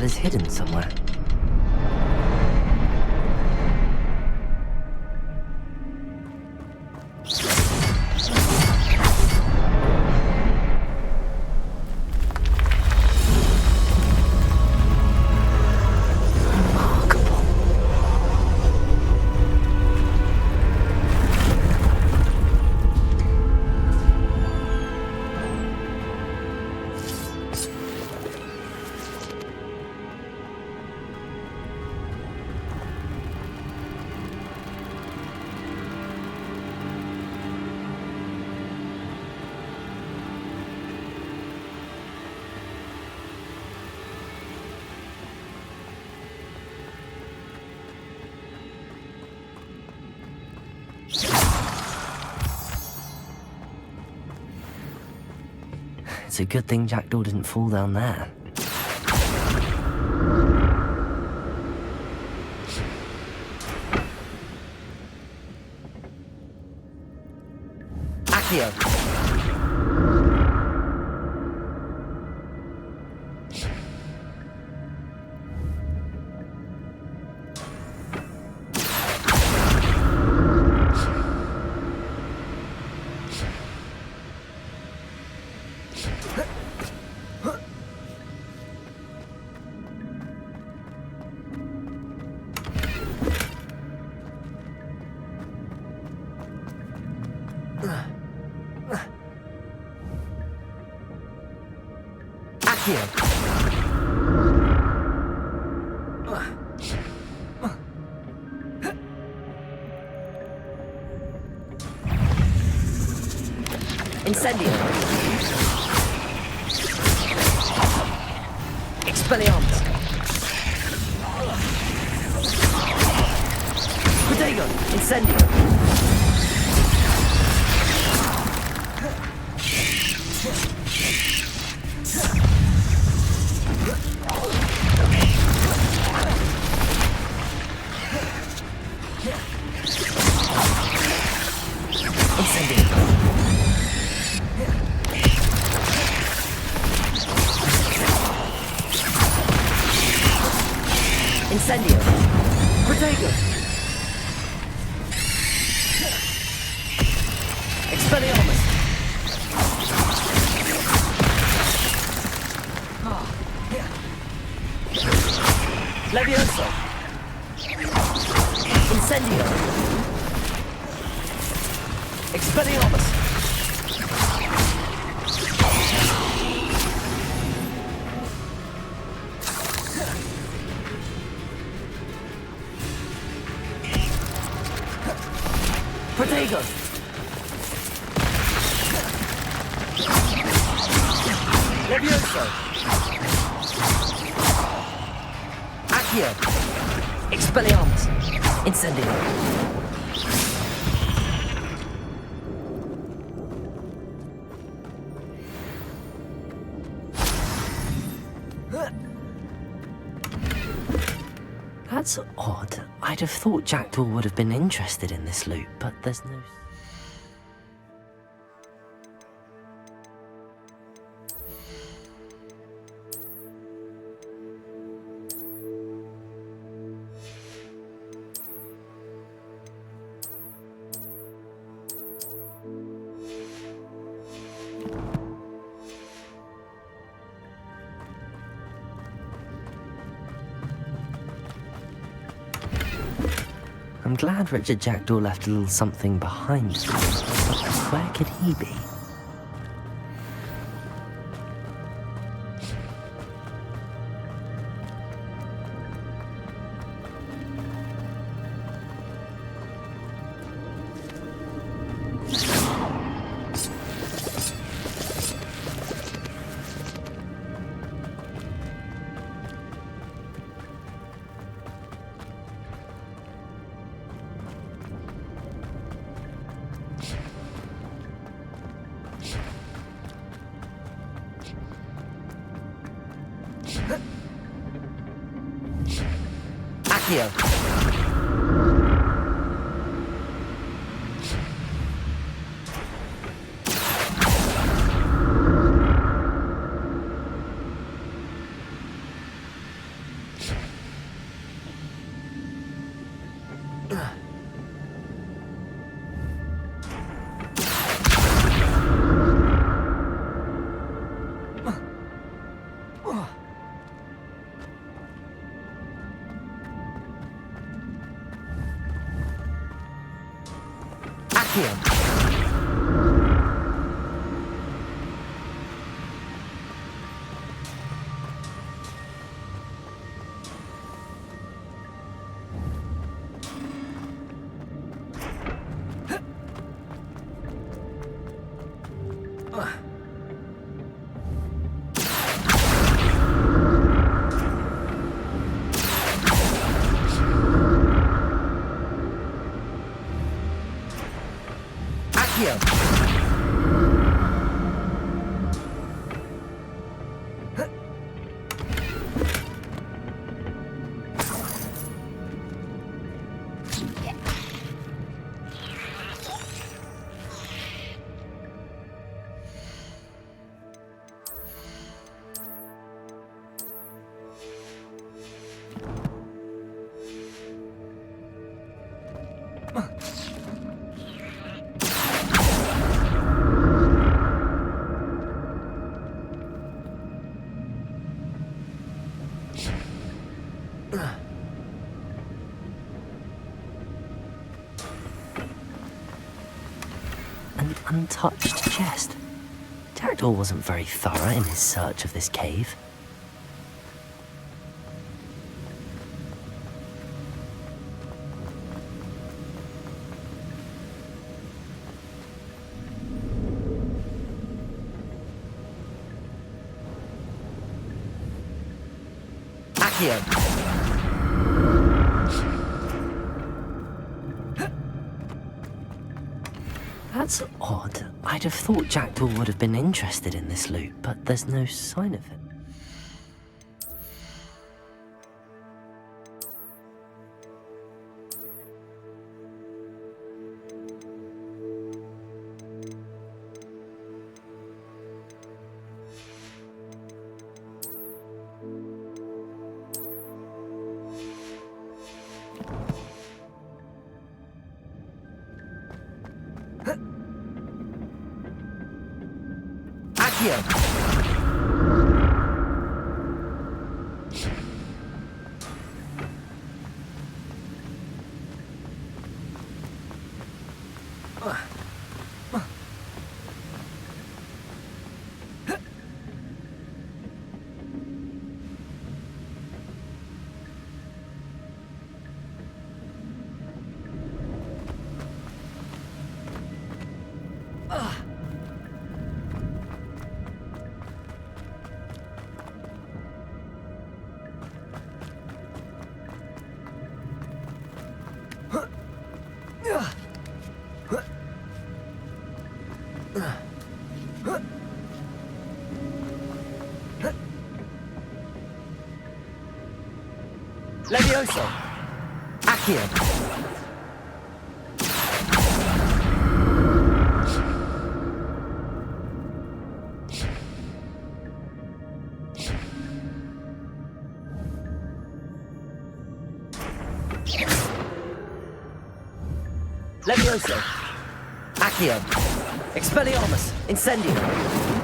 Is hidden somewhere. It's a good thing Jackdaw didn't fall down there. Accio! Incendio. Expelliarmus. Protego. Incendio. Incendio. Protego. Expelliarmus. Levioso. Incendio. Expelliarmus. Protego. Levioso. Accio. Expelliarmus. Incendio. That's odd. I'd have thought Jackdaw would have been interested in this loot, but there's no... I'm glad Richard Jackdaw left a little something behind him. Where could he be? Accio. untouched chest. Jackdaw wasn't very thorough in his search of this cave. That's odd. I'd have thought Jackdaw would have been interested in this loot, but there's no sign of it. Levioso! Accio! Levioso! Accio! Expelliarmus! Incendio!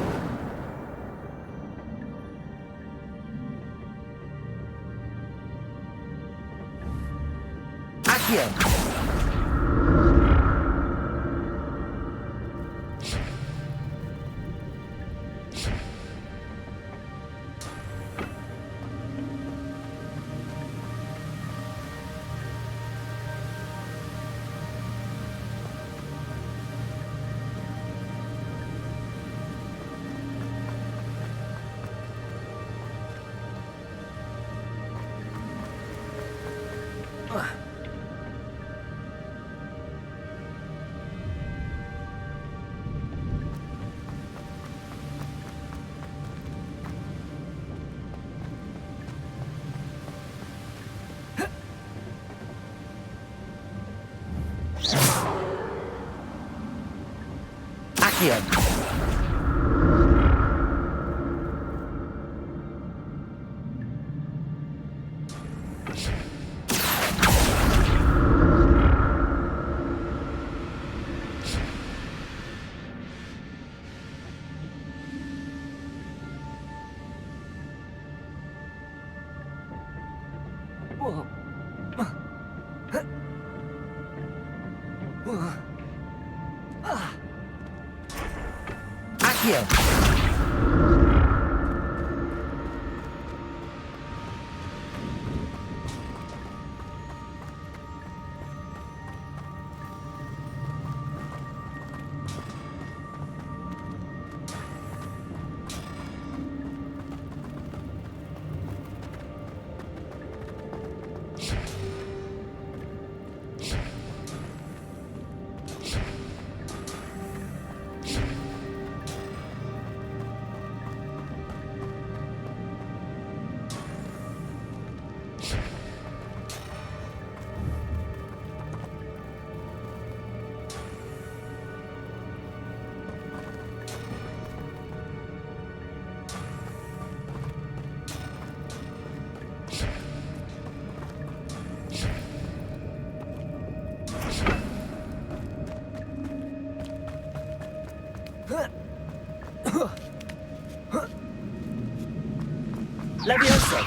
Levioso!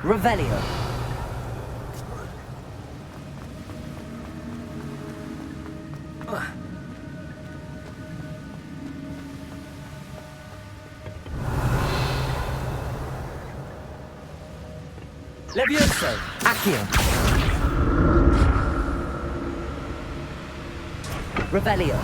Revelio! Levioso! Accio! Revelio.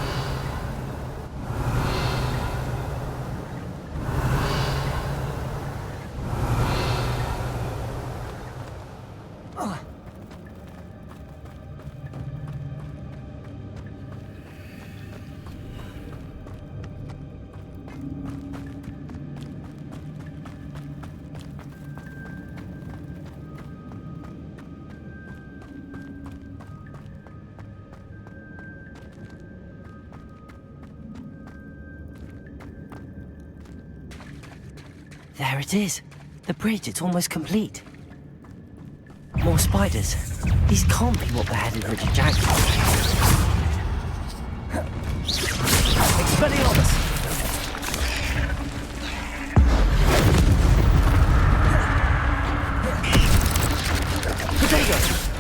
There it is. The bridge, it's almost complete. More spiders. These can't be what beheaded Richard Jackson. Expelliarmus! Potato!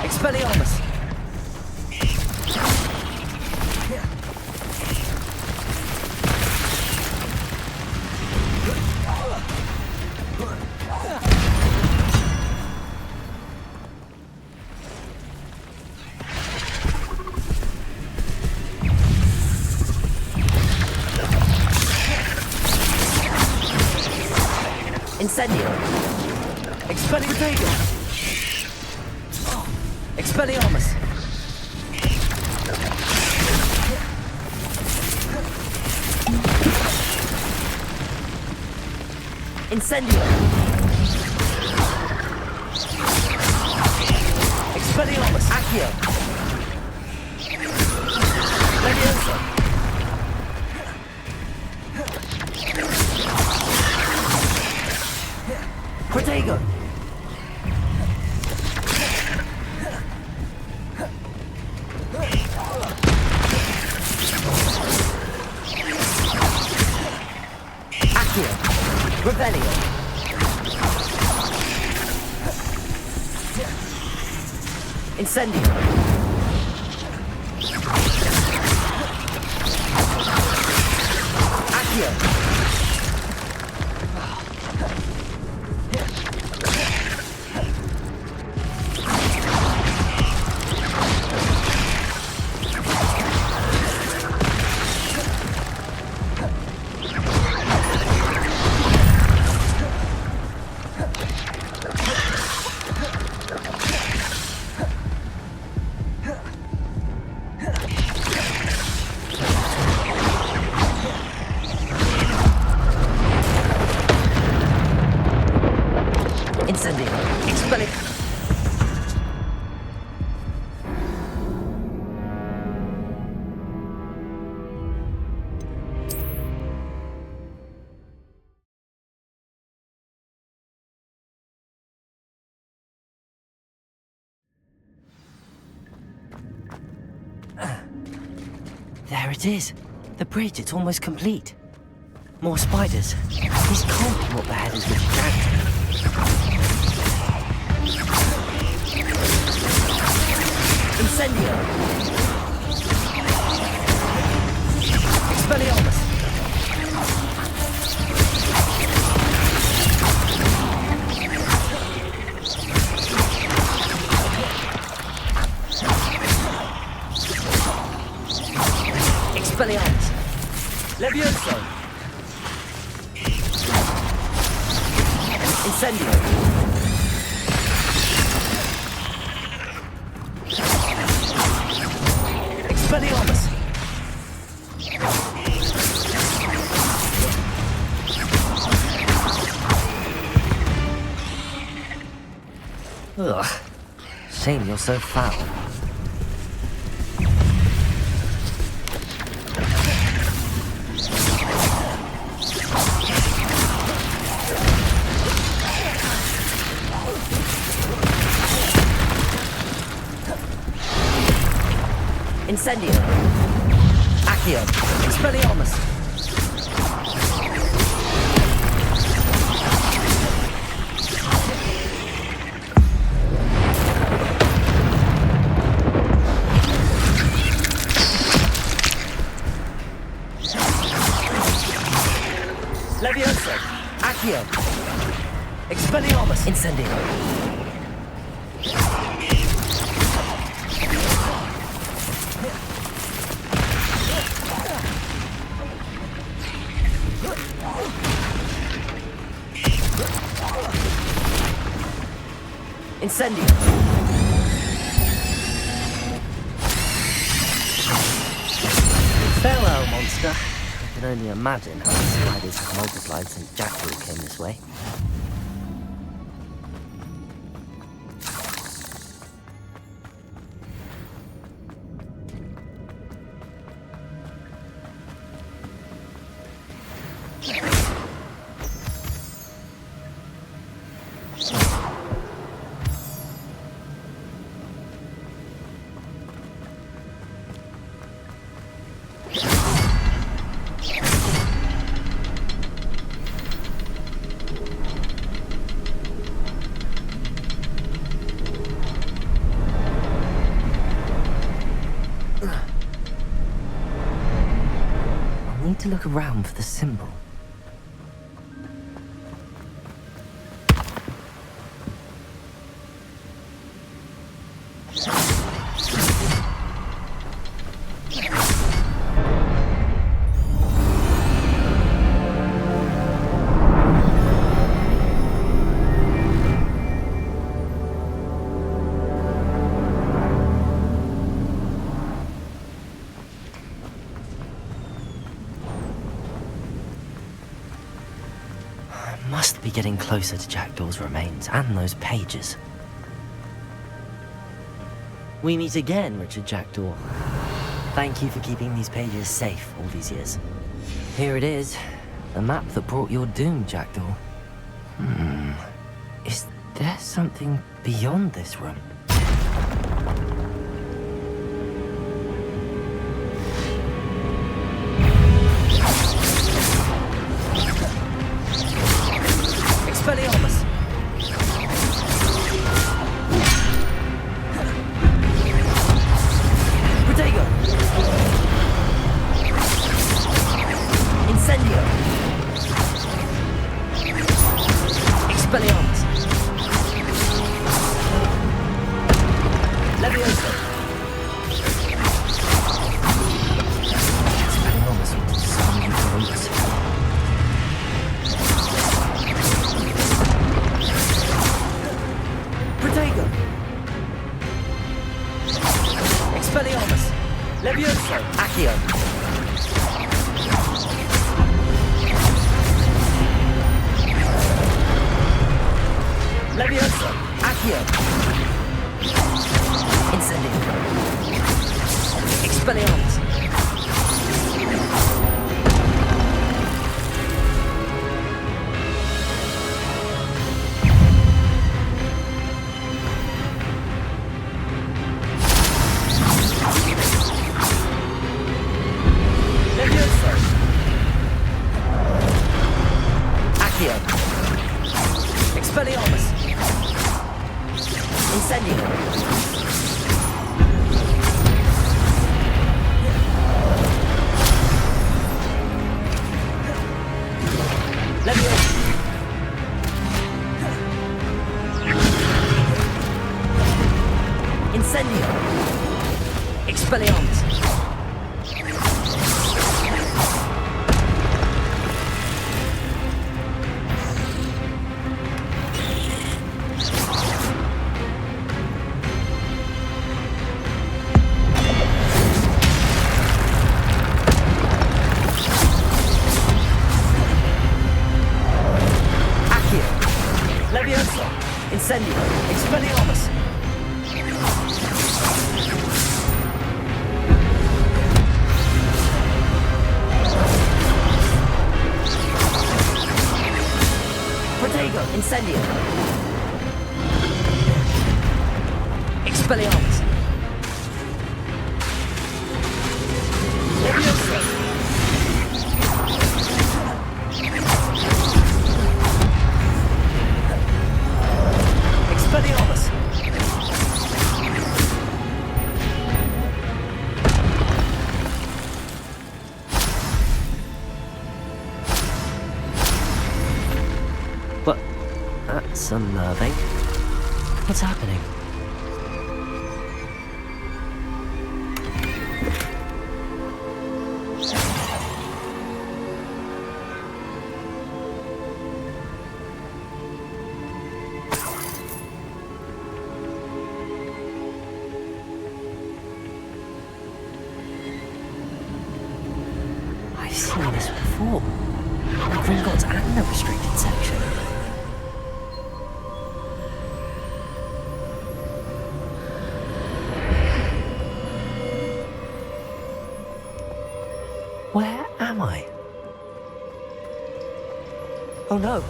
Expelliarmus! Incendio! Expelliarmus! Expelliarmus! Incendio! Expelliarmus! Accio! Levioso! Protego! Accio! Revelio! Incendio! Accio! Incendio! Expelli... There it is. The bridge, it's almost complete. More spiders. These can't be what beheaded Richard Jackson. Incendio! Expelliarmus! Expelliarmus! Levioso! Incendio! Expelliarmus! Ugh. Shame you're so foul. Incendio! Accio! Accio. Expelliarmus. Levioso. Accio. Expelliarmus. Incendio. Incendio. Farewell, monster. I can only imagine how the spiders have multiplied since Jackdaw came this way. To look around for the symbol. Must be getting closer to Jackdaw's remains and those pages. We meet again, Richard Jackdaw. Thank you for keeping these pages safe all these years. Here it is, the map that brought your doom, Jackdaw. Is there something beyond this room? Expelliarmus! Protego! Incendio! Expelliarmus! Levioso! Expelliarmus with some influence. Protego! Expelliarmus! Levioso! Accio! Levioso! Accio! Incendio! Expelliarmus! Levioso! Accio! Expelliarmus! Incendio! Levioso! Incendio! Expelliarmus! Levioso! Incendio! Expelliarmus! Protego! Incendio! Expelliarmus! Levioso! That's unnerving. What's happening? I've seen this before. The Gringotts and the restricted section. Where am I? Oh no,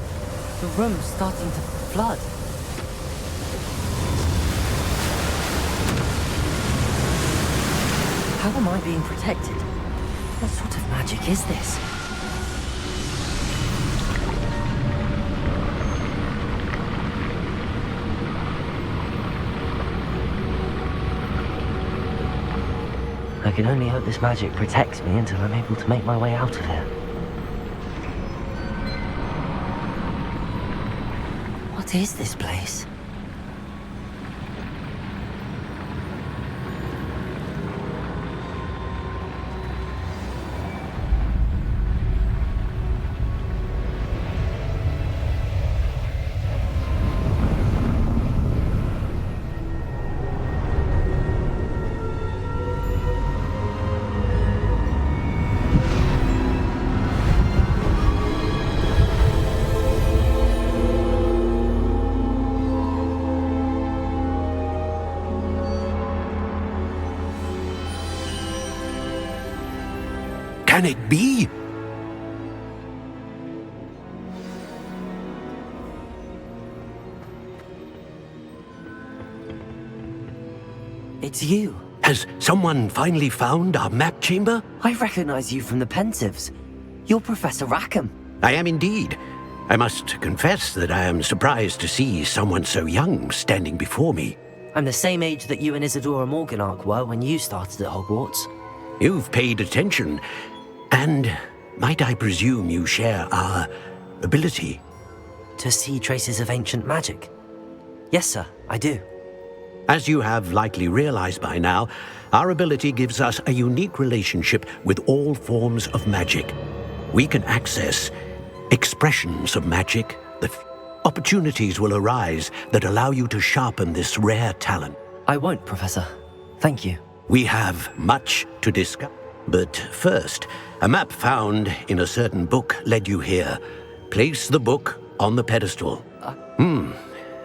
the room's starting to flood. How am I being protected? What sort of magic is this? I can only hope this magic protects me until I'm able to make my way out of here. What is this place? Can it be? It's you. Has someone finally found our map chamber? I recognize you from the Pensives. You're Professor Rackham. I am indeed. I must confess that I am surprised to see someone so young standing before me. I'm the same age that you and Isadora Morganach were when you started at Hogwarts. You've paid attention. And might I presume you share our ability? To see traces of ancient magic? Yes, sir, I do. As you have likely realized by now, our ability gives us a unique relationship with all forms of magic. We can access expressions of magic. Opportunities will arise that allow you to sharpen this rare talent. I won't, Professor. Thank you. We have much to discuss. But first, a map found in a certain book led you here. Place the book on the pedestal.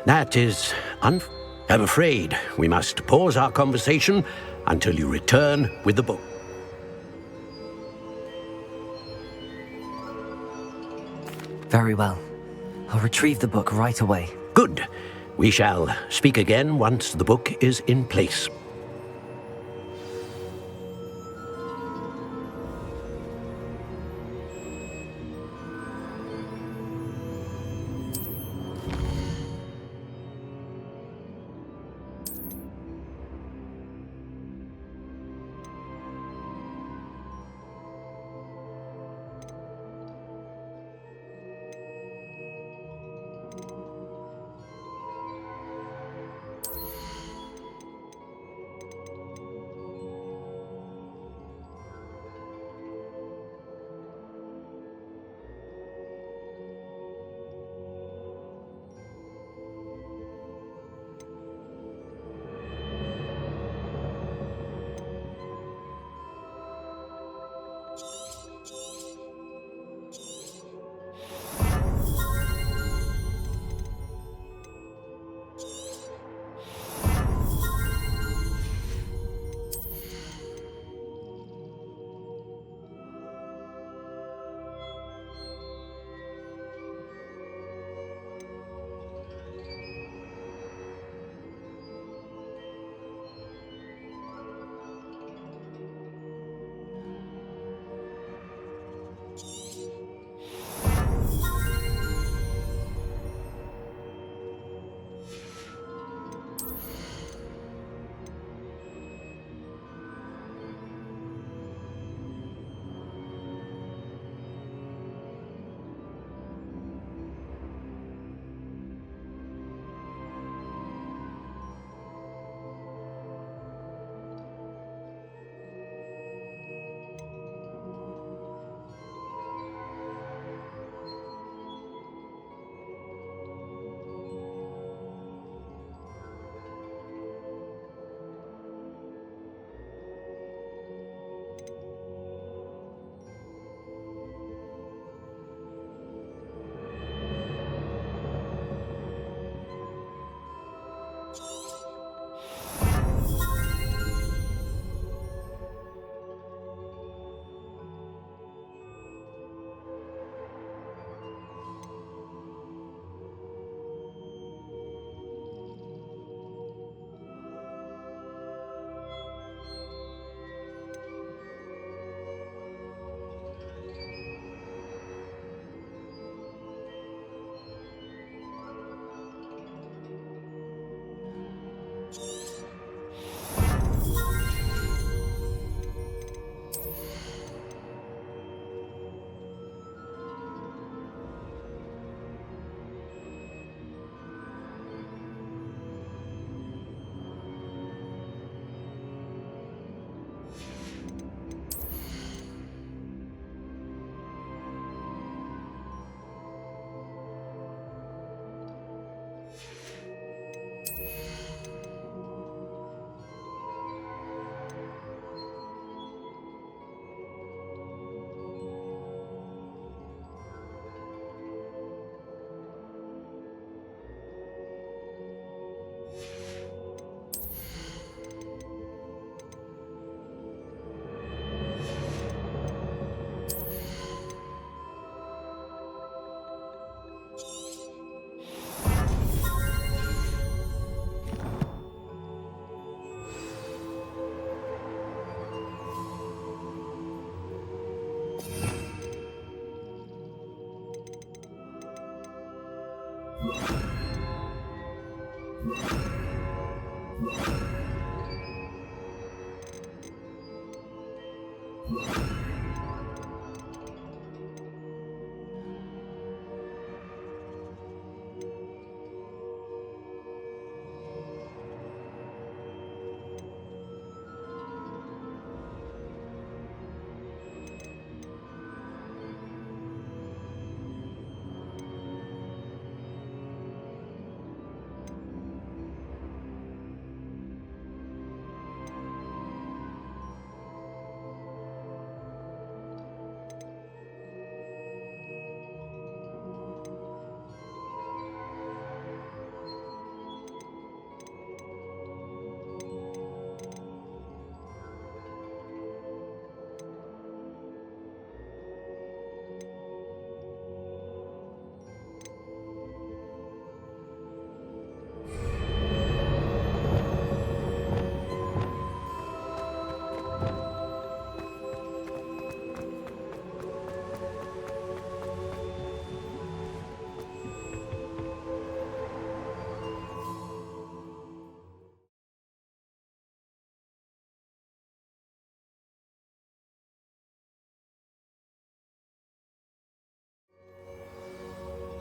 That is I'm afraid we must pause our conversation until you return with the book. Very well. I'll retrieve the book right away. Good. We shall speak again once the book is in place.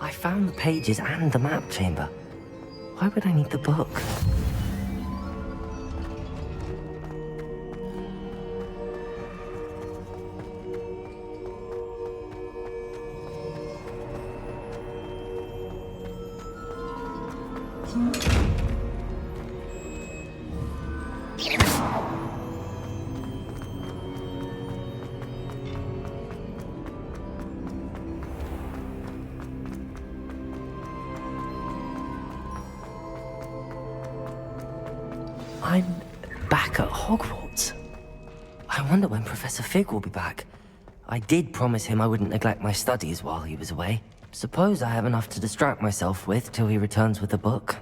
I found the pages and the map chamber. Why would I need the book? I'm back at Hogwarts. I wonder when Professor Fig will be back. I did promise him I wouldn't neglect my studies while he was away. Suppose I have enough to distract myself with till he returns with the book.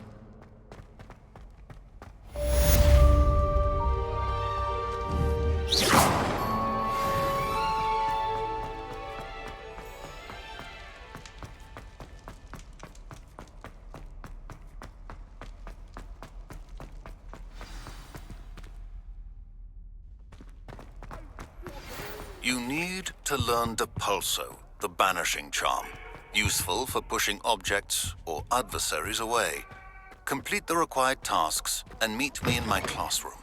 You need to learn Depulso, the banishing charm. Useful for pushing objects or adversaries away. Complete the required tasks and meet me in my classroom.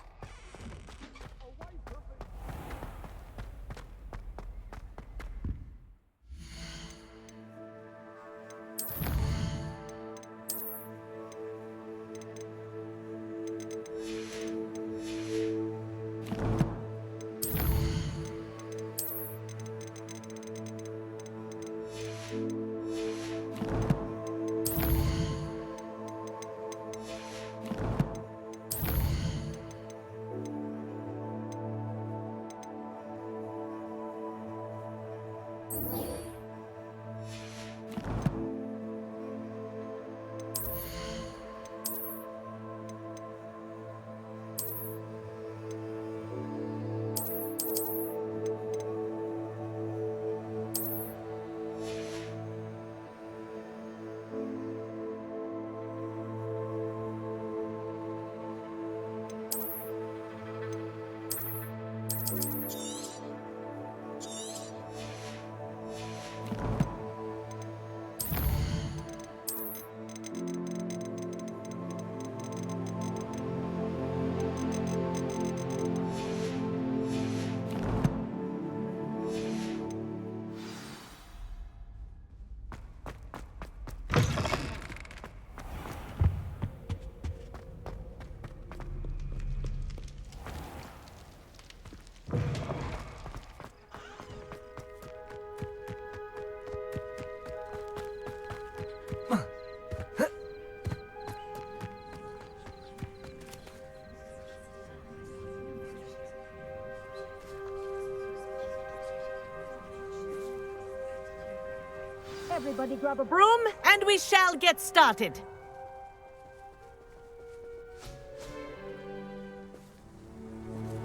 Everybody grab a broom, and we shall get started.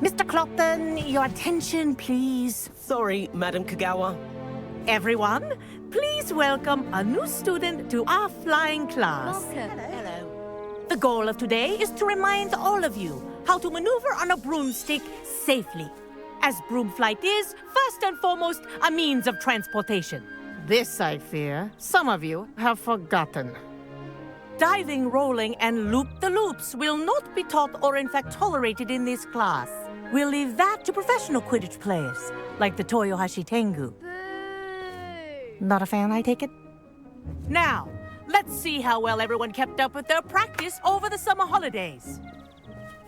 Mr. Clopton, your attention, please. Sorry, Madam Kagawa. Everyone, please welcome a new student to our flying class. Hello. The The goal of today is to remind all of you how to maneuver on a broomstick safely, as broom flight is, first and foremost, a means of transportation. This, I fear, some of you have forgotten. Diving, rolling, and loop-the-loops will not be taught or in fact tolerated in this class. We'll leave that to professional Quidditch players, like the Toyohashi Tengu. Not a fan, I take it? Now, let's see how well everyone kept up with their practice over the summer holidays.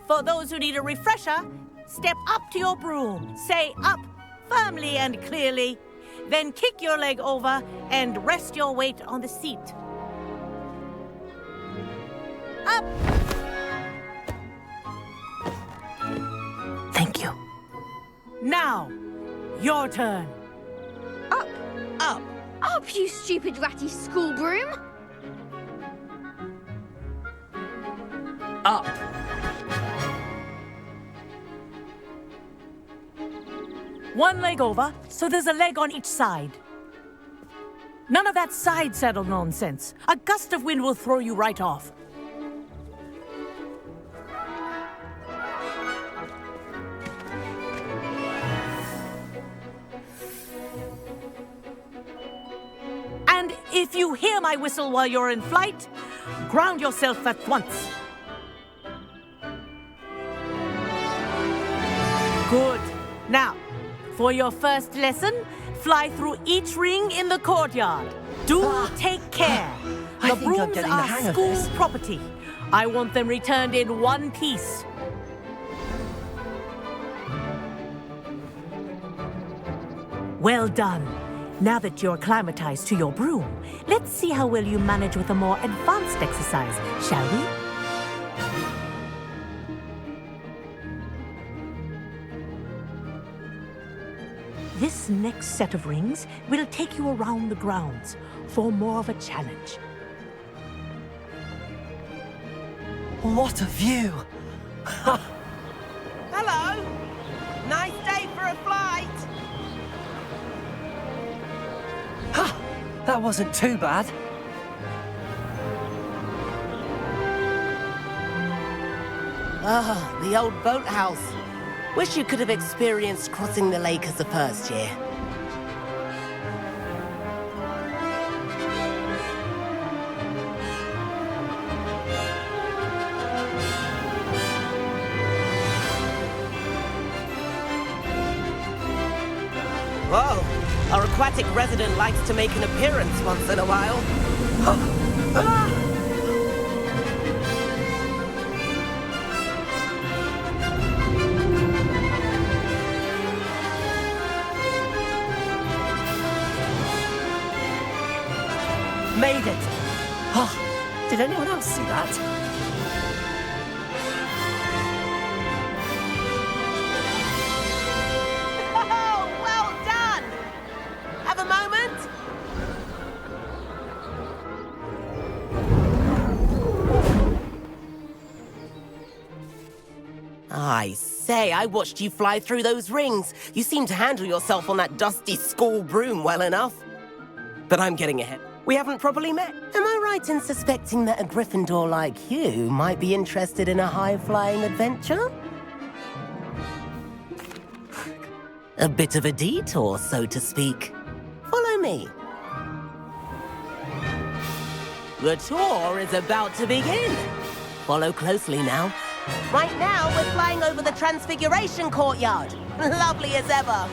For those who need a refresher, step up to your broom, say up firmly and clearly, then kick your leg over and rest your weight on the seat. Up! Thank you. Now, your turn. Up! Up! Up, you stupid ratty school broom! Up! One leg over, so there's a leg on each side. None of that side saddle nonsense. A gust of wind will throw you right off. And if you hear my whistle while you're in flight, ground yourself at once. Good. Now, for your first lesson, fly through each ring in the courtyard. Do take care. I The think I'm brooms getting the are hang of school this. property. I want them returned in one piece. Well done. Now that you're acclimatized to your broom, let's see how well you manage with a more advanced exercise, shall we? This next set of rings will take you around the grounds for more of a challenge. What a view! Hello! Nice day for a flight! That wasn't too bad. Ah, the old boathouse. Wish you could have experienced crossing the lake as a first year. Whoa, our aquatic resident likes to make an appearance once in a while. Made it! Oh, did anyone else see that? Oh, well done! Have a moment? I say, I watched you fly through those rings. You seem to handle yourself on that dusty school broom well enough. But I'm getting ahead. We haven't properly met. Am I right in suspecting that a Gryffindor like you might be interested in a high-flying adventure? A bit of a detour, so to speak. Follow me. The tour is about to begin. Follow closely now. Right now, we're flying over the Transfiguration Courtyard. Lovely as ever.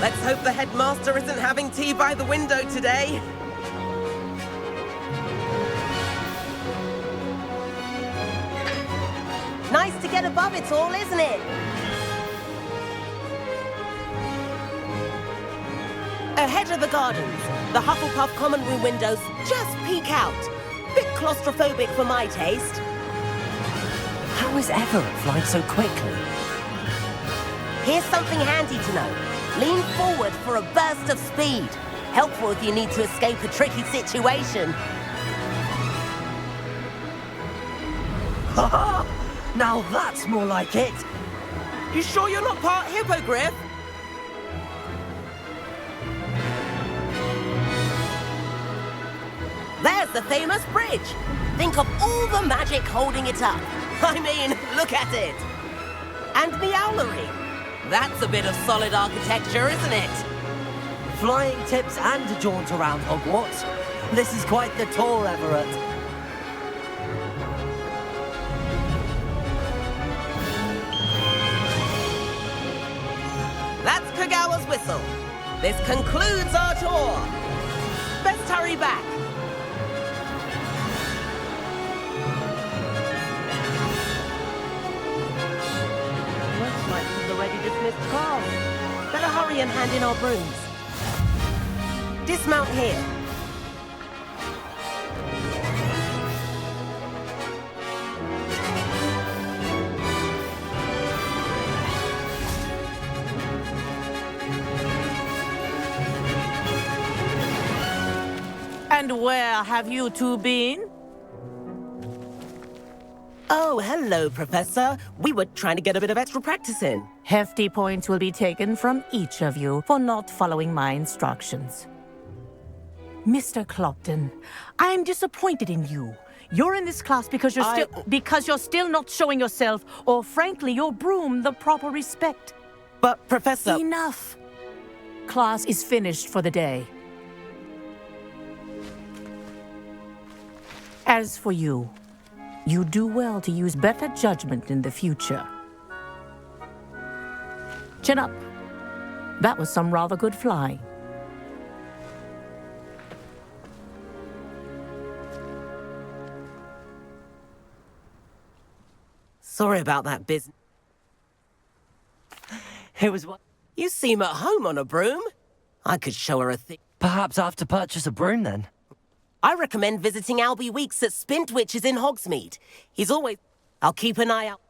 Let's hope the headmaster isn't having tea by the window today. Nice to get above it all, isn't it? Ahead of the gardens, the Hufflepuff common room windows just peek out. Bit claustrophobic for my taste. How is Everett flying so quickly? Here's something handy to know. Lean forward for a burst of speed. Helpful if you need to escape a tricky situation. Now that's more like it. You sure you're not part hippogriff? There's the famous bridge. Think of all the magic holding it up. I mean, look at it. And the owlery. That's a bit of solid architecture, isn't it? Flying tips and a jaunt around Hogwarts. This is quite the tour, Everett. That's Kagawa's whistle. This concludes our tour. Best hurry back. Looks like the already dismissed class. Better hurry and hand in our brooms. Dismount here. And where have you two been? Oh, hello, Professor. We were trying to get a bit of extra practice in. Hefty points will be taken from each of you for not following my instructions. Mr. Clopton, I'm disappointed in you. You're in this class because you're still not showing yourself, or frankly, your broom the proper respect. But, Professor... Enough. Class is finished for the day. As for you, you do well to use better judgment in the future. Chin up. That was some rather good flying. Sorry about that business. It was what? You seem at home on a broom. I could show her a thing. Perhaps I have to purchase a broom then. I recommend visiting Albie Weeks at Spintwitches in Hogsmeade. He's always... I'll keep an eye out.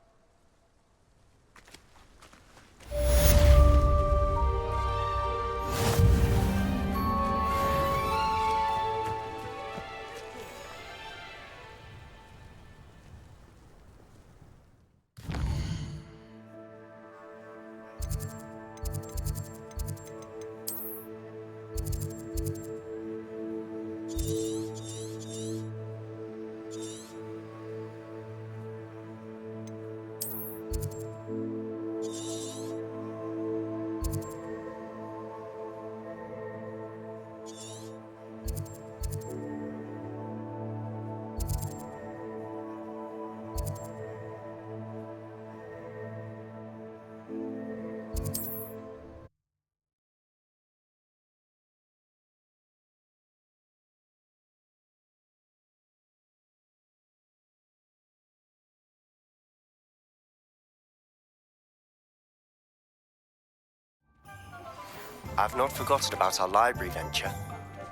I've not forgotten about our library venture.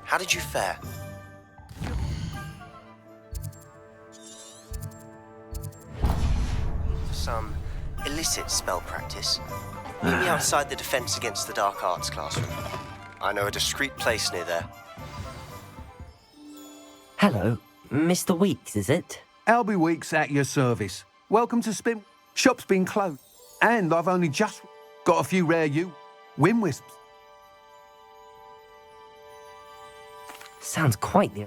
How did you fare? Some illicit spell practice. Meet me outside the Defense Against the Dark Arts classroom. I know a discreet place near there. Hello, Mr. Weeks, is it? Albie Weeks at your service. Welcome to Spin. Shop's been closed. And I've only just got a few rare wind wisps. Sounds quite the...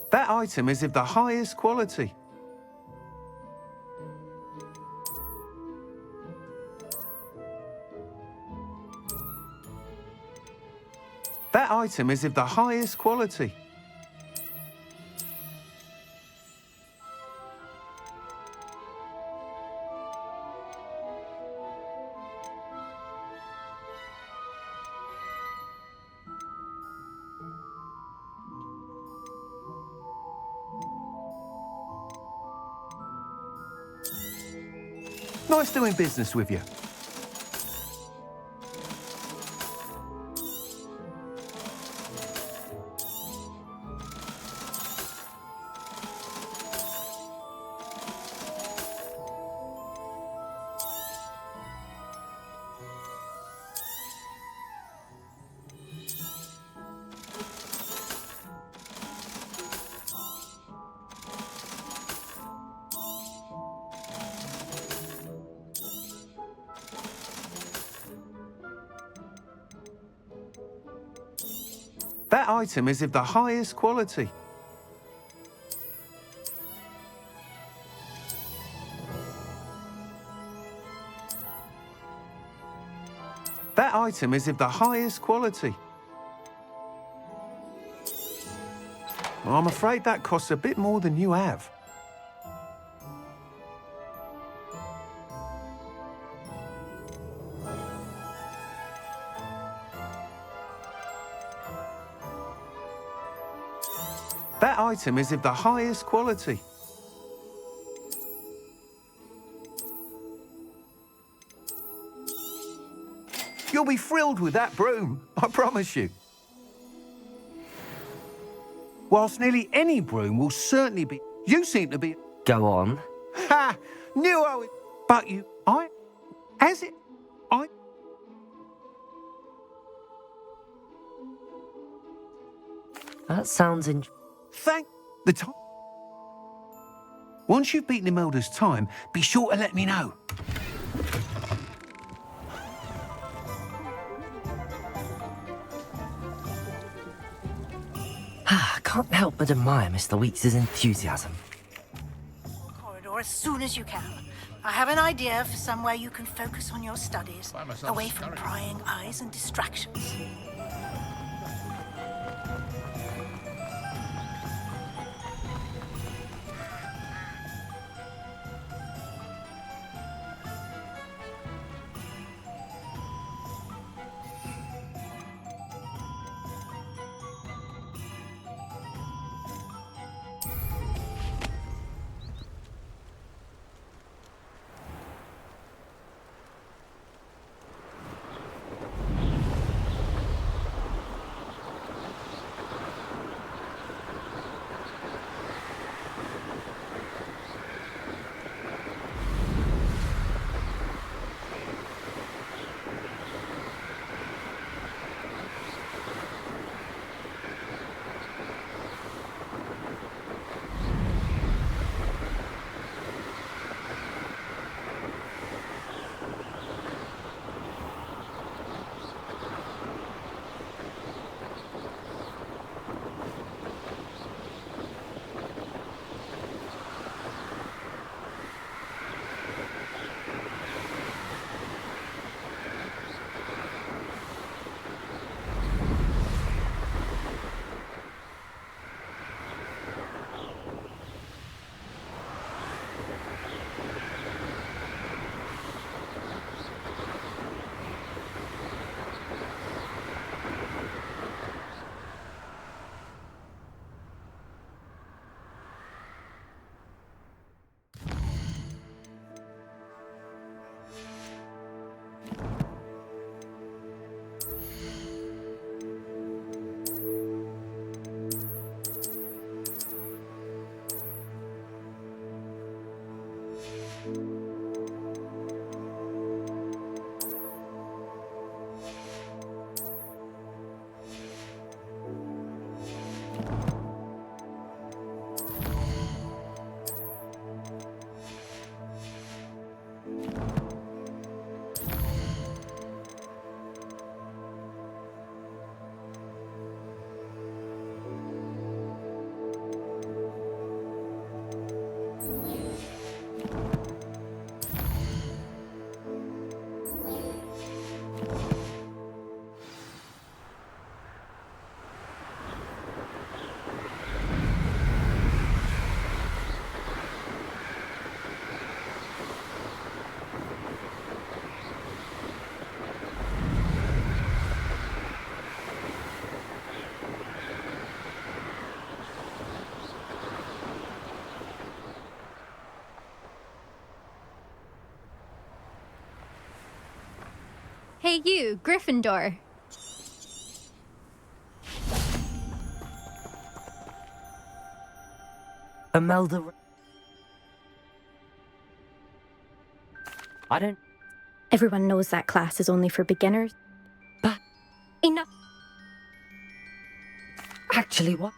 That item is of the highest quality. That item is of the highest quality. Nice doing business with you. That item is of the highest quality. That item is of the highest quality. I'm afraid that costs a bit more than you have. That item is of the highest quality. You'll be thrilled with that broom, I promise you. Whilst nearly any broom will certainly be... You seem to be... Go on. Ha! Knew I would... But you... Has it... That sounds Thank the time. Once you've beaten Imelda's time, be sure to let me know. I can't help but admire Mr. Weeks' enthusiasm. Corridor as soon as you can. I have an idea for somewhere you can focus on your studies, away from prying eyes and distractions. Hey you, Gryffindor. Imelda... I don't... Everyone knows that class is only for beginners. But... Enough. Actually, what?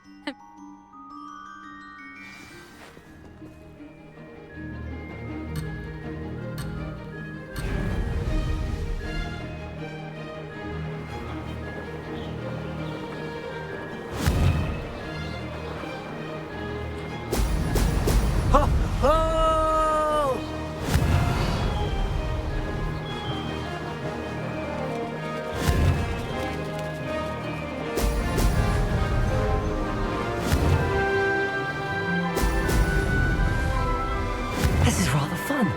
fun.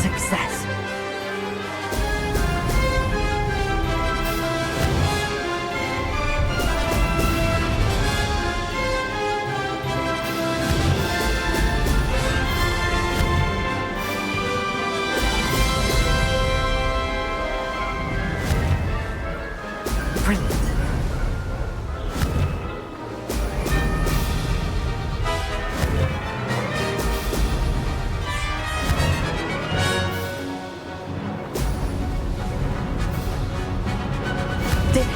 Success. Brilliant. Did it.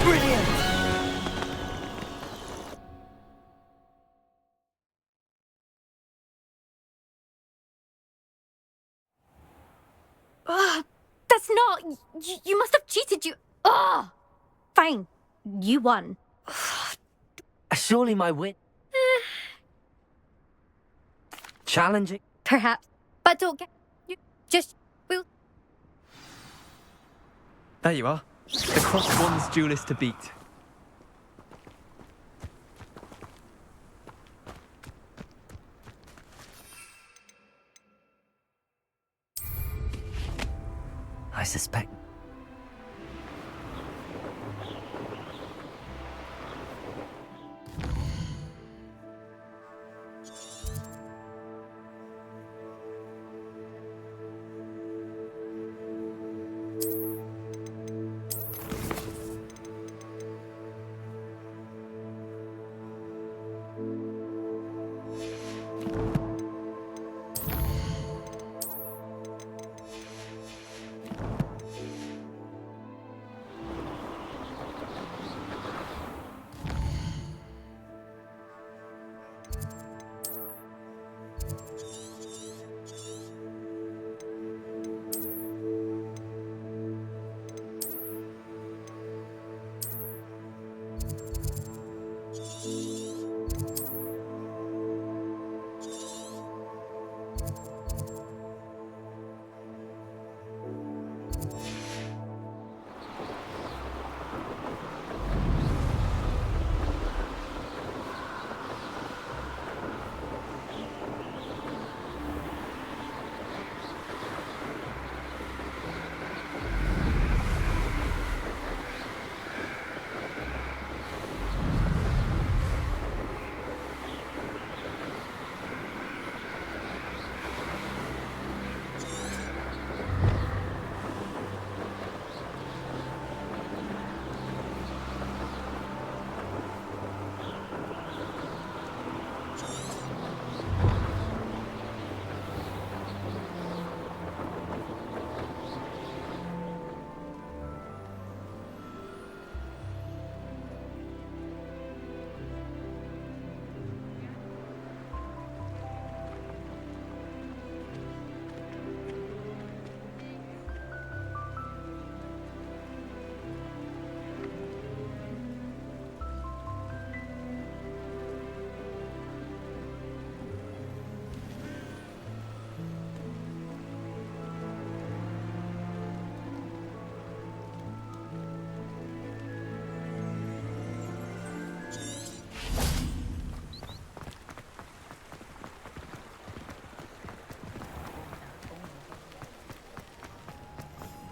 Brilliant. That's not. You must have cheated. Fine. You won. Surely my win. Challenging. Perhaps. But don't get. You just. We'll. There you are. The Cross One's duelist to beat. I suspect.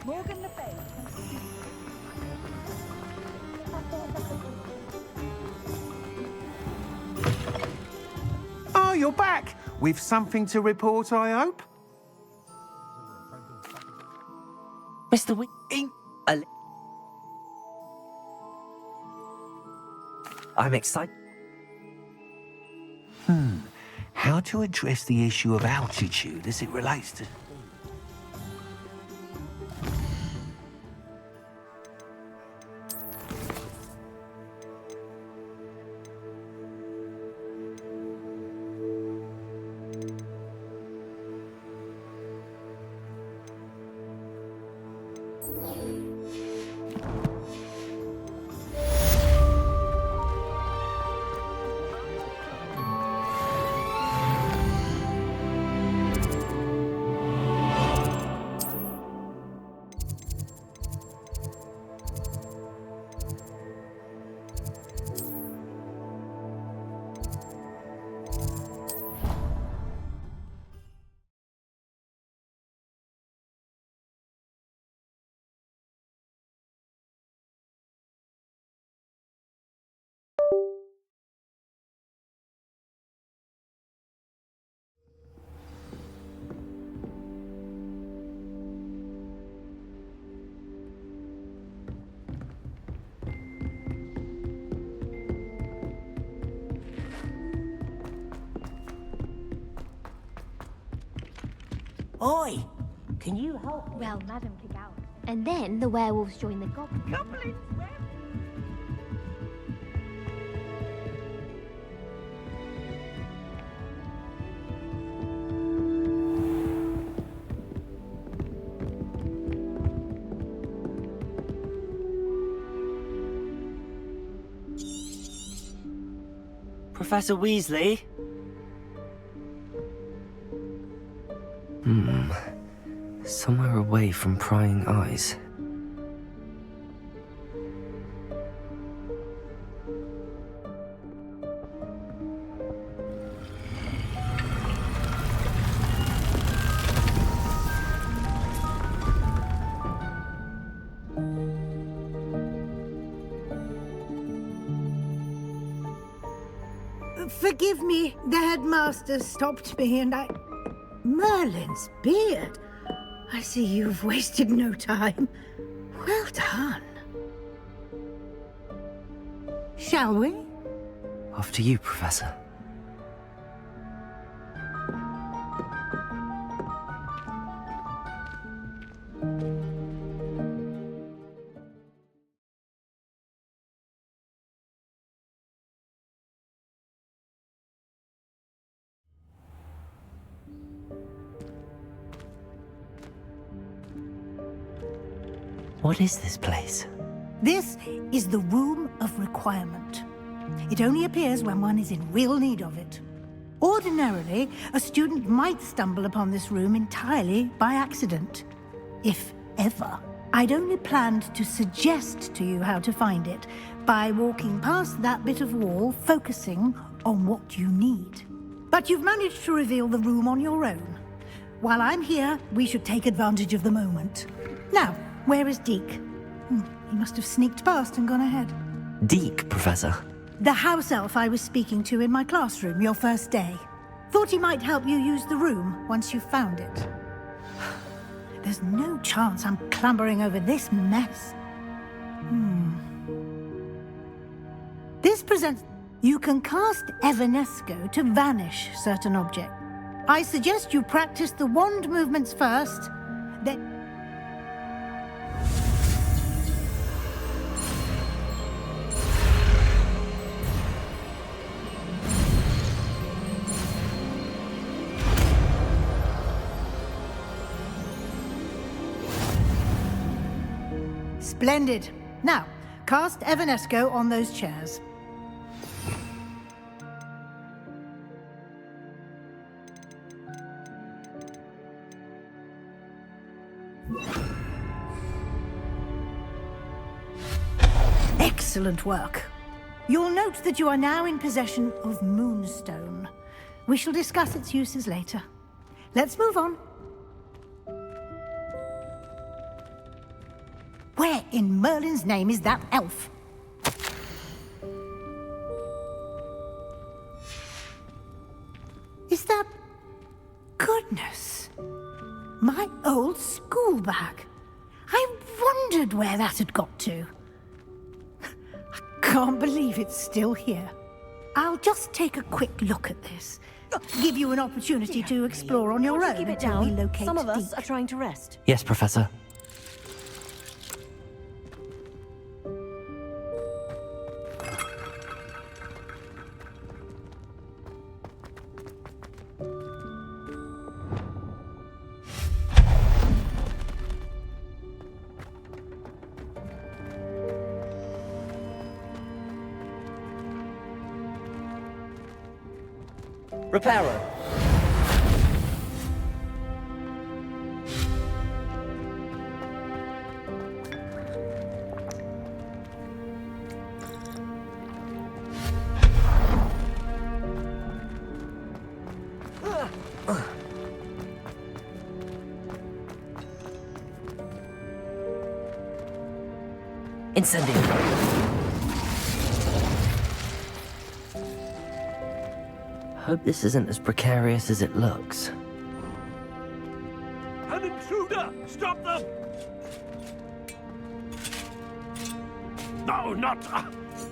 Morgan Le Fay. Oh, you're back. With something to report, I hope? Mr. Wing. I'm excited. How to address the issue of altitude as it relates to... Oi! Can you help? Well, Madam kick out. And then the werewolves join the goblins. Goblins? Professor Weasley? Somewhere away from prying eyes. Forgive me, the headmaster stopped me and I... Merlin's beard. I see you've wasted no time. Well done. Shall we? After you, Professor. What is this place? This is the Room of Requirement. It only appears when one is in real need of it. Ordinarily, a student might stumble upon this room entirely by accident. If ever. I'd only planned to suggest to you how to find it by walking past that bit of wall, focusing on what you need. But you've managed to reveal the room on your own. While I'm here, we should take advantage of the moment. Now, where is Deke? He must have sneaked past and gone ahead. Deke, Professor. The house elf I was speaking to in my classroom your first day. Thought he might help you use the room once you found it. There's no chance I'm clambering over this mess. This presents... You can cast Evanesco to vanish certain objects. I suggest you practice the wand movements first, then... Splendid. Now, cast Evanesco on those chairs. Excellent work. You'll note that you are now in possession of Moonstone. We shall discuss its uses later. Let's move on. Where in Merlin's name is that elf? Is that... Goodness. My old school bag. I wondered where that had got to. I can't believe it's still here. I'll just take a quick look at this. Give you an opportunity to explore on your own Keep it until we down. locate Some of us Deke. are trying to rest. Yes, Professor. Reparo. Incendio. Hope this isn't as precarious as it looks. An intruder! Stop them! No, not...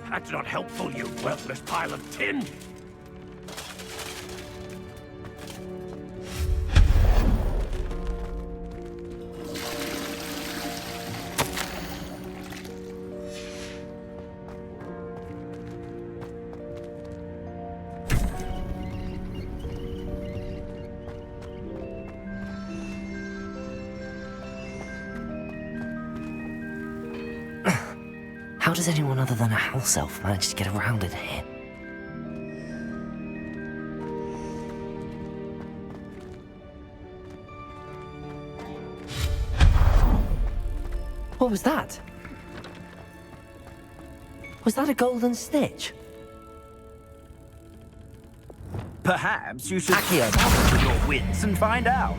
that's not helpful, you worthless pile of tin! How does anyone other than a house elf manage to get around in here? What was that? Was that a golden snitch? Perhaps you should summon your wits and find out.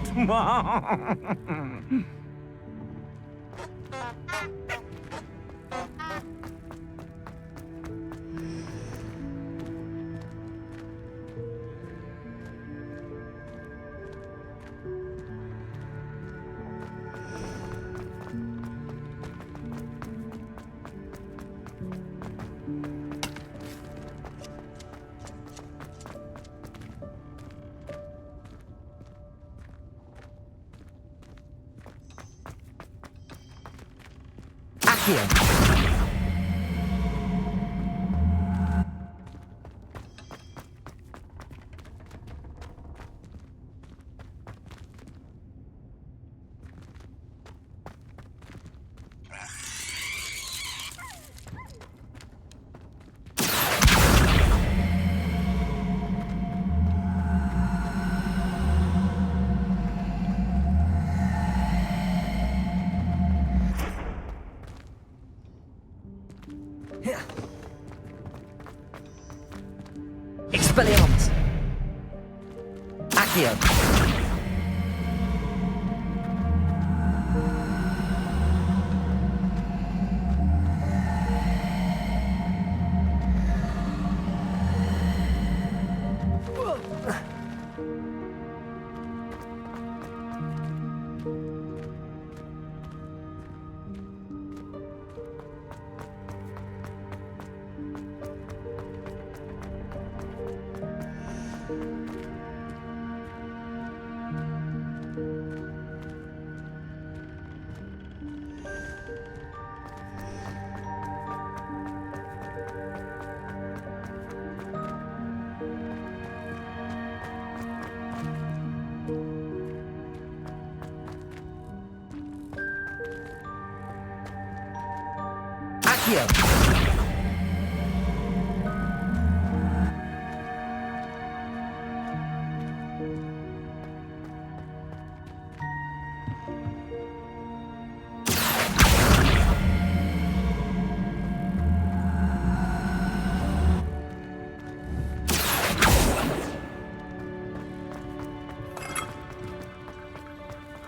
Expelliarmus! Accio!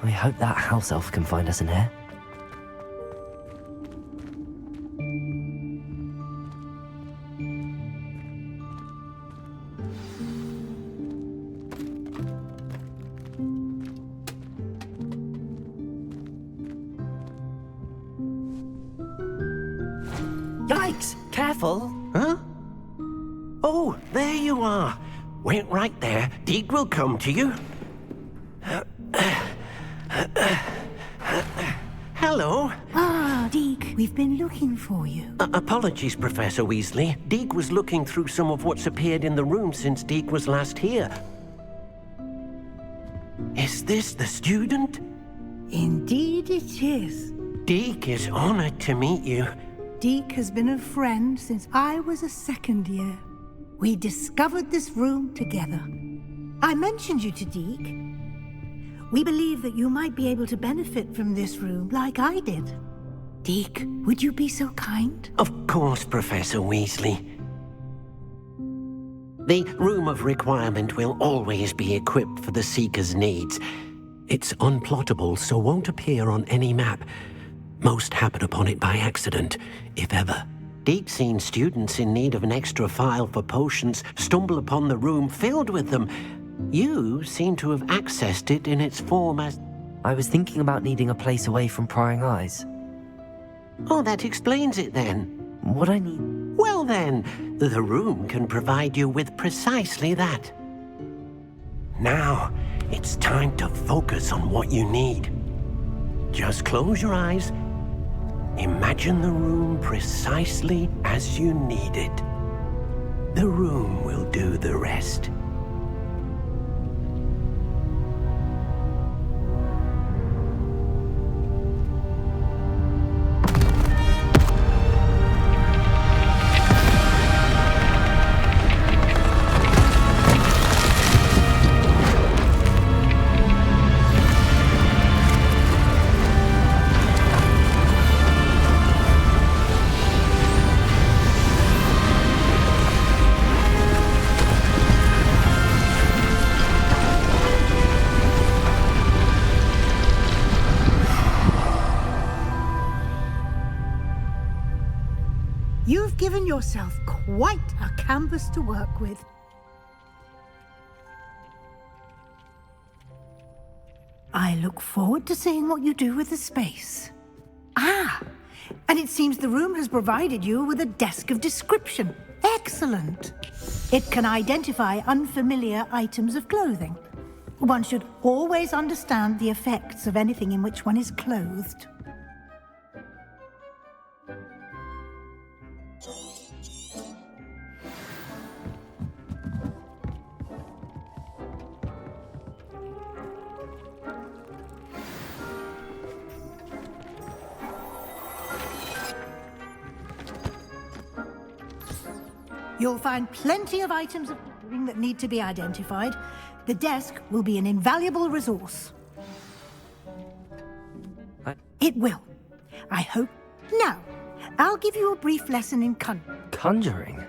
I hope that house elf can find us in here. Yikes! Careful! Huh? Oh, there you are. Wait right there. Deek will come to you. Hello. Ah, Deek, we've been looking for you. Apologies, Professor Weasley. Deek was looking through some of what's appeared in the room since Deek was last here. Is this the student? Indeed it is. Deek is honored to meet you. Deek has been a friend since I was a second year. We discovered this room together. I mentioned you to Deke. We believe that you might be able to benefit from this room like I did. Deke, would you be so kind? Of course, Professor Weasley. The Room of Requirement will always be equipped for the Seeker's needs. It's unplottable, so won't appear on any map. Most happen upon it by accident, if ever. Deke's seen students in need of an extra file for potions stumble upon the room filled with them. You seem to have accessed it in its form as... I was thinking about needing a place away from prying eyes. Oh, that explains it then. What I need... Well then, the room can provide you with precisely that. Now, it's time to focus on what you need. Just close your eyes. Imagine the room precisely as you need it. The room will do the rest. You've given yourself quite a canvas to work with. I look forward to seeing what you do with the space. Ah, and it seems the room has provided you with a desk of description. Excellent. It can identify unfamiliar items of clothing. One should always understand the effects of anything in which one is clothed. You'll find plenty of items of clothing that need to be identified. The desk will be an invaluable resource. It will. I hope. Now, I'll give you a brief lesson in Conjuring?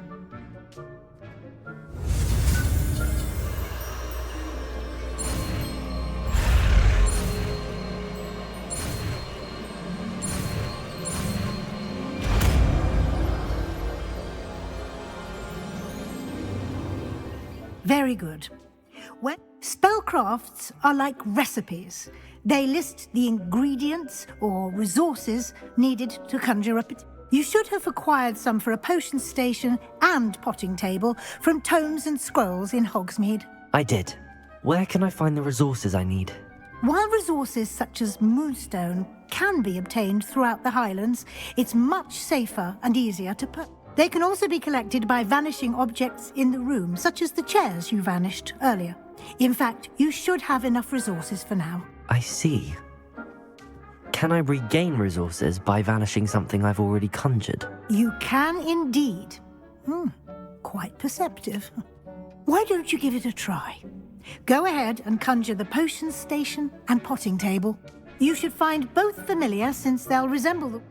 Very good. Well, spellcrafts are like recipes. They list the ingredients or resources needed to conjure up it. You should have acquired some for a potion station and potting table from tomes and scrolls in Hogsmeade. I did. Where can I find the resources I need? While resources such as moonstone can be obtained throughout the Highlands, it's much safer and easier to put. They can also be collected by vanishing objects in the room, such as the chairs you vanished earlier. In fact, you should have enough resources for now. I see. Can I regain resources by vanishing something I've already conjured? You can indeed. Quite perceptive. Why don't you give it a try? Go ahead and conjure the potion station and potting table. You should find both familiar since they'll resemble the...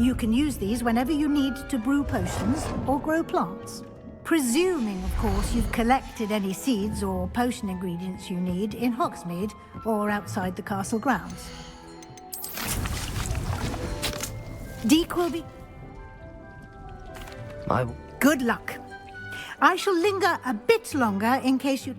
You can use these whenever you need to brew potions or grow plants. Presuming, of course, you've collected any seeds or potion ingredients you need in Hogsmeade or outside the castle grounds. Deke will be... Good luck. I shall linger a bit longer in case you...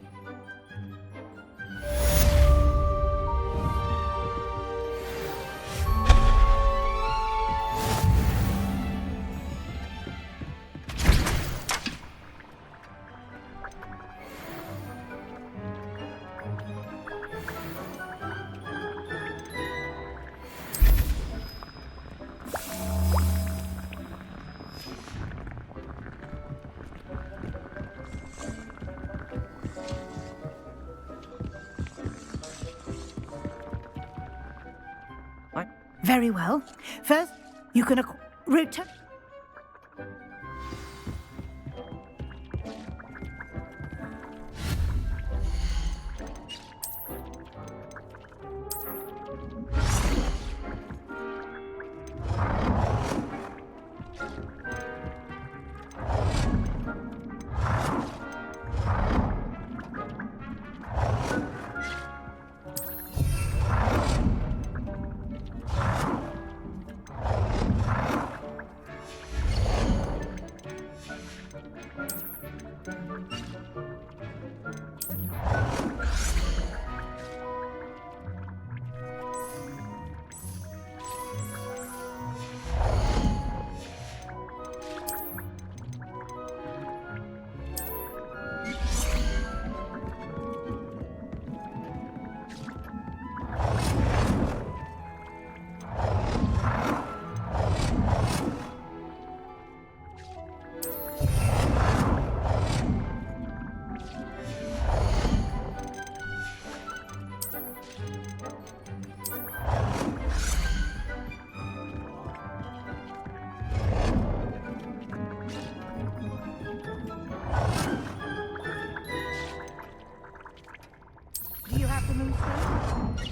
Very well. First, you can return...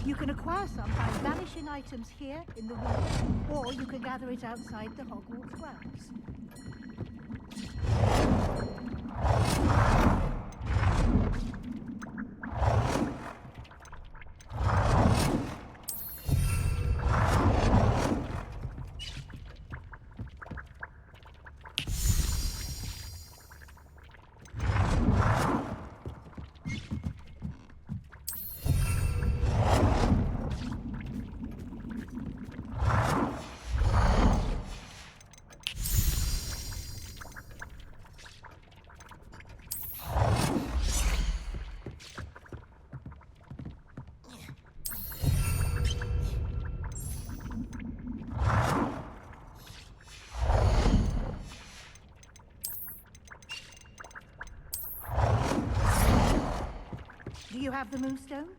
You can acquire some by vanishing items here in the room, or you can gather it outside the Hogwarts grounds. Do you have the Moonstone?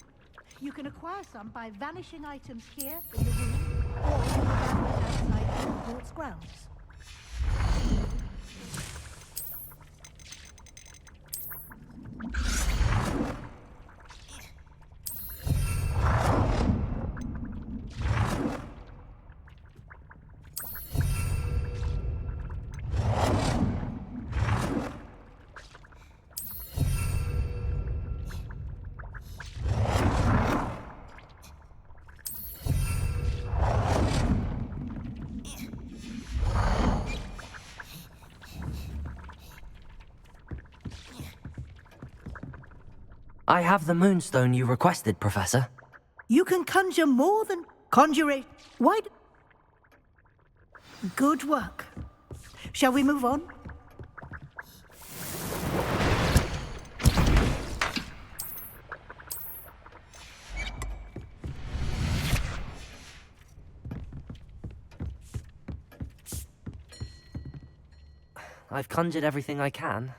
You can acquire some by vanishing items here in the room, or you can gather it outside the Hogwarts grounds. I have the Moonstone you requested, Professor. You can conjure more than conjure. Why? Good work. Shall we move on? I've conjured everything I can.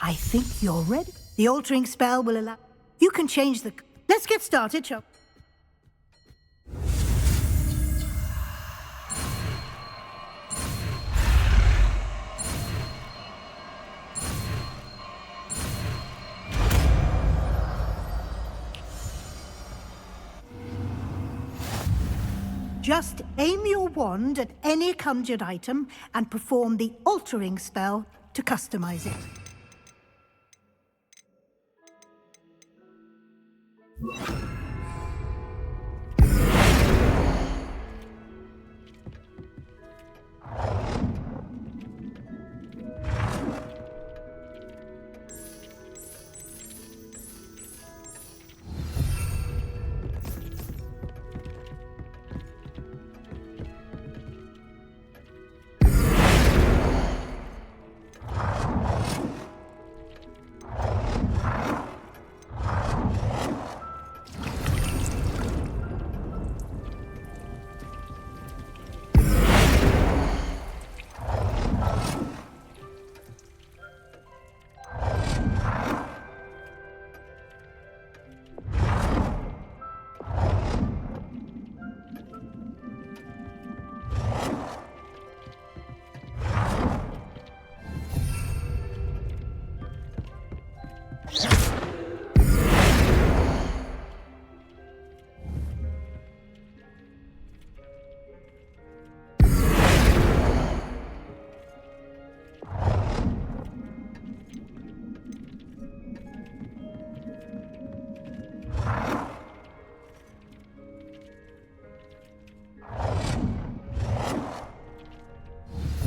I think you're ready. The altering spell will allow... You can change the... Let's get started, shall... Just aim your wand at any conjured item and perform the altering spell to customize it.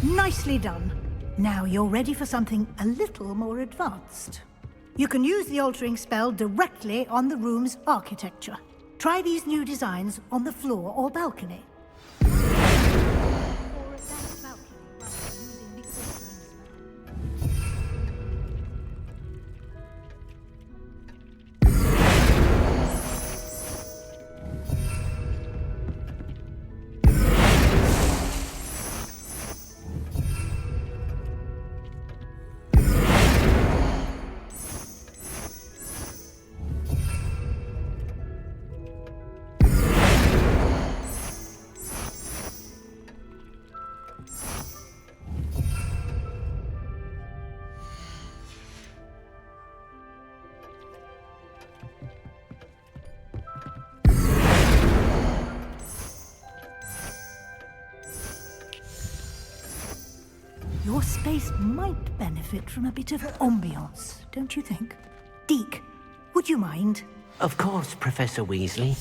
Nicely done. Now you're ready for something a little more advanced. You can use the altering spell directly on the room's architecture. Try these new designs on the floor or balcony. Your space might benefit from a bit of ambiance, don't you think? Deke, would you mind? Of course, Professor Weasley.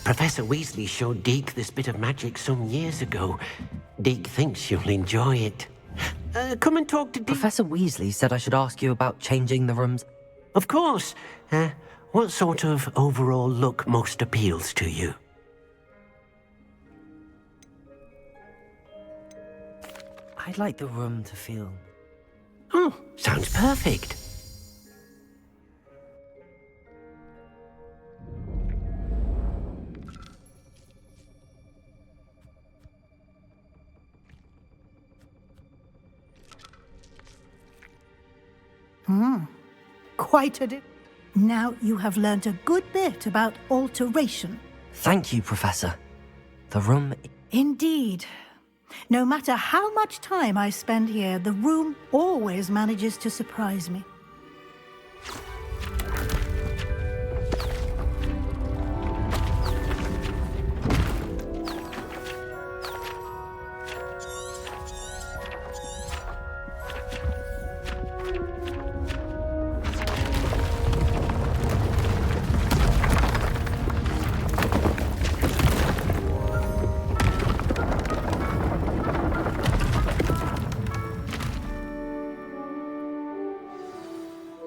Professor Weasley showed Deke this bit of magic some years ago. Deke thinks you'll enjoy it. Come and talk to Deke. Professor Weasley said I should ask you about changing the rooms. Of course. What sort of overall look most appeals to you? I'd like the room to feel... Oh, sounds perfect. Quite a dip. Now you have learnt a good bit about alteration. Thank you, Professor. The room... Indeed. No matter how much time I spend here, the room always manages to surprise me.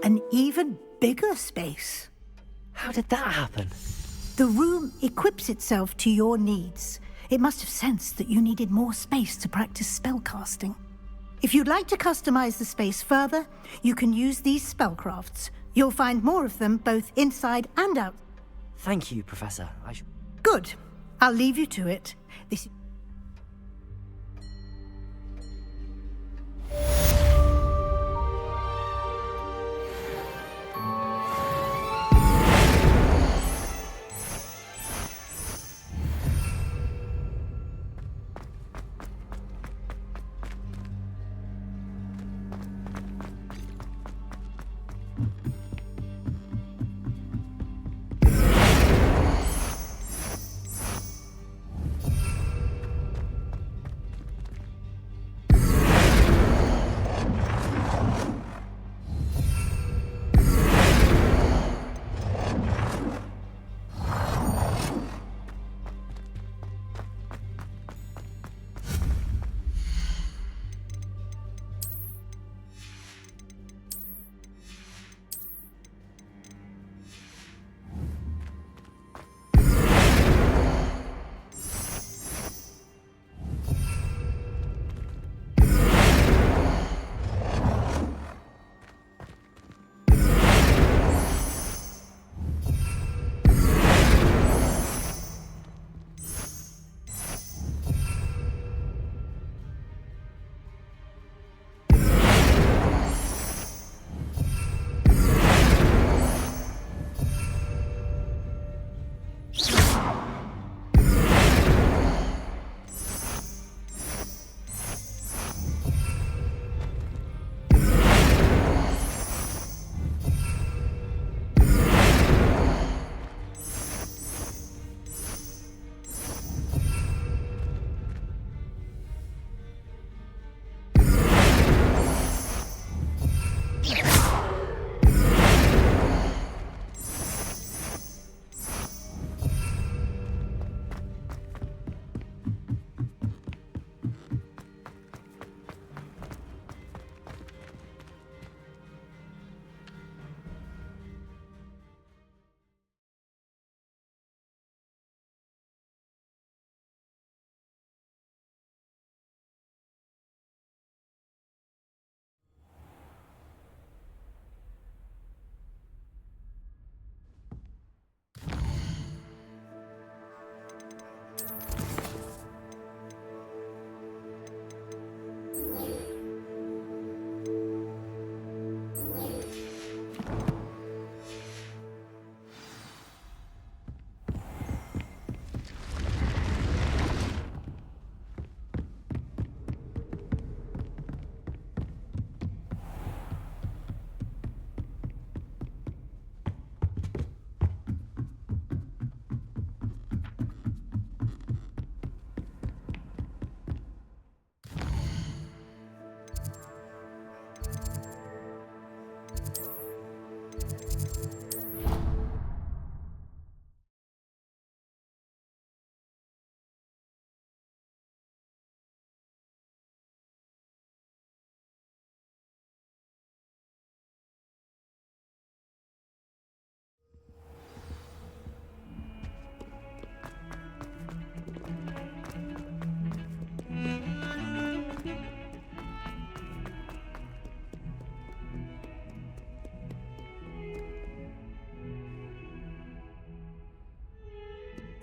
An even bigger space. How did that happen? The room equips itself to your needs. It must have sensed that you needed more space to practice spellcasting. If you'd like to customize the space further, you can use these spellcrafts. You'll find more of them both inside and out. Thank you, Professor. Good. I'll leave you to it. This...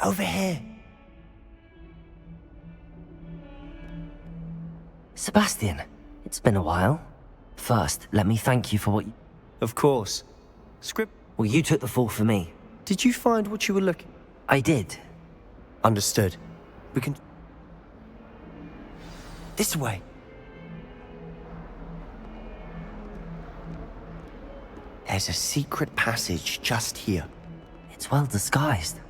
Over here. Sebastian, it's been a while. First, let me thank you for what you... Of course. Well, you took the fall for me. Did you find what you were looking? I did. Understood. We can... This way. There's a secret passage just here. It's well disguised.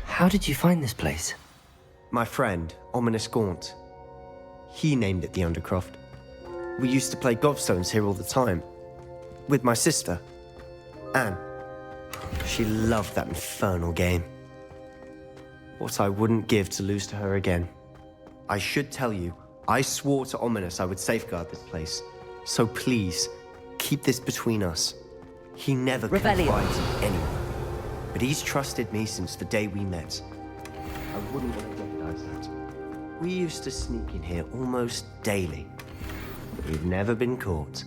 How did you find this place? My friend, Ominous Gaunt. He named it the Undercroft. We used to play gobstones here all the time. With my sister, Anne. She loved that infernal game. What I wouldn't give to lose to her again. I should tell you, I swore to Ominous I would safeguard this place. So please, keep this between us. He never confided in anyone. But he's trusted me since the day we met. I wouldn't want to jeopardize that. We used to sneak in here almost daily. But we've never been caught.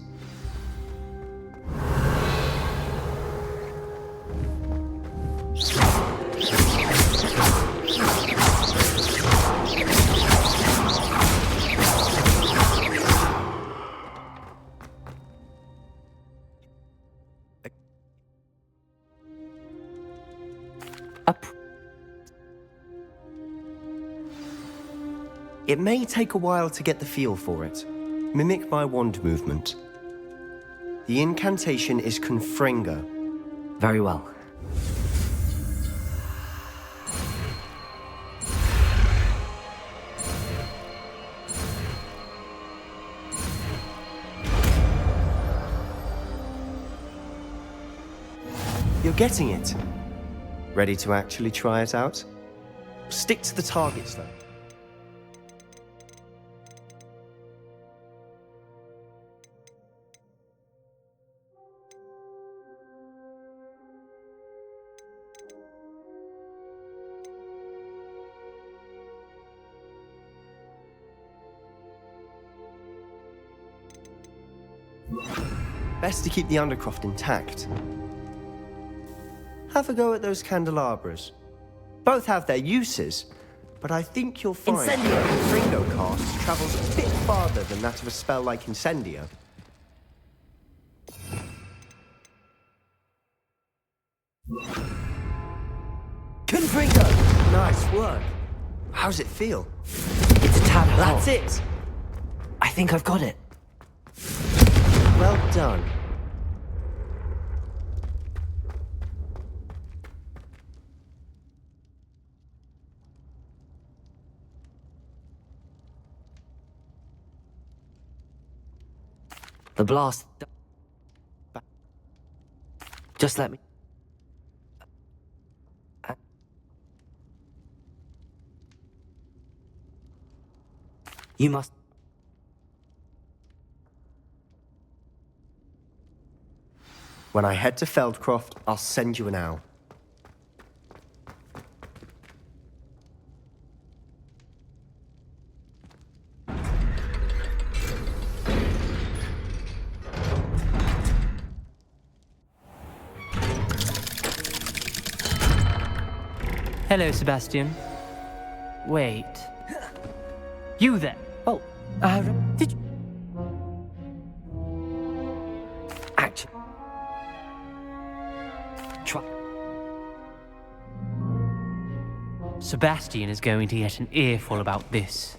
It may take a while to get the feel for it. Mimic my wand movement. The incantation is Confringo. Very well. You're getting it. Ready to actually try it out? Stick to the targets, though. Best to keep the Undercroft intact. Have a go at those candelabras. Both have their uses, but I think you'll find that Confringo cast travels a bit farther than that of a spell like Incendio. Confringo! Nice work. How's it feel? It's a tad hot. That's it! I think I've got it. Well done. The blast... Just let me... You must... When I head to Feldcroft, I'll send you an owl. Hello, Sebastian. Wait. You there? Oh, did you... Actually... Try... Sebastian is going to get an earful about this.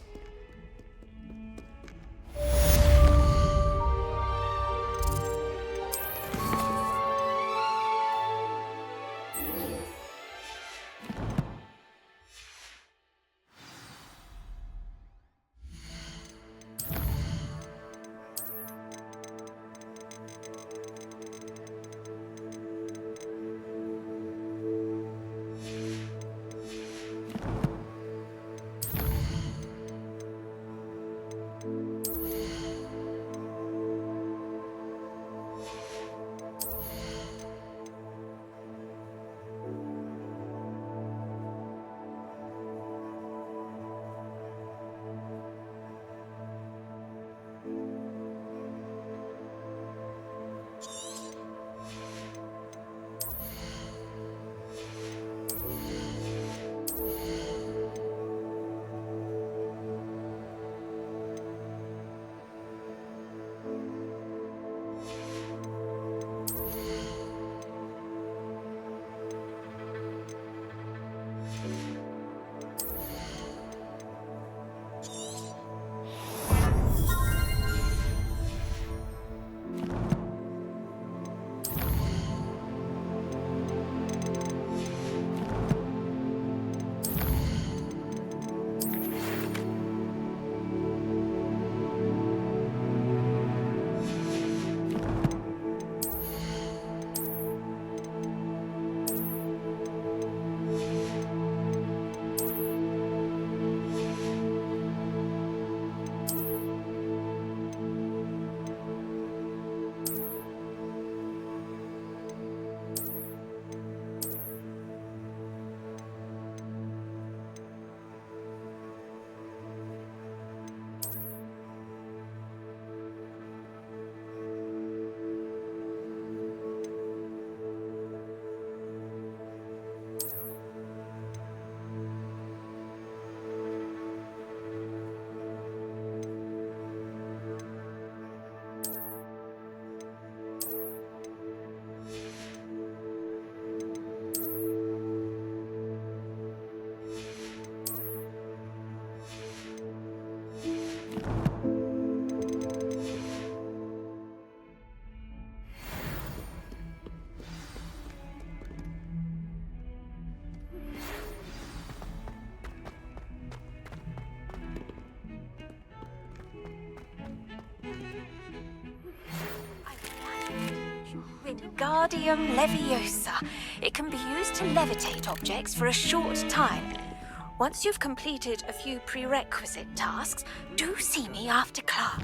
Wingardium Leviosa. It can be used to levitate objects for a short time. Once you've completed a few prerequisite tasks, do see me after class.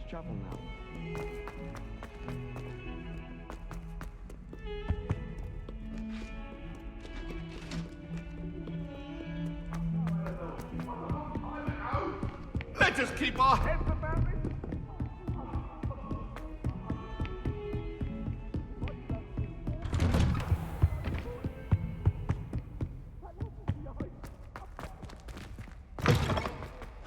Travel now. Let us keep our heads about it.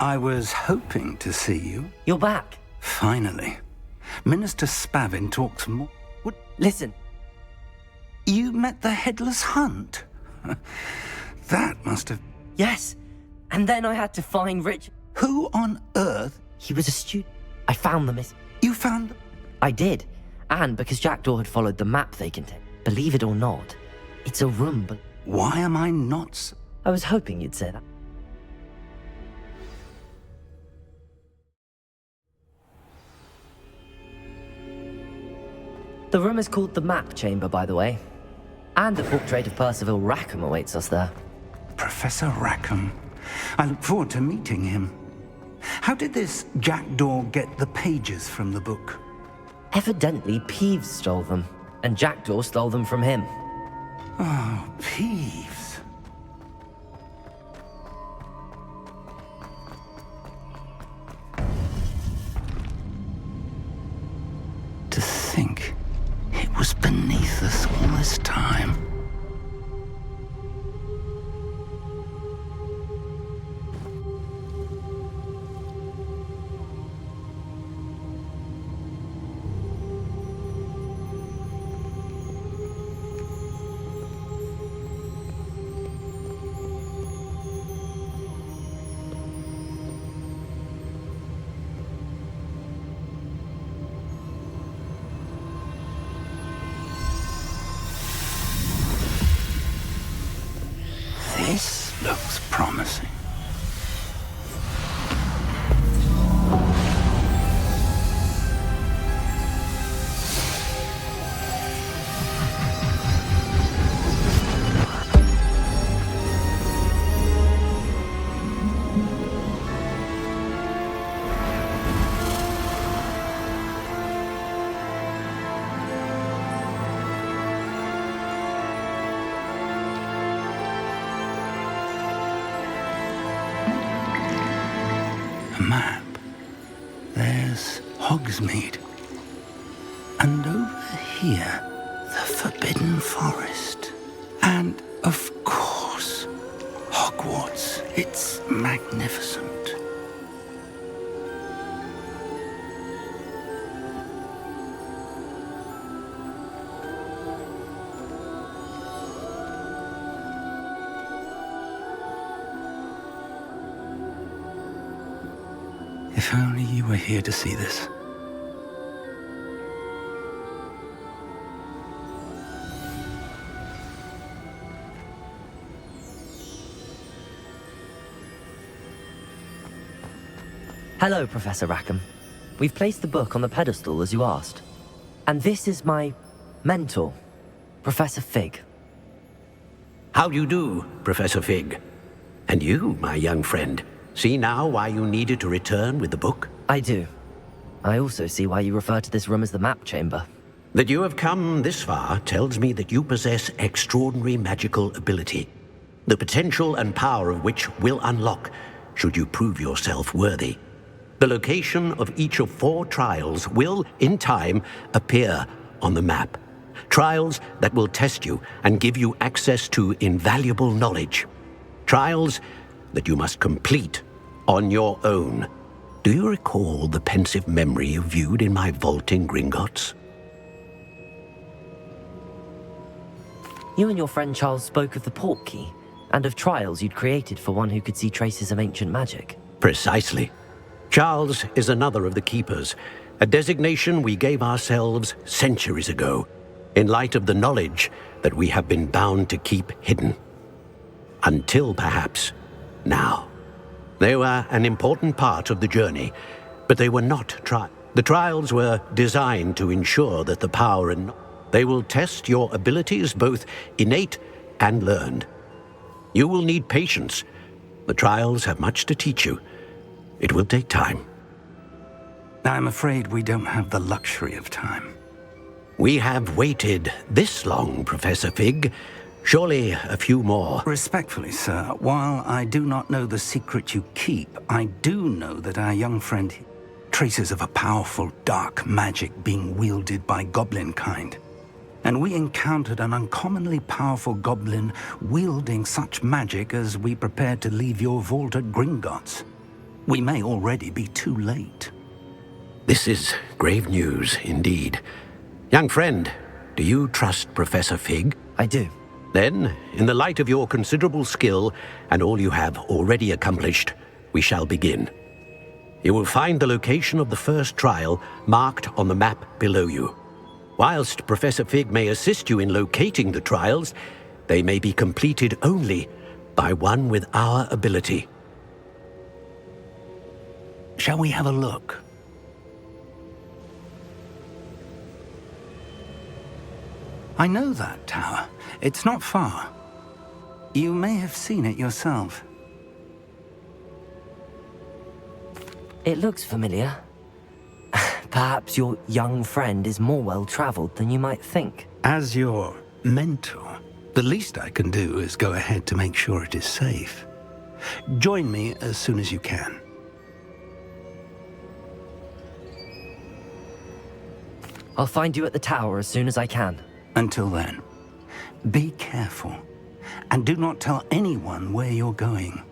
I was hoping to see you. You're back. Finally. Minister Spavin talks more. What? Listen. You met the Headless Hunt? That must have... Yes. And then I had to find Rich. Who on earth? He was a student. I found them. You found them? I did. And because Jackdaw had followed the map they contained. Believe it or not, it's a room, but... Why am I not... I was hoping you'd say that. The room is called the Map Chamber, by the way. And the portrait of Percival Rackham awaits us there. Professor Rackham. I look forward to meeting him. How did this Jackdaw get the pages from the book? Evidently, Peeves stole them, and Jackdaw stole them from him. Oh, Peeves. To think it was beneath us all this time. This looks promising. Map. There's Hogsmeade. And over here, the Forbidden Forest. And, of course, Hogwarts. It's magnificent. If only you were here to see this. Hello, Professor Rackham. We've placed the book on the pedestal as you asked. And this is my mentor, Professor Fig. How do you do, Professor Fig? And you, my young friend, see now why you needed to return with the book? I do. I also see why you refer to this room as the Map Chamber. That you have come this far tells me that you possess extraordinary magical ability, the potential and power of which will unlock should you prove yourself worthy. The location of each of 4 trials will, in time, appear on the map. Trials that will test you and give you access to invaluable knowledge. Trials that you must complete on your own. Do you recall the pensive memory you viewed in my vault in Gringotts? You and your friend Charles spoke of the port key, and of trials you'd created for one who could see traces of ancient magic. Precisely. Charles is another of the keepers, a designation we gave ourselves centuries ago, in light of the knowledge that we have been bound to keep hidden. Until, perhaps, now. They were an important part of the journey, but they were not The trials were designed to ensure that the power and... They will test your abilities, both innate and learned. You will need patience. The trials have much to teach you. It will take time. I'm afraid we don't have the luxury of time. We have waited this long, Professor Fig. Surely a few more. Respectfully, sir, while I do not know the secret you keep, I do know that our young friend... traces of a powerful dark magic being wielded by goblin kind. And we encountered an uncommonly powerful goblin wielding such magic as we prepared to leave your vault at Gringotts. We may already be too late. This is grave news, indeed. Young friend, do you trust Professor Fig? I do. Then, in the light of your considerable skill and all you have already accomplished, we shall begin. You will find the location of the first trial marked on the map below you. Whilst Professor Fig may assist you in locating the trials, they may be completed only by one with our ability. Shall we have a look? I know that tower. It's not far. You may have seen it yourself. It looks familiar. Perhaps your young friend is more well-traveled than you might think. As your mentor, the least I can do is go ahead to make sure it is safe. Join me as soon as you can. I'll find you at the tower as soon as I can. Until then, be careful, and do not tell anyone where you're going.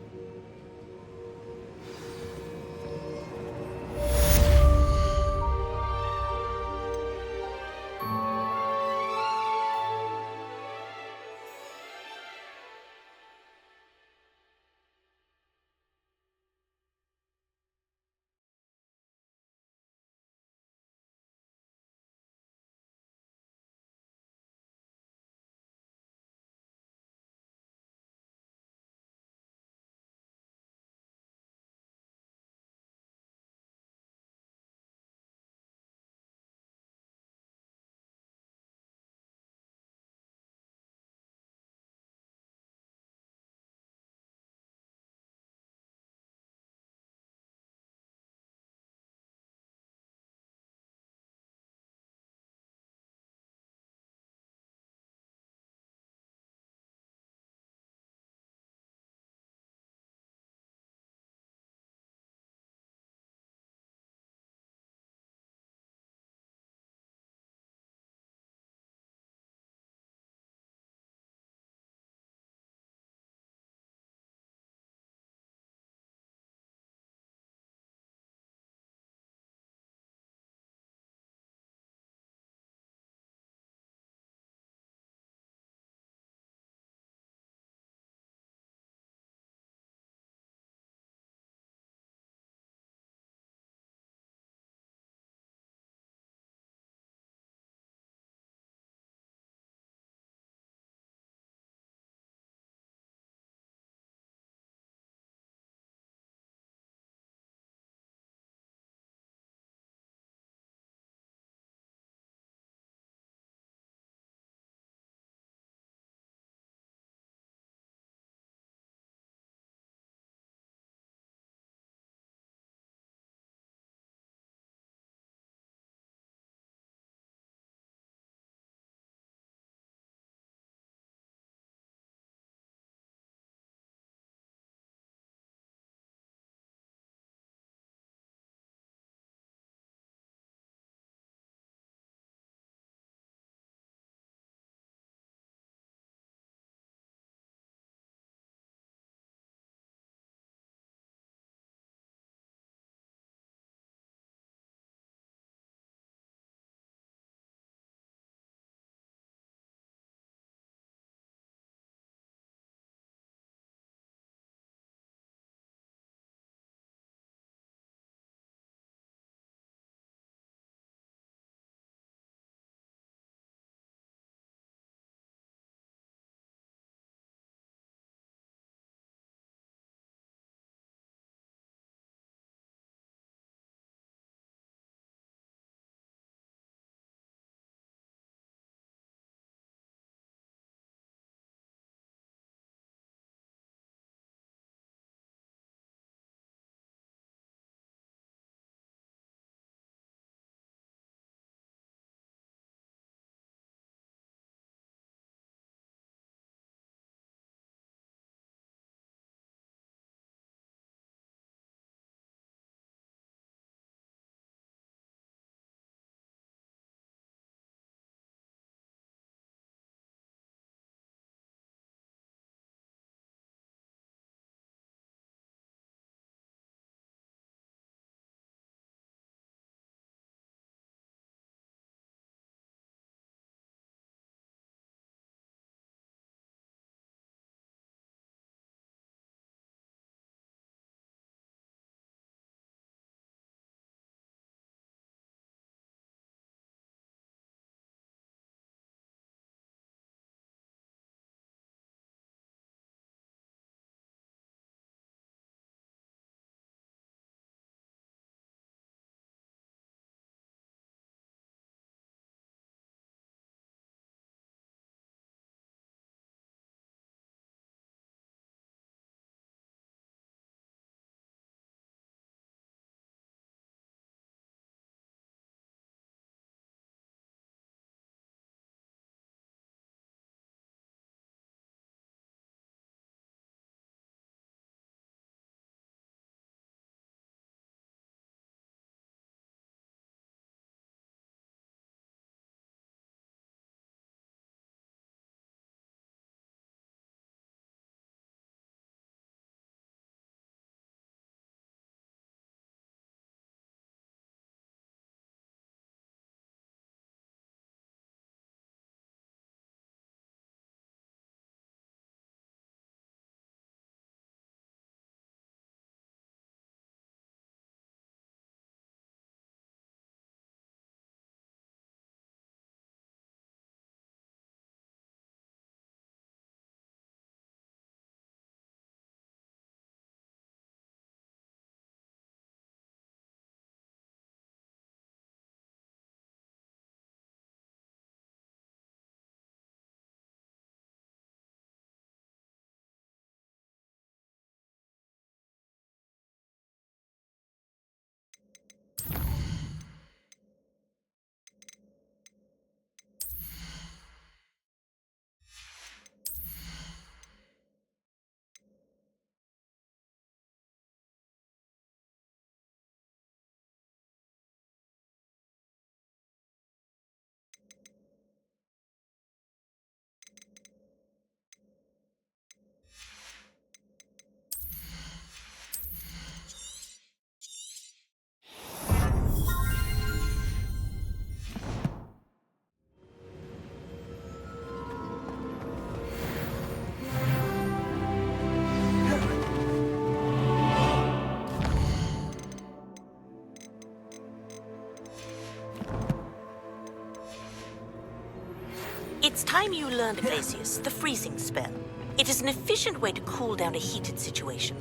It's time you learned, Glacius, the freezing spell. It is an efficient way to cool down a heated situation.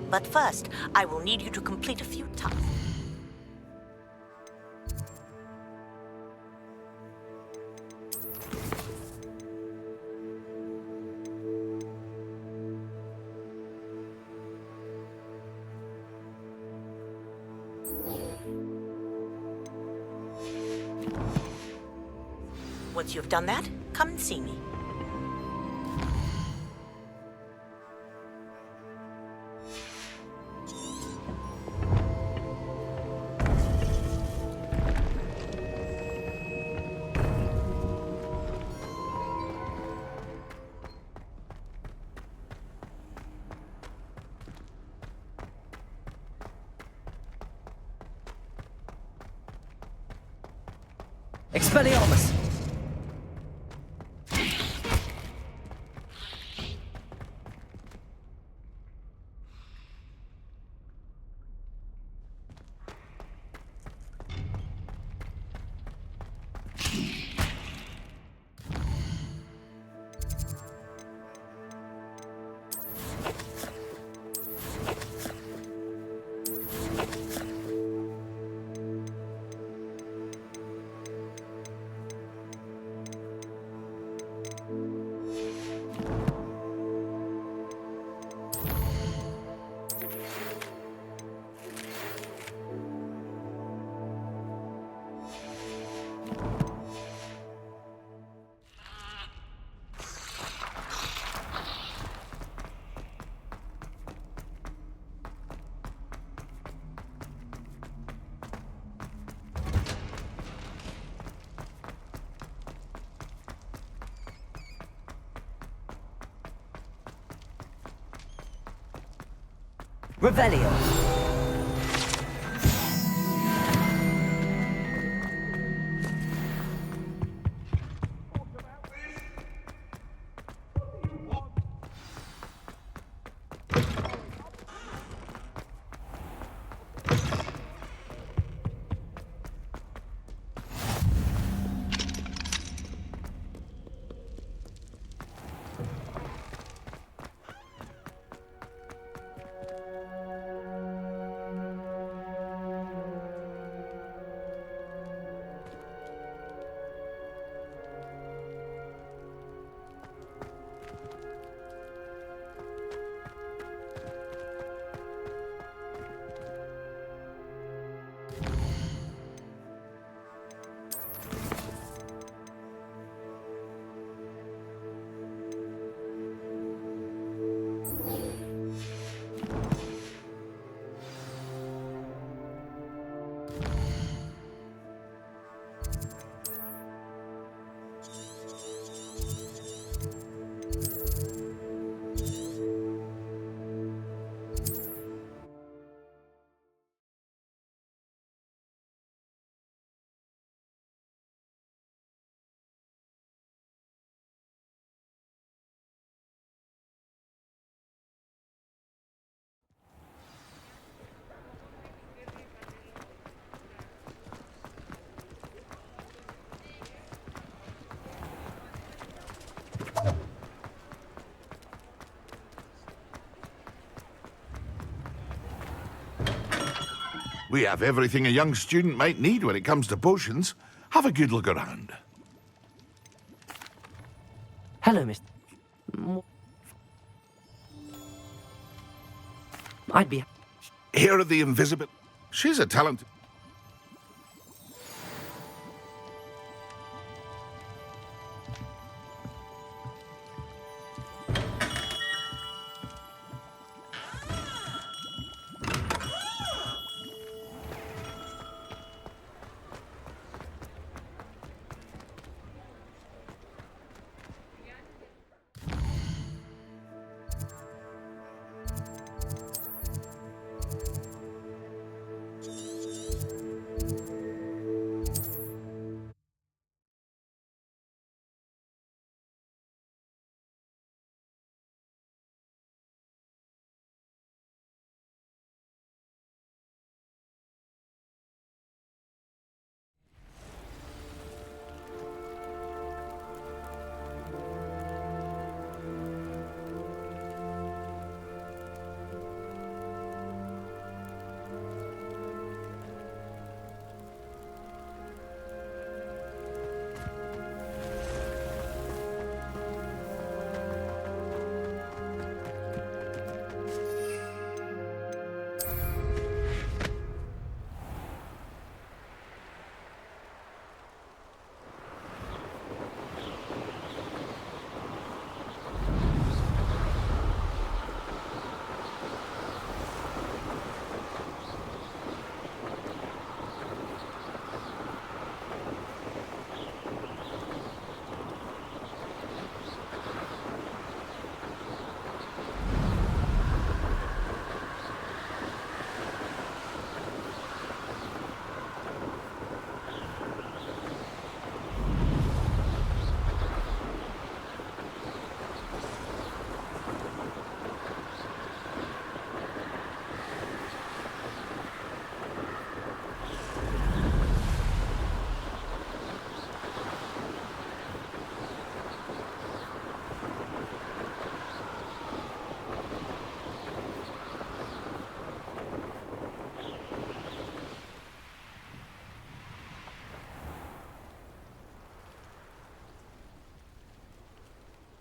But first, I will need you to complete a few tasks. Once you have done that, come and see me. Expelliarmus! Revelio. We have everything a young student might need when it comes to potions. Have a good look around. Hello, Mr. I'd be... Here are the invisible... She's a talented...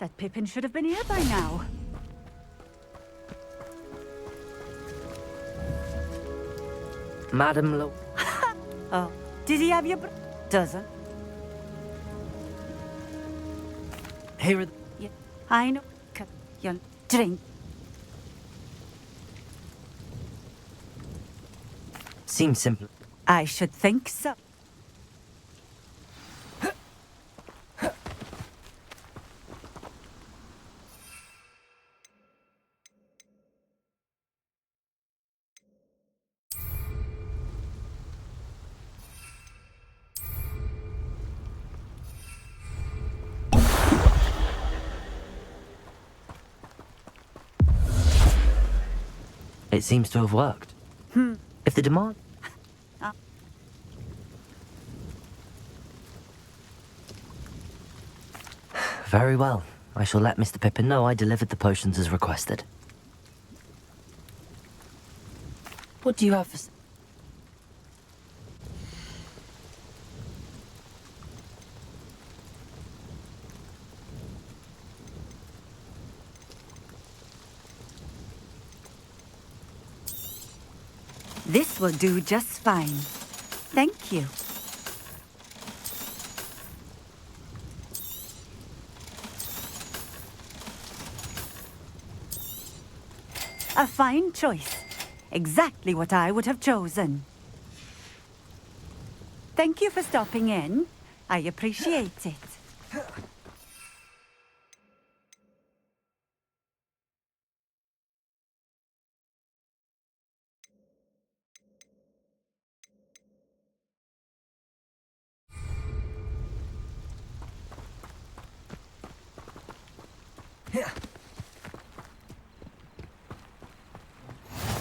That Pippin should have been here by now. Madam Lo... Oh, did he have your doesn't? Here are... Yeah, I know. You'll drink. Seems simple. I should think so. It seems to have worked. If the demand... Very well. I shall let Mr. Pippin know I delivered the potions as requested. What do you have for... This will do just fine. Thank you. A fine choice. Exactly what I would have chosen. Thank you for stopping in. I appreciate it.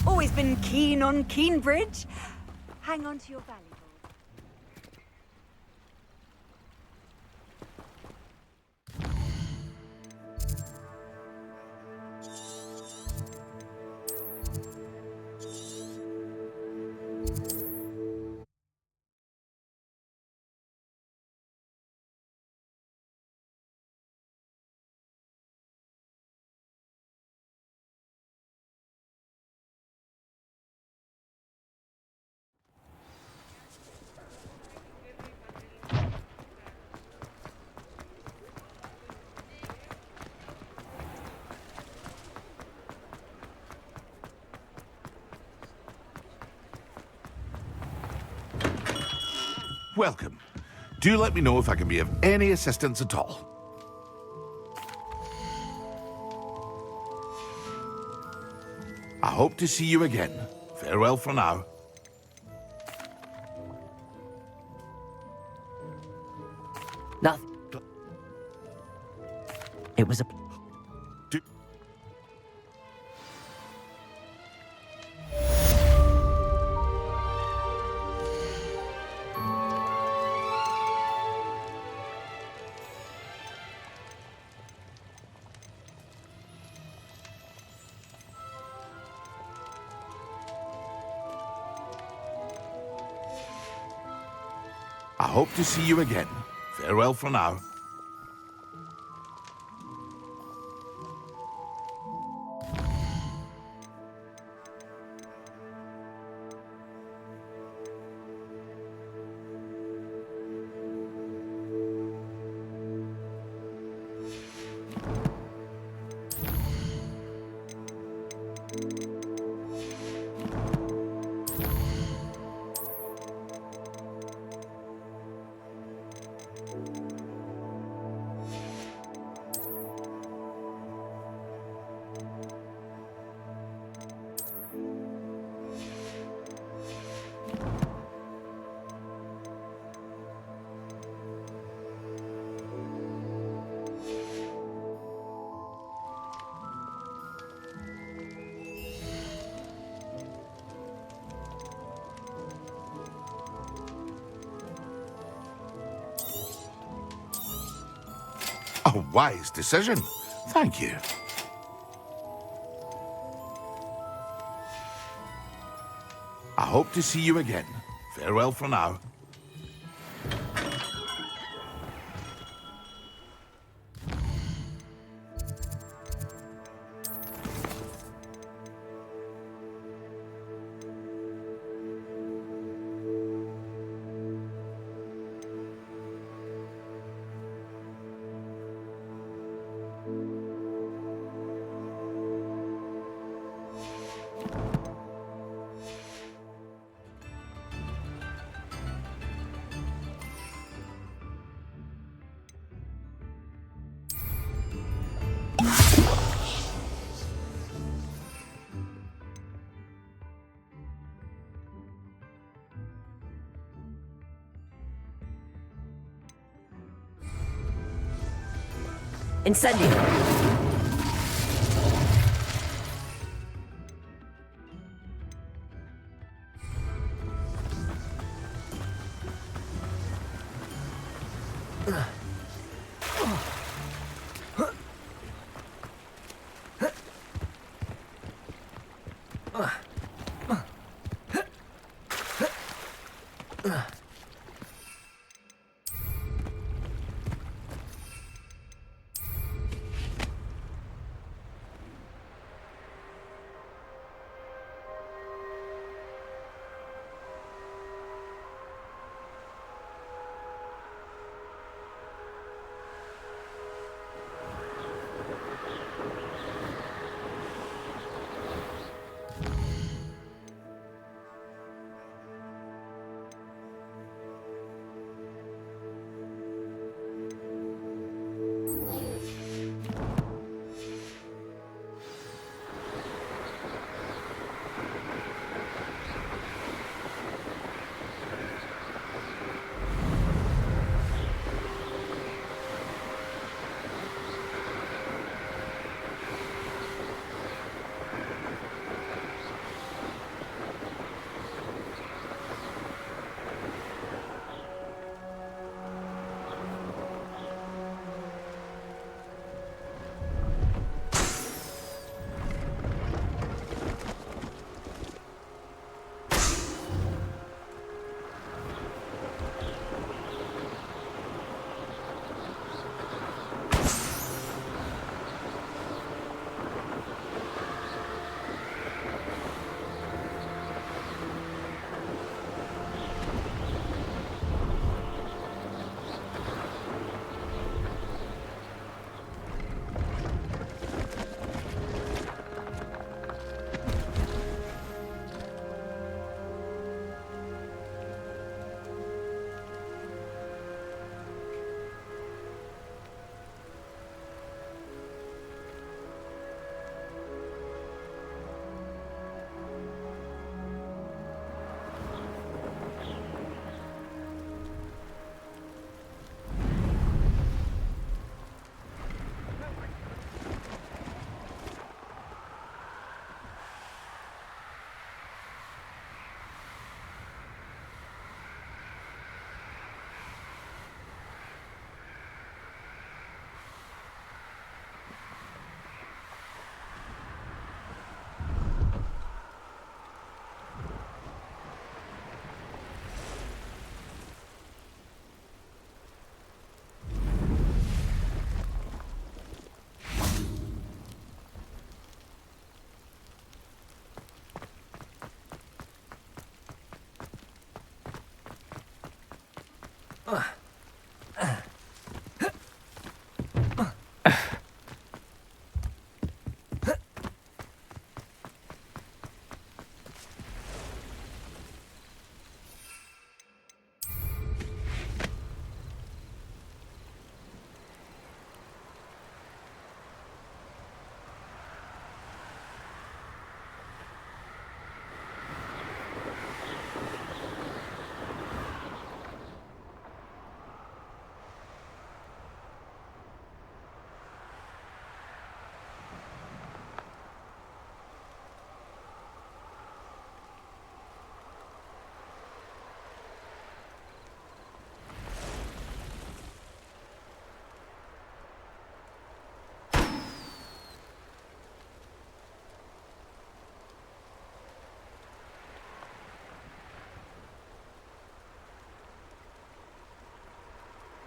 Always been keen on Keenbridge. Hang on to your valuables. Welcome. Do let me know if I can be of any assistance at all. I hope to see you again. Farewell for now. Nothing. It was a... I hope to see you again. Farewell for now. A wise decision. Thank you. I hope to see you again. Farewell for now. Incendio!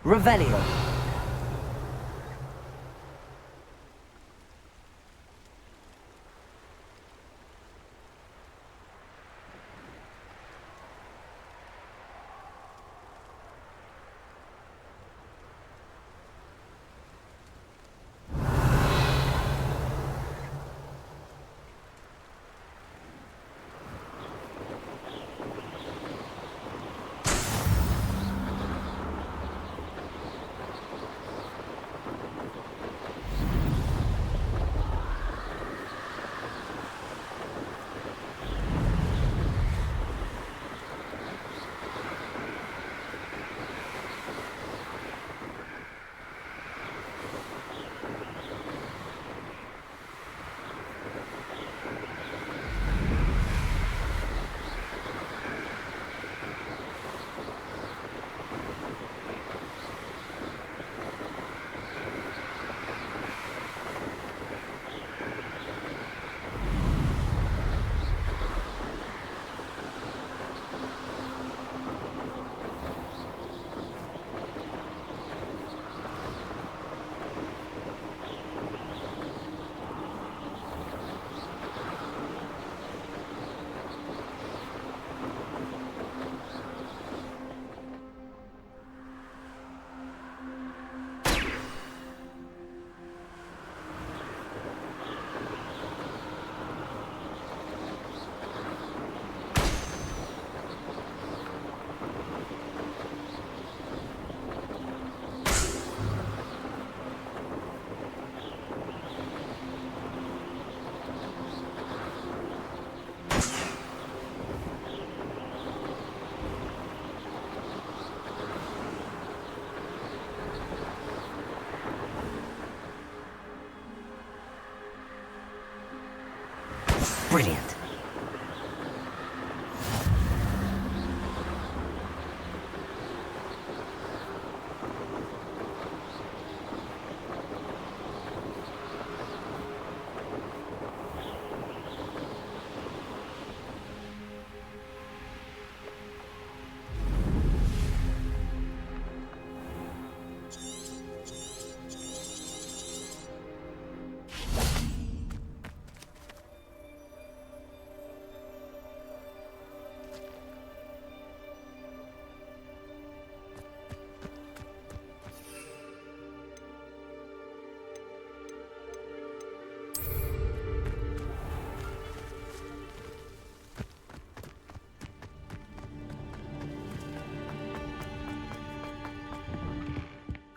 Revelio. Brilliant.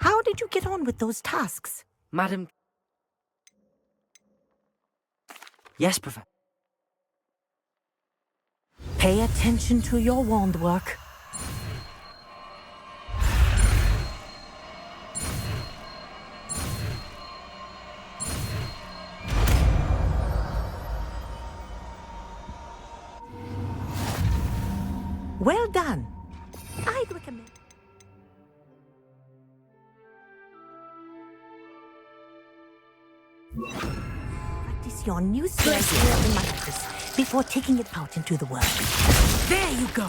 How did you get on with those tasks? Madam... Yes, Professor. Pay attention to your wand work. Well done. I'd recommend... Practice your new spell here in my office before taking it out into the world. There you go.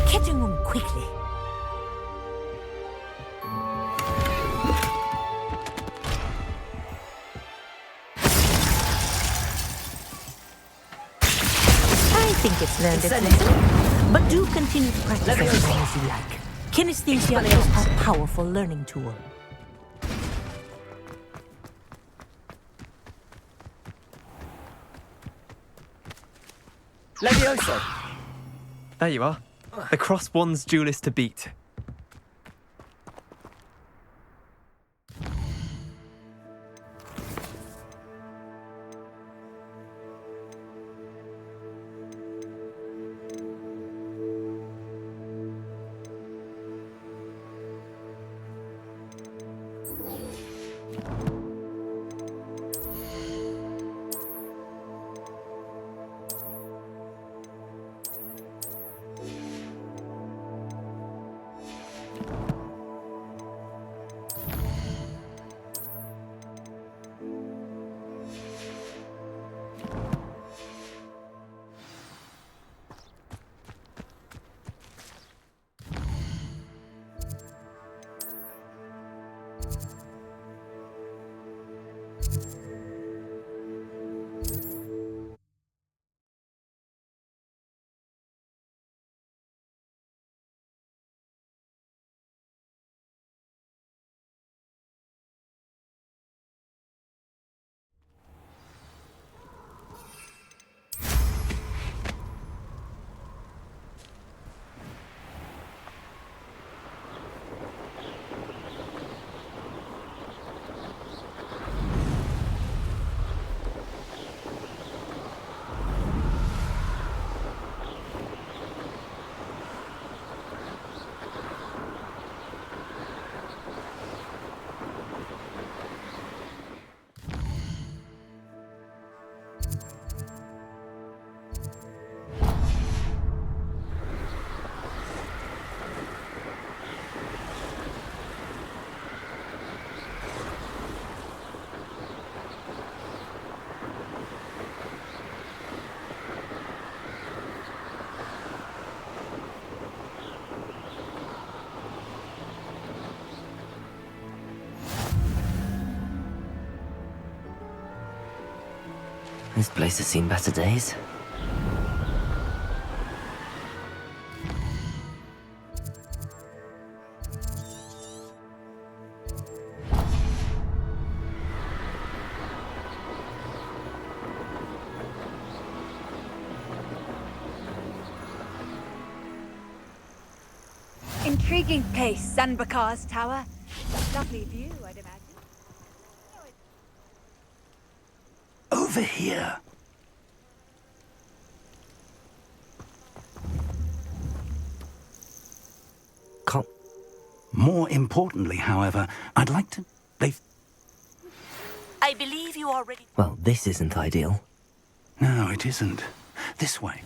Catching on quickly. I think it's learned its lesson, but do continue to practice as long as you like. Kinesthesia is a powerful learning tool. Levioso! There you are. The cross wands duelist to beat. This place has seen better days. Intriguing place, Sanbakar's tower. Lovely view, I'd imagine. Over here. More importantly, however, I'd like to... I believe you are ready. Well, this isn't ideal. No, it isn't. This way.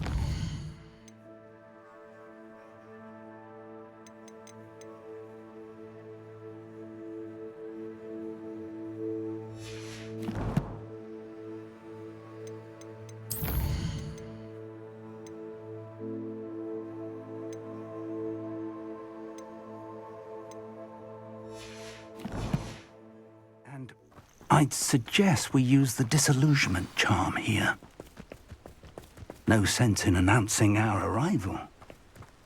I'd suggest we use the disillusionment charm here. No sense in announcing our arrival.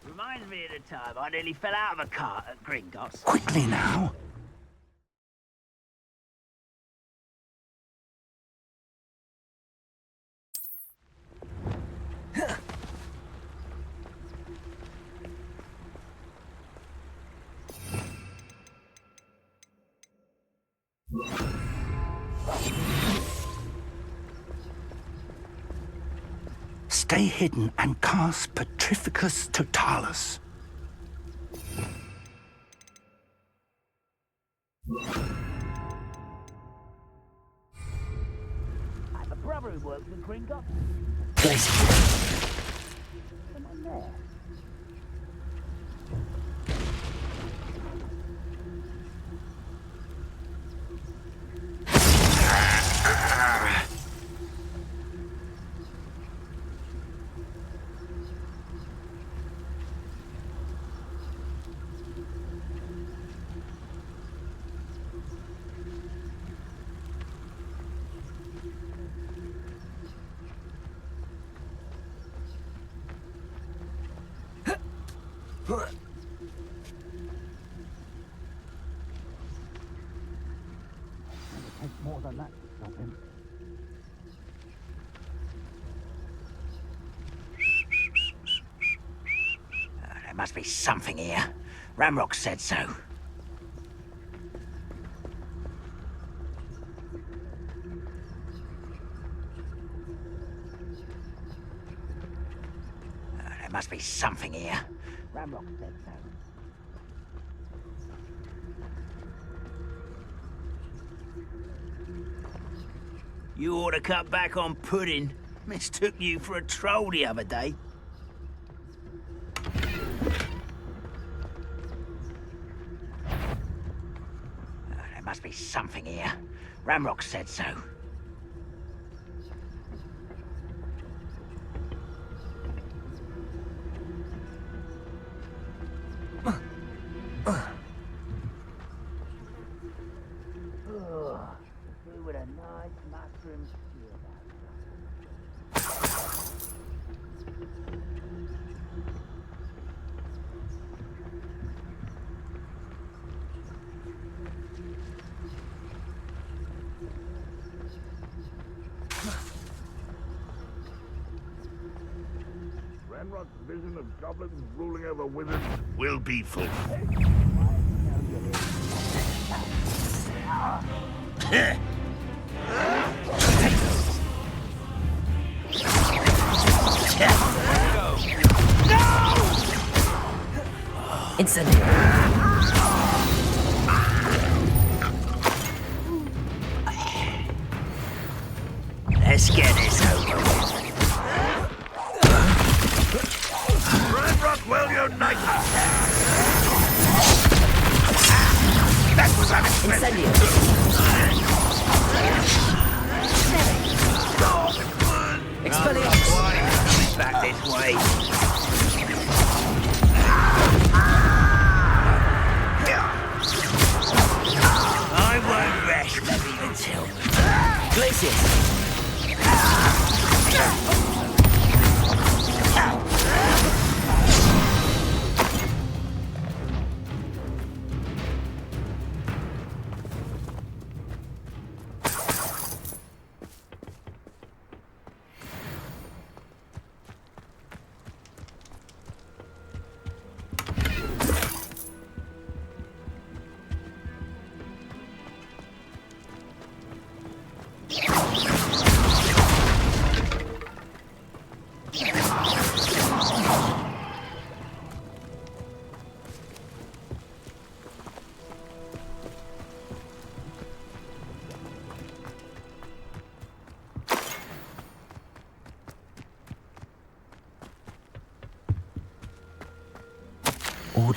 Reminds me of the time I nearly fell out of a cart at Gringotts. Quickly now. Stay hidden and cast Petrificus Totalis. I have a brother who works with Gringotts. Someone there. More than that to stop him. There must be something here. Ramrock said so. There must be something here. Ramrock said so. You ought to cut back on pudding. Mistook you for a troll the other day. There must be something here. Ramrock said so. With a nice mushroom stew. Ranrock's vision of goblins ruling over wizards will be fulfilled. Incendio. Let's get this over with. Ranrock will unite! That was unexpected! Expelliarmus! Back this way. I won't rest until Glacius!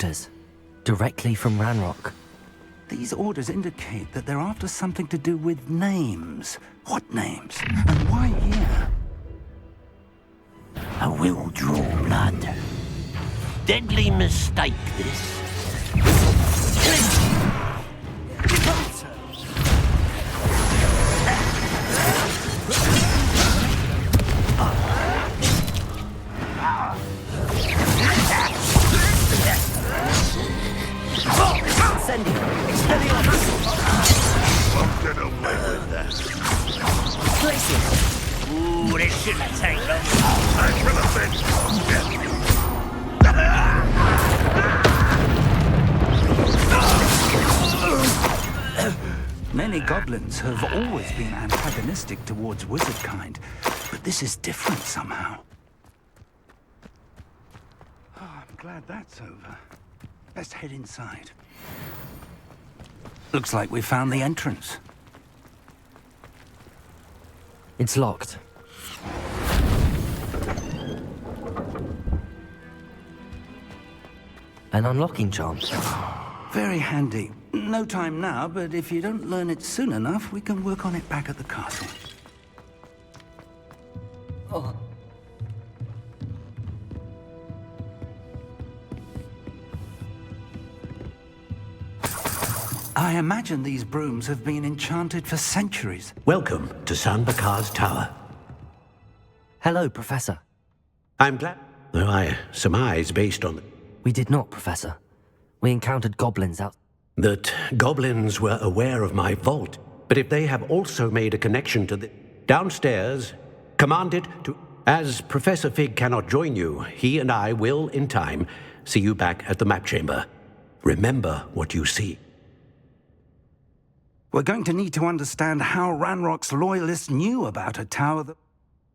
Orders. Directly from Ranrock. These orders indicate that they're after something to do with names. What names? And why here? I will draw blood. Deadly mistake, this. Sending. Won't get away with that. Placing. Ooh, this shouldn't take long. Time for the Many goblins have always been antagonistic towards wizard kind, but this is different somehow. Oh, I'm glad that's over. Let's head inside. Looks like we found the entrance. It's locked. An unlocking charm. Very handy. No time now, but if you don't learn it soon enough, we can work on it back at the castle. Oh. I imagine these brooms have been enchanted for centuries. Welcome to San Bakar's Tower. Hello, Professor. I'm glad. Though I surmise based on... We did not, Professor. We encountered goblins out... That goblins were aware of my vault. But if they have also made a connection to the... Downstairs, command it to... As Professor Fig cannot join you, he and I will, in time, see you back at the map chamber. Remember what you see. We're going to need to understand how Ranrock's loyalists knew about a tower that...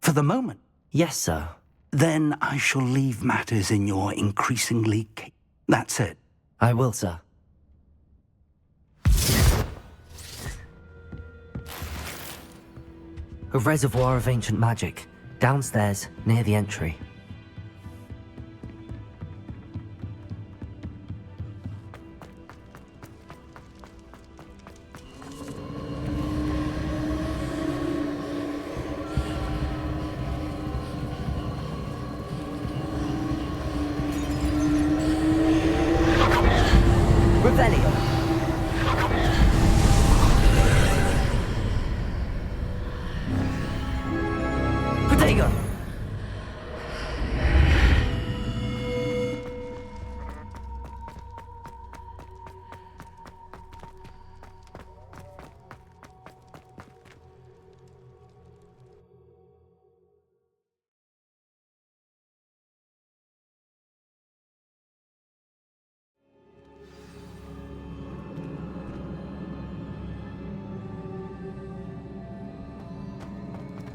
For the moment. Yes, sir. Then I shall leave matters in your increasingly... That's it. I will, sir. A reservoir of ancient magic. Downstairs, near the entry.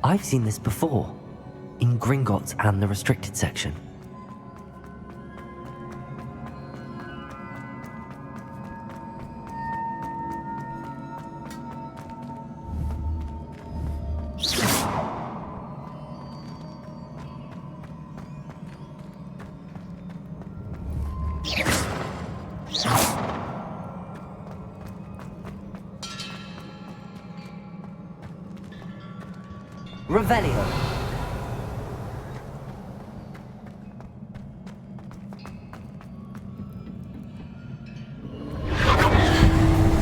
I've seen this before, in Gringotts and the restricted section. Revelio.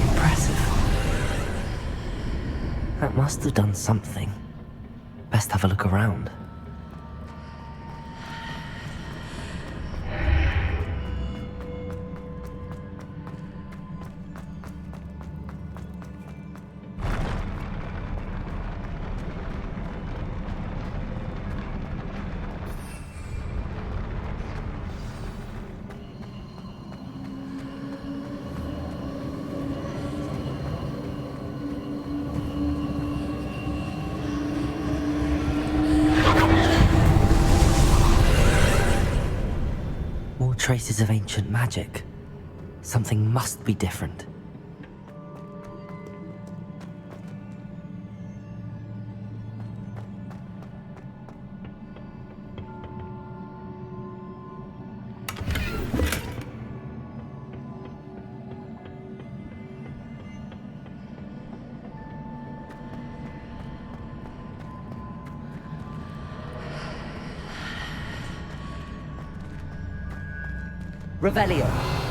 Impressive. That must have done something. Best have a look around. Traces of ancient magic. Something must be different. Revelio.